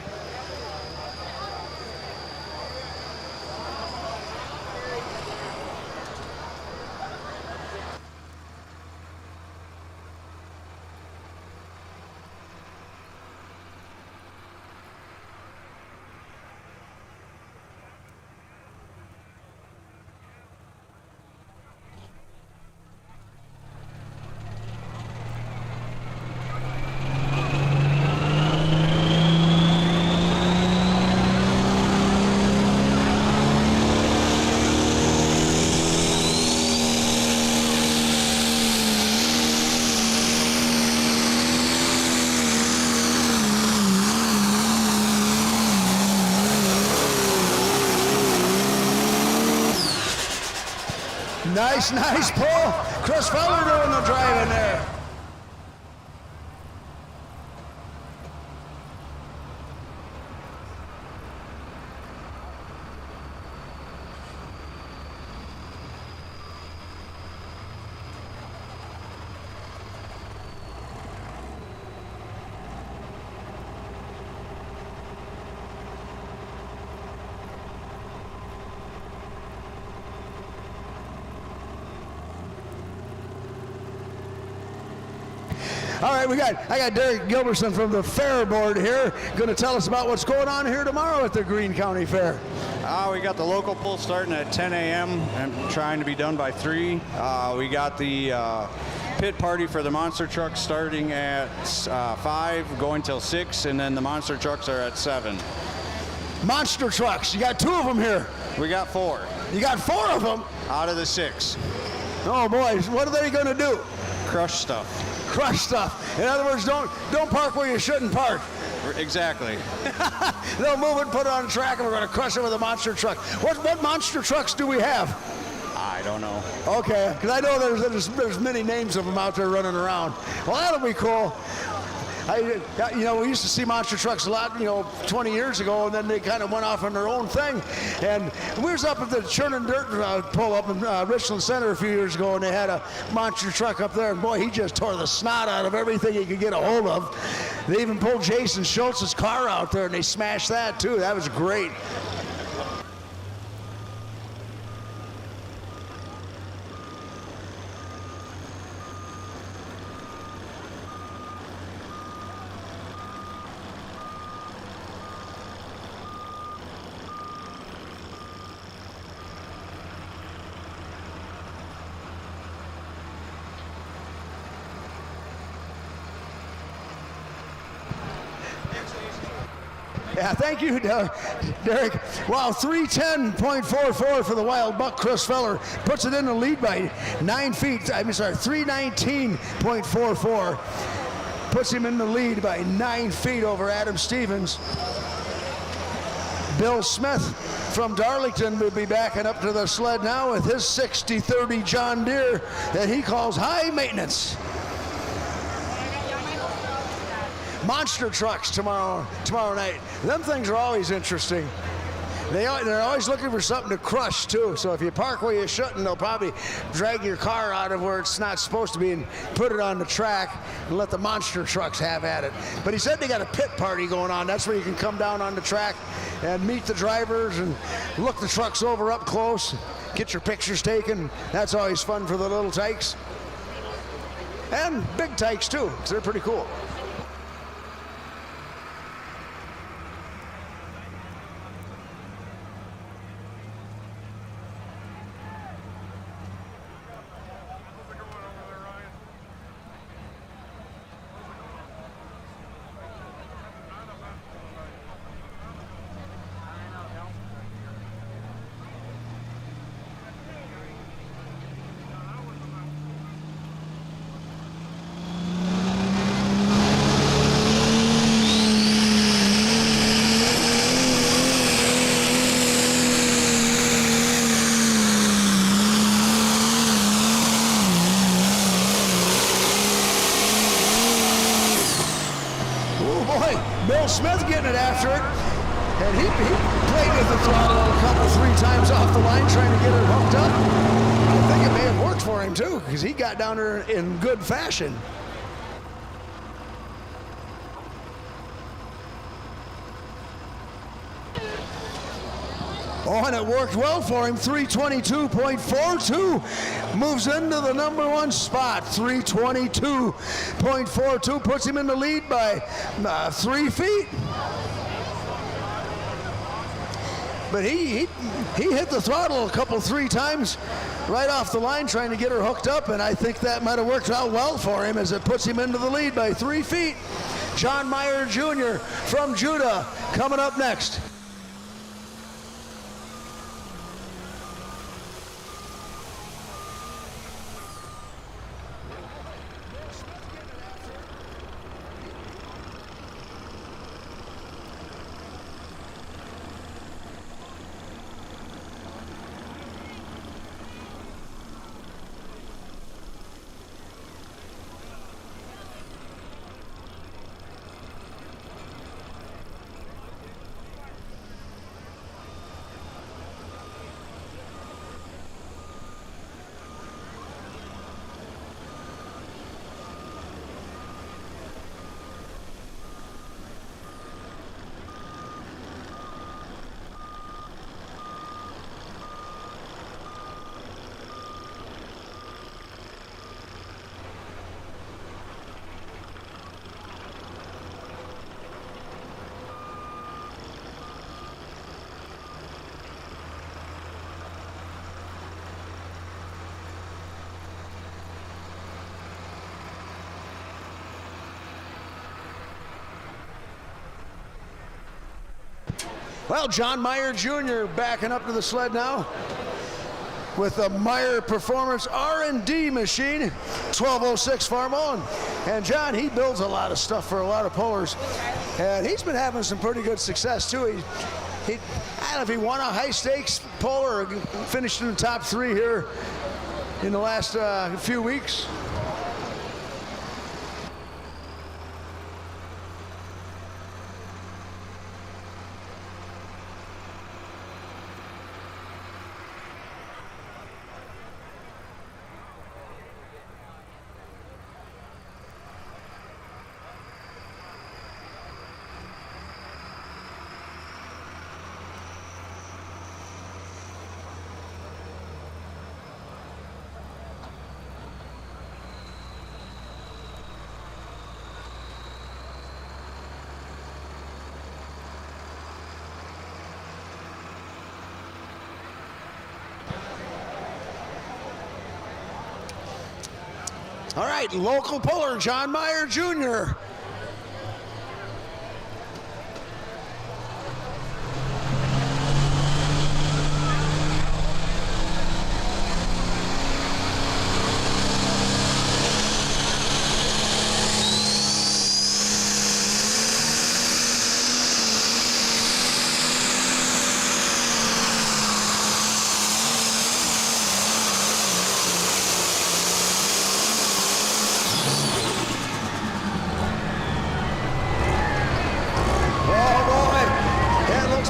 Nice pull. Chris Feller doing the driving there. All right, I got Derek Gilbertson from the Fair Board here, going to tell us about what's going on here tomorrow at the Green County Fair. We got the local pull starting at 10 a.m. and trying to be done by 3. We got the pit party for the monster trucks starting at 5, going till 6, and then the monster trucks are at 7. Monster trucks, you got 2 of them here. We got 4 You got 4 of them? out of the 6. Oh boys, what are they going to do? Crush stuff. Crush stuff. In other words, don't park where you shouldn't park. Exactly. They'll move it, put it on the track, and we're going to crush it with a monster truck. What monster trucks do we have? I don't know. Okay, because I know there's many names of them out there running around. Well, that'll be cool. We used to see monster trucks a lot, 20 years ago, and then they kind of went off on their own thing. And we was up at the Churning Dirt pull up in Richland Center a few years ago, and they had a monster truck up there, and boy, he just tore the snot out of everything he could get a hold of. They even pulled Jason Schultz's car out there, and they smashed that too. That was great. Yeah, thank you, Derek. Wow, 310.44 for the Wild Buck. Chris Feller puts it in the lead by 9 feet. I'm sorry, 319.44. Puts him in the lead by 9 feet over Adam Stevens. Bill Smith from Darlington will be backing up to the sled now with his 60-30 John Deere that he calls high maintenance. Monster trucks tomorrow night. Them things are always interesting. They're always looking for something to crush too. So if you park where you shouldn't, they'll probably drag your car out of where it's not supposed to be and put it on the track and let the monster trucks have at it. But he said they got a pit party going on. That's where you can come down on the track and meet the drivers and look the trucks over up close, get your pictures taken. That's always fun for the little tykes. And big tykes too, because they're pretty cool. Bill Smith getting it after it, and he played with the throttle a couple, 3 times off the line trying to get it hooked up. I think it may have worked for him too, because he got down there in good fashion. Oh, and it worked well for him. 322.42 moves into the number 1 spot. 322.42 puts him in the lead by 3 feet. But he hit the throttle a couple, 3 times right off the line trying to get her hooked up, and I think that might have worked out well for him as it puts him into the lead by 3 feet. John Meyer Jr. from Judah coming up next. Well, John Meyer Jr. backing up to the sled now with the Meyer Performance R&D machine, 1206 Farmo. And John, he builds a lot of stuff for a lot of pullers. And he's been having some pretty good success too. I don't know if he won a high stakes puller or finished in the top 3 here in the last few weeks. All right, local puller, John Meyer Jr.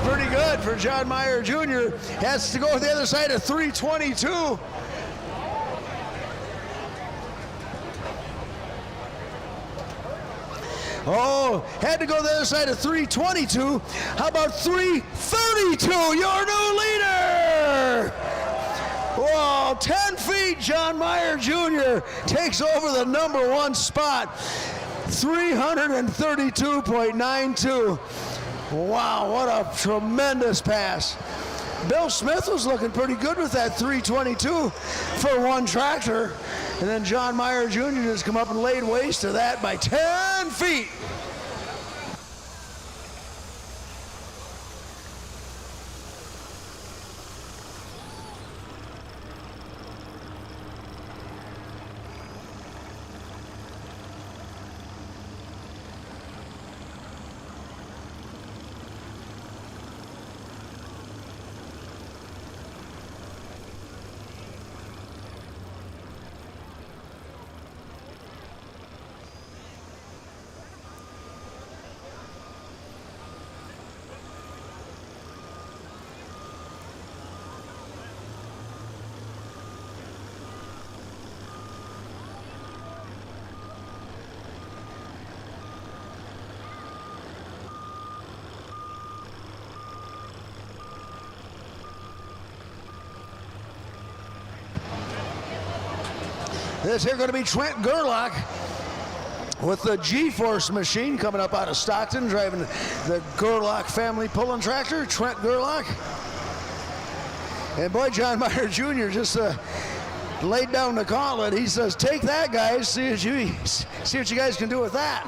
Pretty good for John Meyer Jr. Has to go to the other side of 322. Oh, had to go to the other side of 322. How about 332? Your new leader. Whoa, 10 feet, John Meyer Jr. takes over the #1 spot. 332.92. Wow, what a tremendous pass. Bill Smith was looking pretty good with that 322 for one tractor. And then John Meyer Jr. has come up and laid waste to that by 10 feet. This here going to be Trent Gerlach with the G-Force machine coming up out of Stockton, driving the Gerlach family pulling tractor, Trent Gerlach. And boy, John Meyer Jr. just laid down the gauntlet. He says, take that, guys, see what you guys can do with that.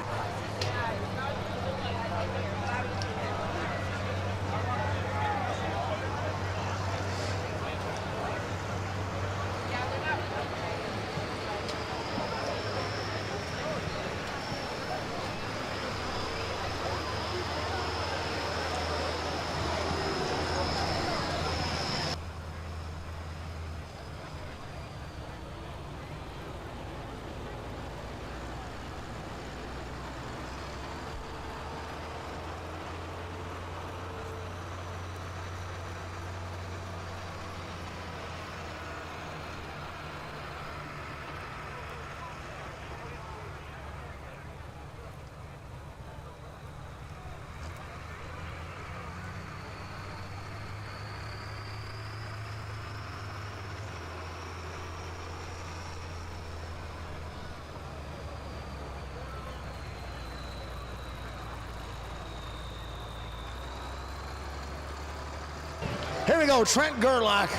Here we go, Trent Gerlach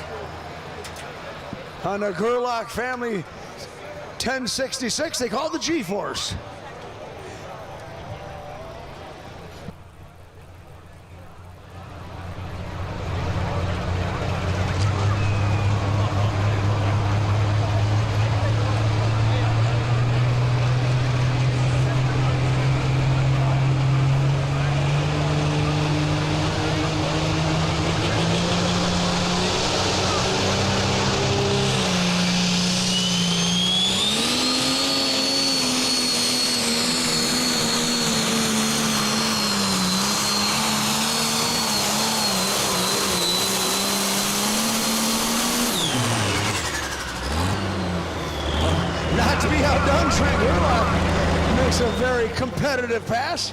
on the Gerlach family 1066. They call it the G-Force. Well done, Trent Gerlach. Makes a very competitive pass.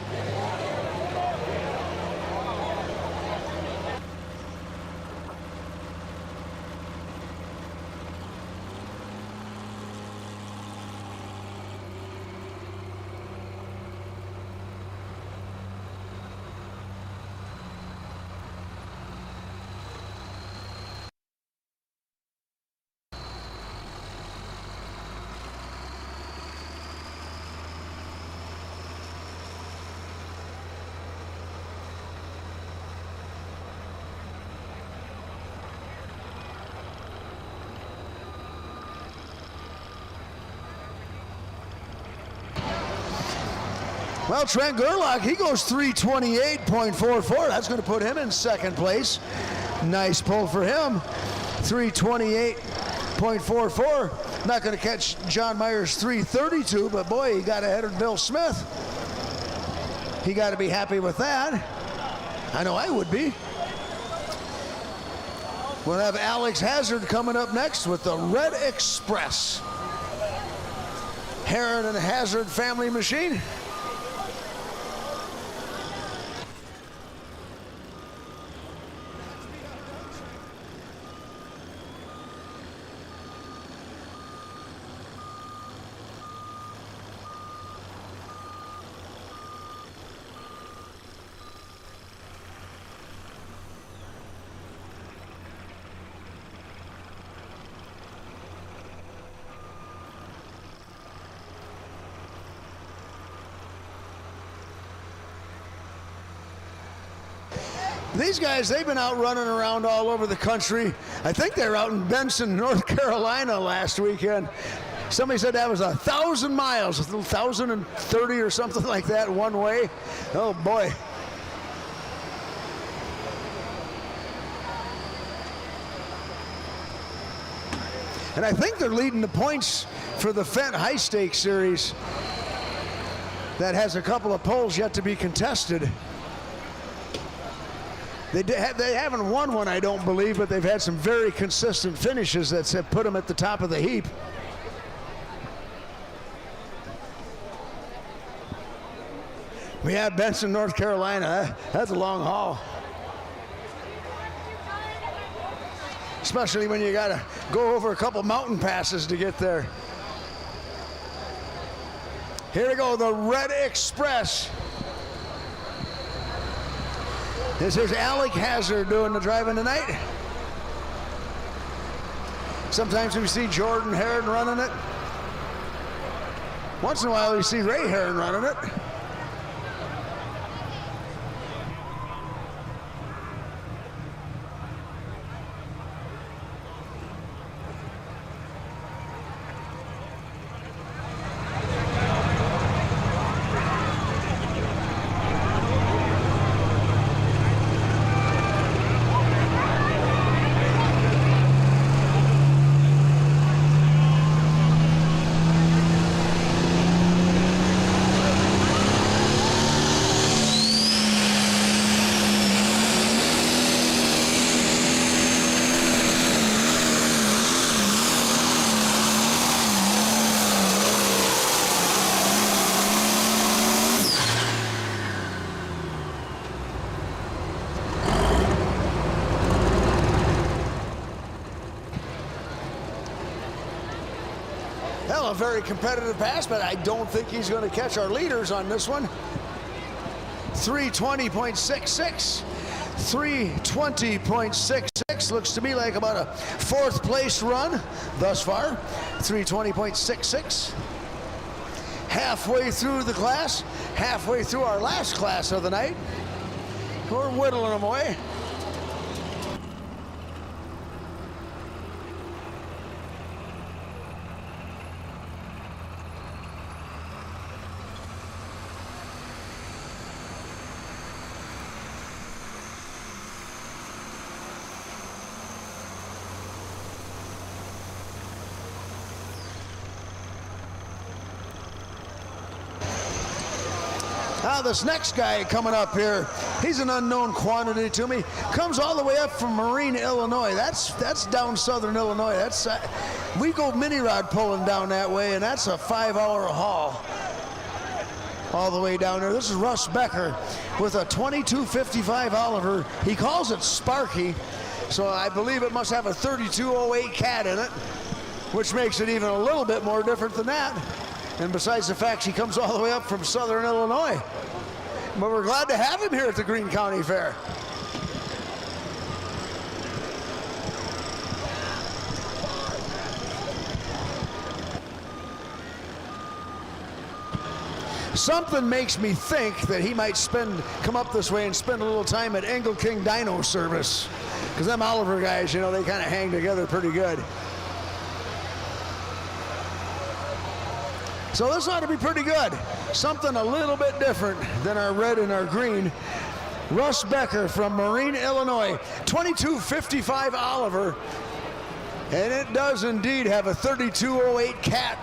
Well, Trent Gerlach, he goes 328.44. That's going to put him in second place. Nice pull for him. 328.44. Not going to catch John Myers 332, but boy, he got ahead of Bill Smith. He got to be happy with that. I know I would be. We'll have Alex Hazard coming up next with the Red Express. Heron and Hazard family machine. These guys, they've been out running around all over the country. I think they were out in Benson, North Carolina last weekend. Somebody said that was 1,000 miles, 1,030 or something like that one way. Oh boy. And I think they're leading the points for the Fent High Stakes Series that has a couple of poles yet to be contested. They haven't won one, I don't believe, but they've had some very consistent finishes that have put them at the top of the heap. We have Benson, North Carolina. That's a long haul. Especially when you got to go over a couple mountain passes to get there. Here we go, the Red Express. This is Alec Hazard doing the driving tonight. Sometimes we see Jordan Heron running it. Once in a while we see Ray Heron running it. Well, a very competitive pass, but I don't think he's going to catch our leaders on this one. 320.66. 320.66 looks to me like about a fourth place run thus far. 320.66. Halfway through the class, halfway through our last class of the night. We're whittling them away. Now this next guy coming up here, he's an unknown quantity to me. Comes all the way up from Marine, Illinois. That's down southern Illinois. That's we go mini rod pulling down that way, and that's a 5-hour haul all the way down there. This is Russ Becker with a 2255 Oliver. He calls it Sparky, so I believe it must have a 3208 cat in it, which makes it even a little bit more different than that. And besides the fact he comes all the way up from southern Illinois. But we're glad to have him here at the Green County Fair. Something makes me think that he might come up this way and spend a little time at Engel King Dyno Service. Because them Oliver guys, you know, they kind of hang together pretty good. So this ought to be pretty good. Something a little bit different than our red and our green. Russ Becker from Marine, Illinois, 2255 Oliver. And it does indeed have a 3208 cat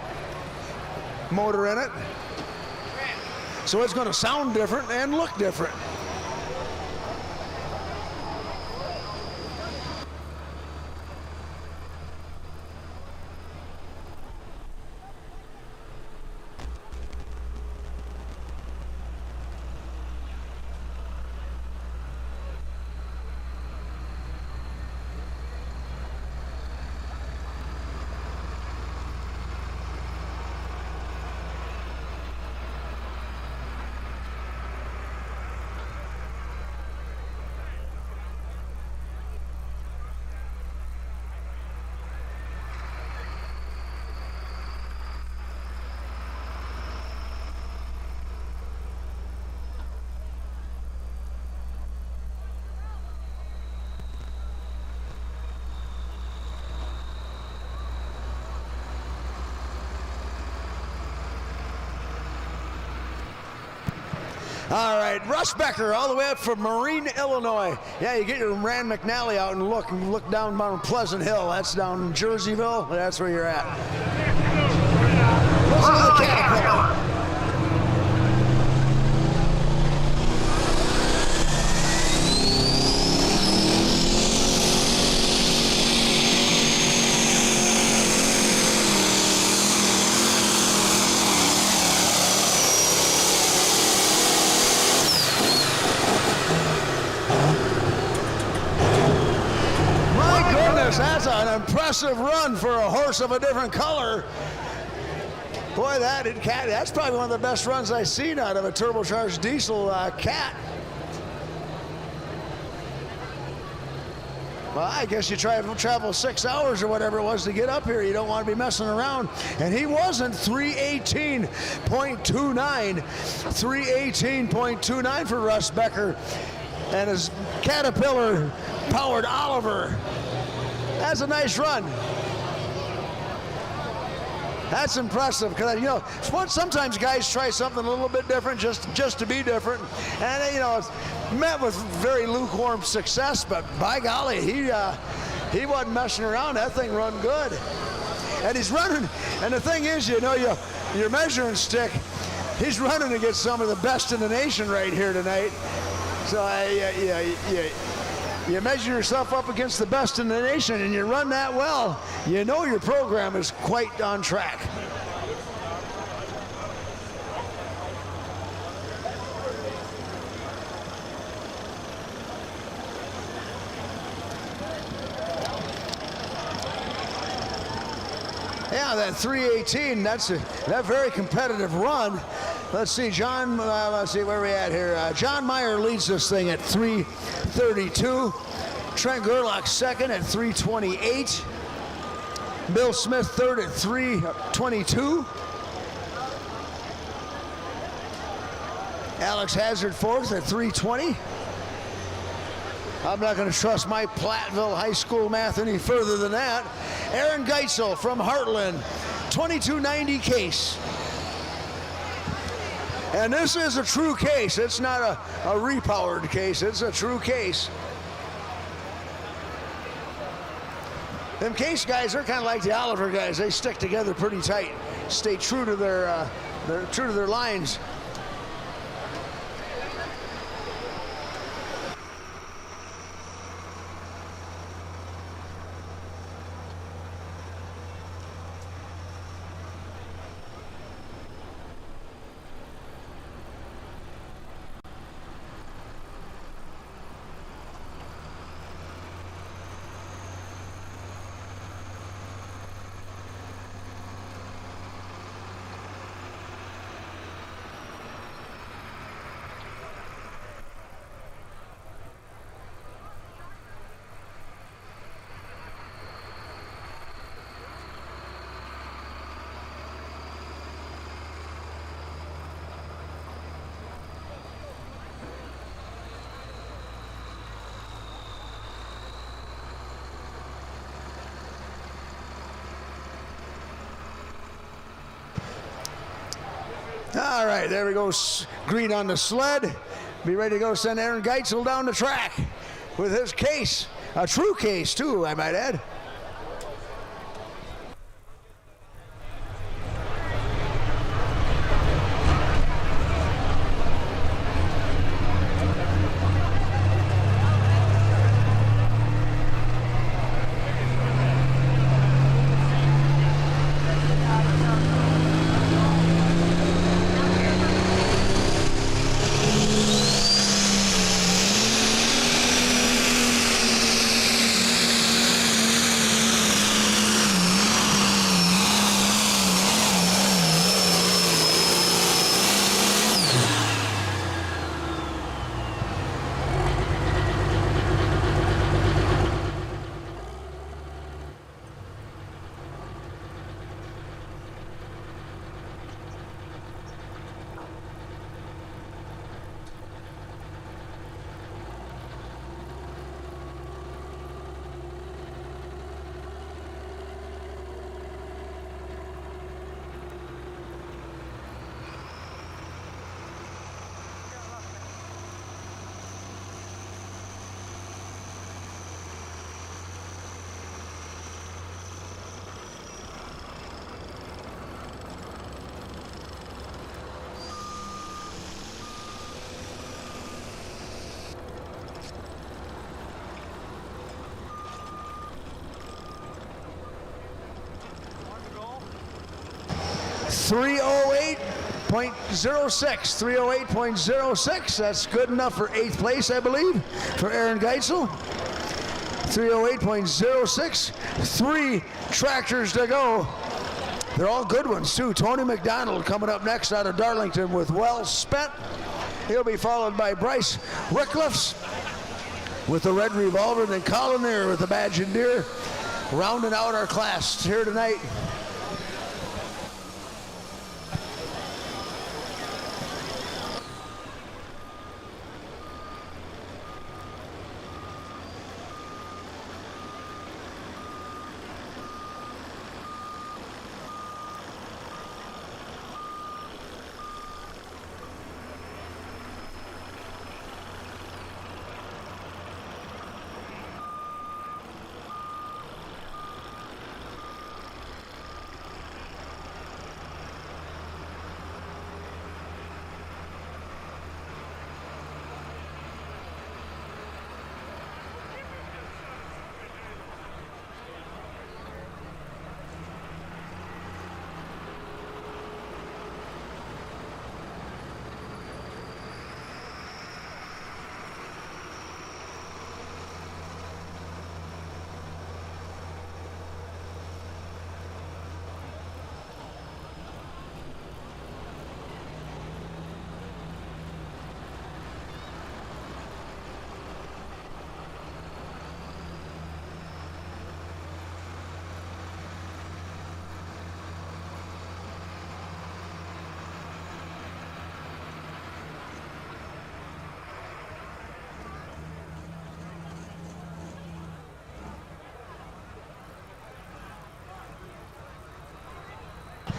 motor in it. So it's going to sound different and look different. All right, Russ Becker, all the way up from Marine, Illinois. Yeah, you get your Rand McNally out and look down Mount Pleasant Hill. That's down in Jerseyville. That's where you're at. Listen to the Caterpillar. That's an impressive run for a horse of a different color. Boy, that's probably one of the best runs I've seen out of a turbocharged diesel cat. Well, I guess you travel 6 hours or whatever it was to get up here. You don't want to be messing around. And he wasn't 318.29. 318.29 for Russ Becker and his Caterpillar powered Oliver. That's a nice run. That's impressive because, you know, sometimes guys try something a little bit different just to be different, and you know, it's met with very lukewarm success. But by golly, he wasn't messing around. That thing run good, and he's running. And the thing is, you know, your measuring stick, he's running against some of the best in the nation right here tonight. So you measure yourself up against the best in the nation and you run that well, you know your program is quite on track. Yeah, that 318, that very competitive run. Let's see, John, let's see where we at here. John Meyer leads this thing at 332. Trent Gerlach second at 328. Bill Smith third at 322. Alex Hazard fourth at 320. I'm not going to trust my Platteville High School math any further than that. Aaron Geitzel from Heartland, 2290 case. And this is a true case. It's not a repowered case. It's a true case. Them case guys, they're kind of like the Oliver guys. They stick together pretty tight. Stay true to their lines. All right, there we go. Green on the sled. Be ready to go send Aaron Geitzel down the track with his case. A true case, too, I might add. .06, 308.06. That's good enough for 8th place, I believe, for Aaron Geitzel. 308.06. 3 tractors to go. They're all good ones, too. Tony McDonald coming up next out of Darlington with Well Spent. He'll be followed by Bryce Rickliffs with the Red Revolver, and then Collinear with the Badge and Deer, rounding out our class here tonight.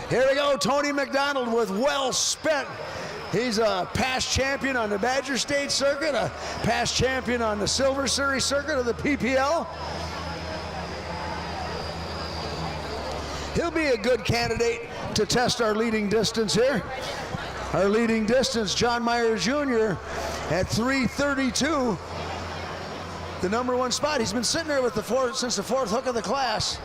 Here we go, Tony McDonald with Well Spent. He's a past champion on the Badger State circuit, a past champion on the Silver Series circuit of the PPL. He'll be a good candidate to test our leading distance here. Our leading distance, John Meyer Jr. at 3:32, the #1 spot. He's been sitting there with since the 4th hook of the class.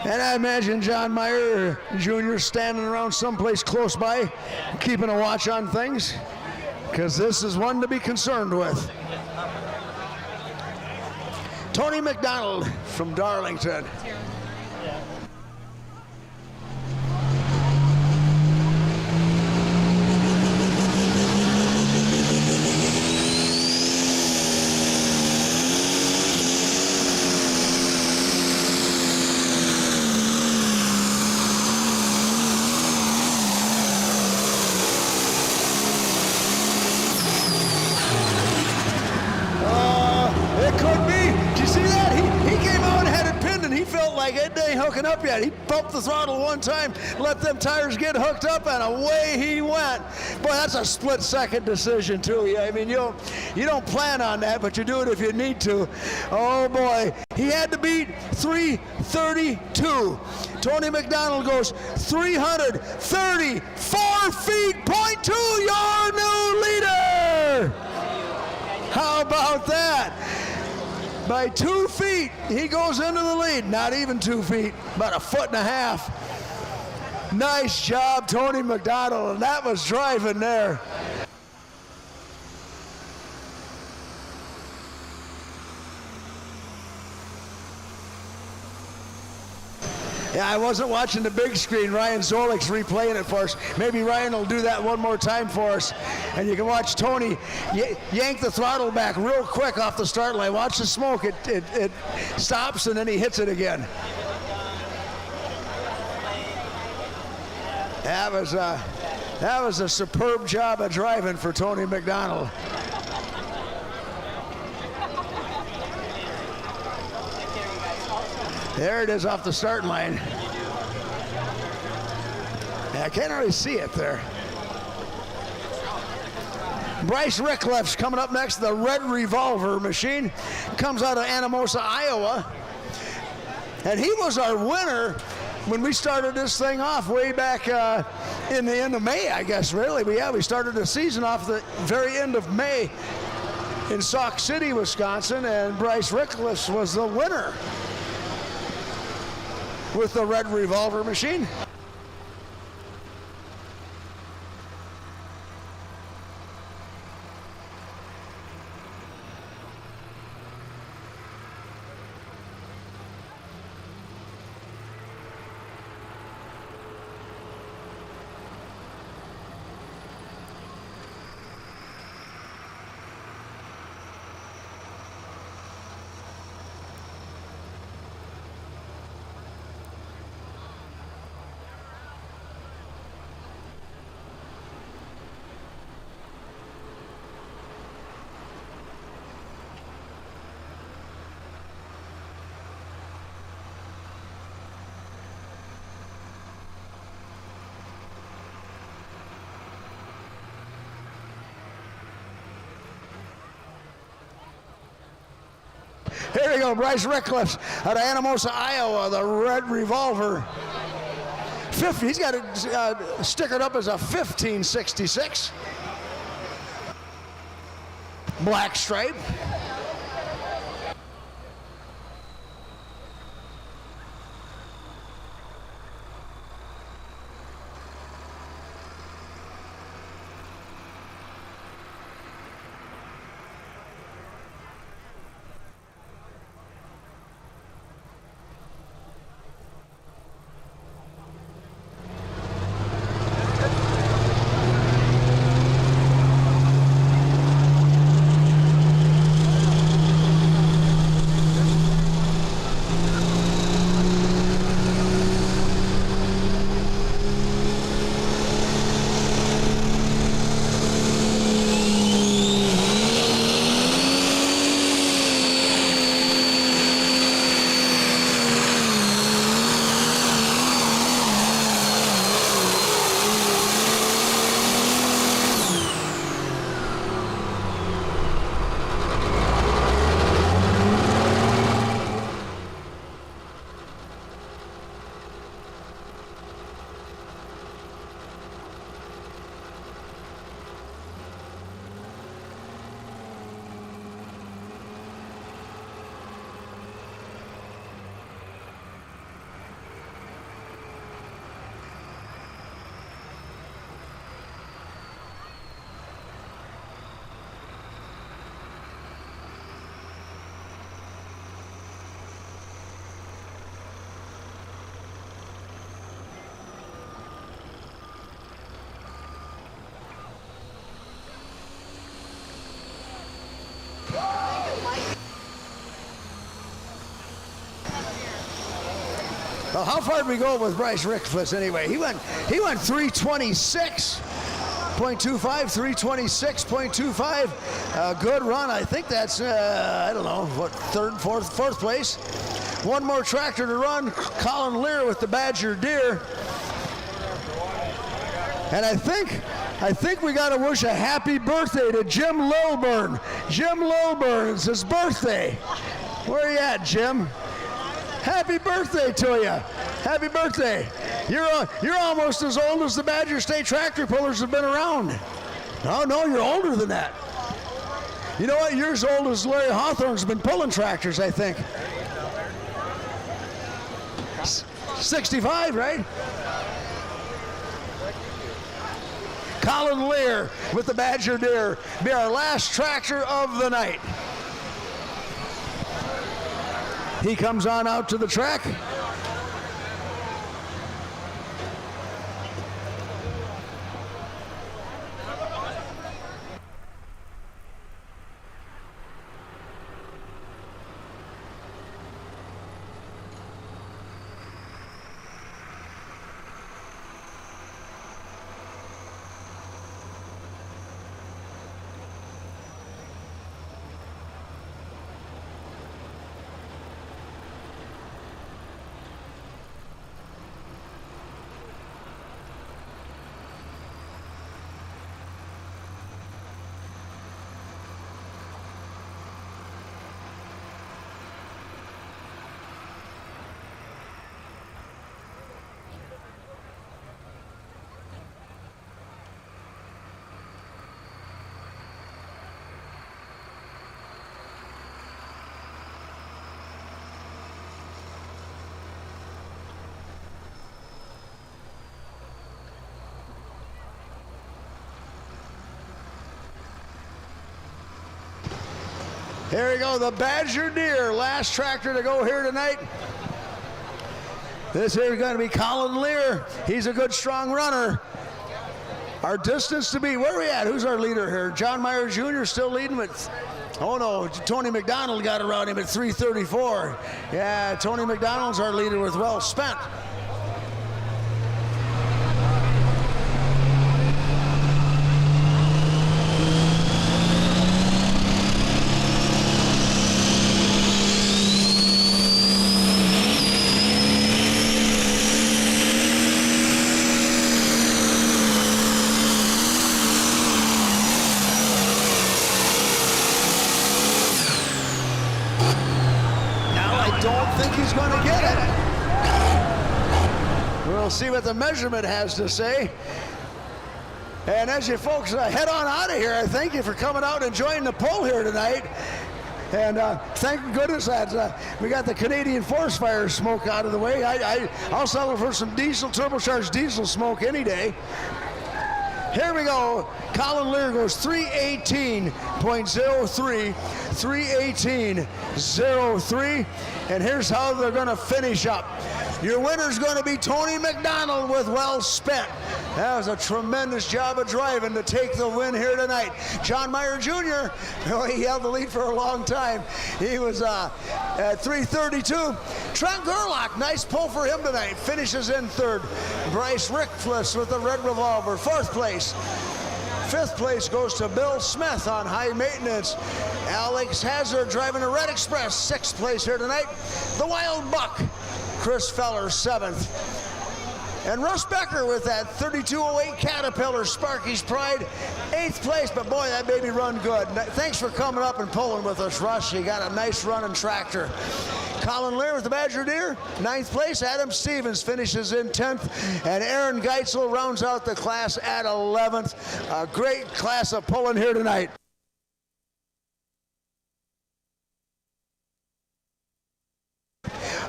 And I imagine John Meyer Jr. standing around someplace close by, keeping a watch on things, because this is one to be concerned with. Tony McDonald from Darlington. like, it ain't hooking up yet. He bumped the throttle one time, let them tires get hooked up, and away he went. Boy, that's a split-second decision, too. Yeah, I mean, you don't plan on that, but you do it if you need to. Oh, boy. He had to beat 332. Tony McDonald goes 334 feet, .2, your new leader. How about that? By 2 feet, he goes into the lead. Not even 2 feet, about 1.5 feet. Nice job, Tony McDonald, and that was driving there. Yeah, I wasn't watching the big screen. Ryan Zolik's replaying it for us. Maybe Ryan will do that one more time for us. And you can watch Tony yank the throttle back real quick off the start line. Watch the smoke. It stops, and then he hits it again. That was a superb job of driving for Tony McDonald. There it is off the start line. Yeah, I can't really see it there. Bryce Rickliff's coming up next. The Red Revolver machine comes out of Anamosa, Iowa. And he was our winner when we started this thing off way back in the end of May, I guess, really. But yeah, we started the season off the very end of May in Sauk City, Wisconsin, and Bryce Rickliff was the winner with the Red Revolver machine. Here we go, Bryce Rickliff out of Anamosa, Iowa, the Red Revolver. 50, he's got it stickered up as a 1566. Black stripe. Well, how far did we go with Bryce Rickliff anyway? He went 326.25, 326.25. Good run. I think that's, I don't know, what, fourth place? One more tractor to run, Colin Lear with the Badger Deer. And I think we got to wish a happy birthday to Jim Lilburn. Jim Lilburn, it's his birthday. Where are you at, Jim? Happy birthday to you. Happy birthday. You're almost as old as the Badger State tractor pullers have been around. No, you're older than that. You know what? You're as old as Larry Hawthorne's been pulling tractors, I think. 65, right? Colin Lear with the Badger Deer be our last tractor of the night. He comes on out to the track. Here we go, the Badger Deer, last tractor to go here tonight. This here is going to be Colin Lear. He's a good, strong runner. Our distance to beat, where are we at? Who's our leader here? John Meyer Jr. still leading with, oh no, Tony McDonald got around him at 3:34. Yeah, Tony McDonald's our leader with well spent. He's going to get it. We'll see what the measurement has to say. And as you folks head on out of here, I thank you for coming out and joining the pull here tonight. And thank goodness that we got the Canadian forest fire smoke out of the way. I'll settle for some turbocharged diesel smoke any day. Here we go. Colin Lear goes 318.03, 318.03, and here's how they're going to finish up. Your winner's going to be Tony McDonald with well spent. That was a tremendous job of driving to take the win here tonight. John Meyer Jr., he held the lead for a long time. He was at 3:32. Trent Gerlach, nice pull for him tonight. Finishes in third. Bryce Rickfless with the red revolver, fourth place. Fifth place goes to Bill Smith on high maintenance. Alex Hazard driving a Red Express, sixth place here tonight. The Wild Buck, Chris Feller, seventh. And Russ Becker with that 3208 Caterpillar, Sparky's Pride, eighth place. But boy, that baby run good. Thanks for coming up and pulling with us, Russ. You got a nice running tractor. Colin Lear with the Badger Deer, ninth place. Adam Stevens finishes in 10th. And Aaron Geitzel rounds out the class at 11th. A great class of pulling here tonight.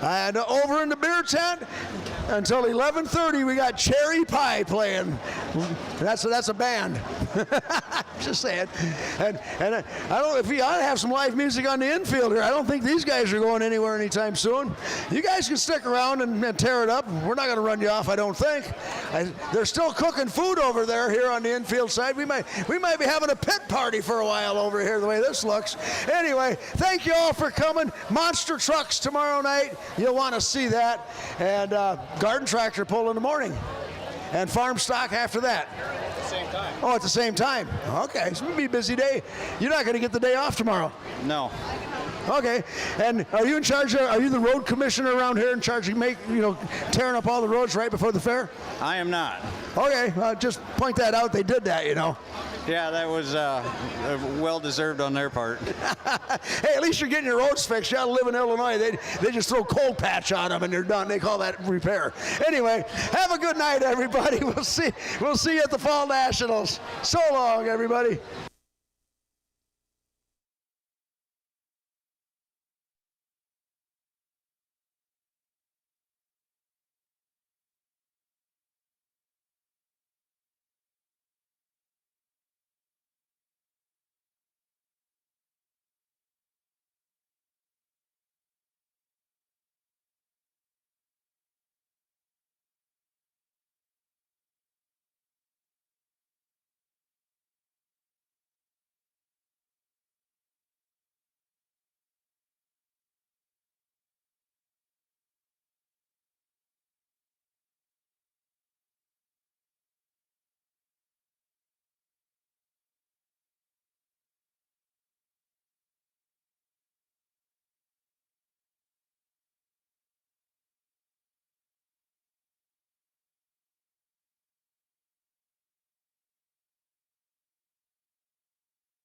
And over in the beer tent until 11:30, we got Cherry Pie playing. That's a band. Just saying. And I don't know if we ought to have some live music on the infield here. I don't think these guys are going anywhere anytime soon. You guys can stick around and tear it up. We're not going to run you off, I don't think. They're still cooking food over there here on the infield side. We might be having a pit party for a while over here the way this looks. Anyway, thank you all for coming. Monster trucks tomorrow night. You'll want to see that. And garden tractor pull in the morning. And farm stock after that. At the same time. Oh, at the same time. Okay, so it'll be a busy day. You're not going to get the day off tomorrow. No. Okay. And are you in charge are you the road commissioner around here in charge of tearing up all the roads right before the fair? I am not. Okay. Just point that out. They did that, Yeah, that was well deserved on their part. Hey, at least you're getting your roads fixed. You gotta live in Illinois. They just throw cold patch on them and they're done. They call that repair. Anyway, have a good night, everybody. We'll see you at the Fall Nationals. So long, everybody.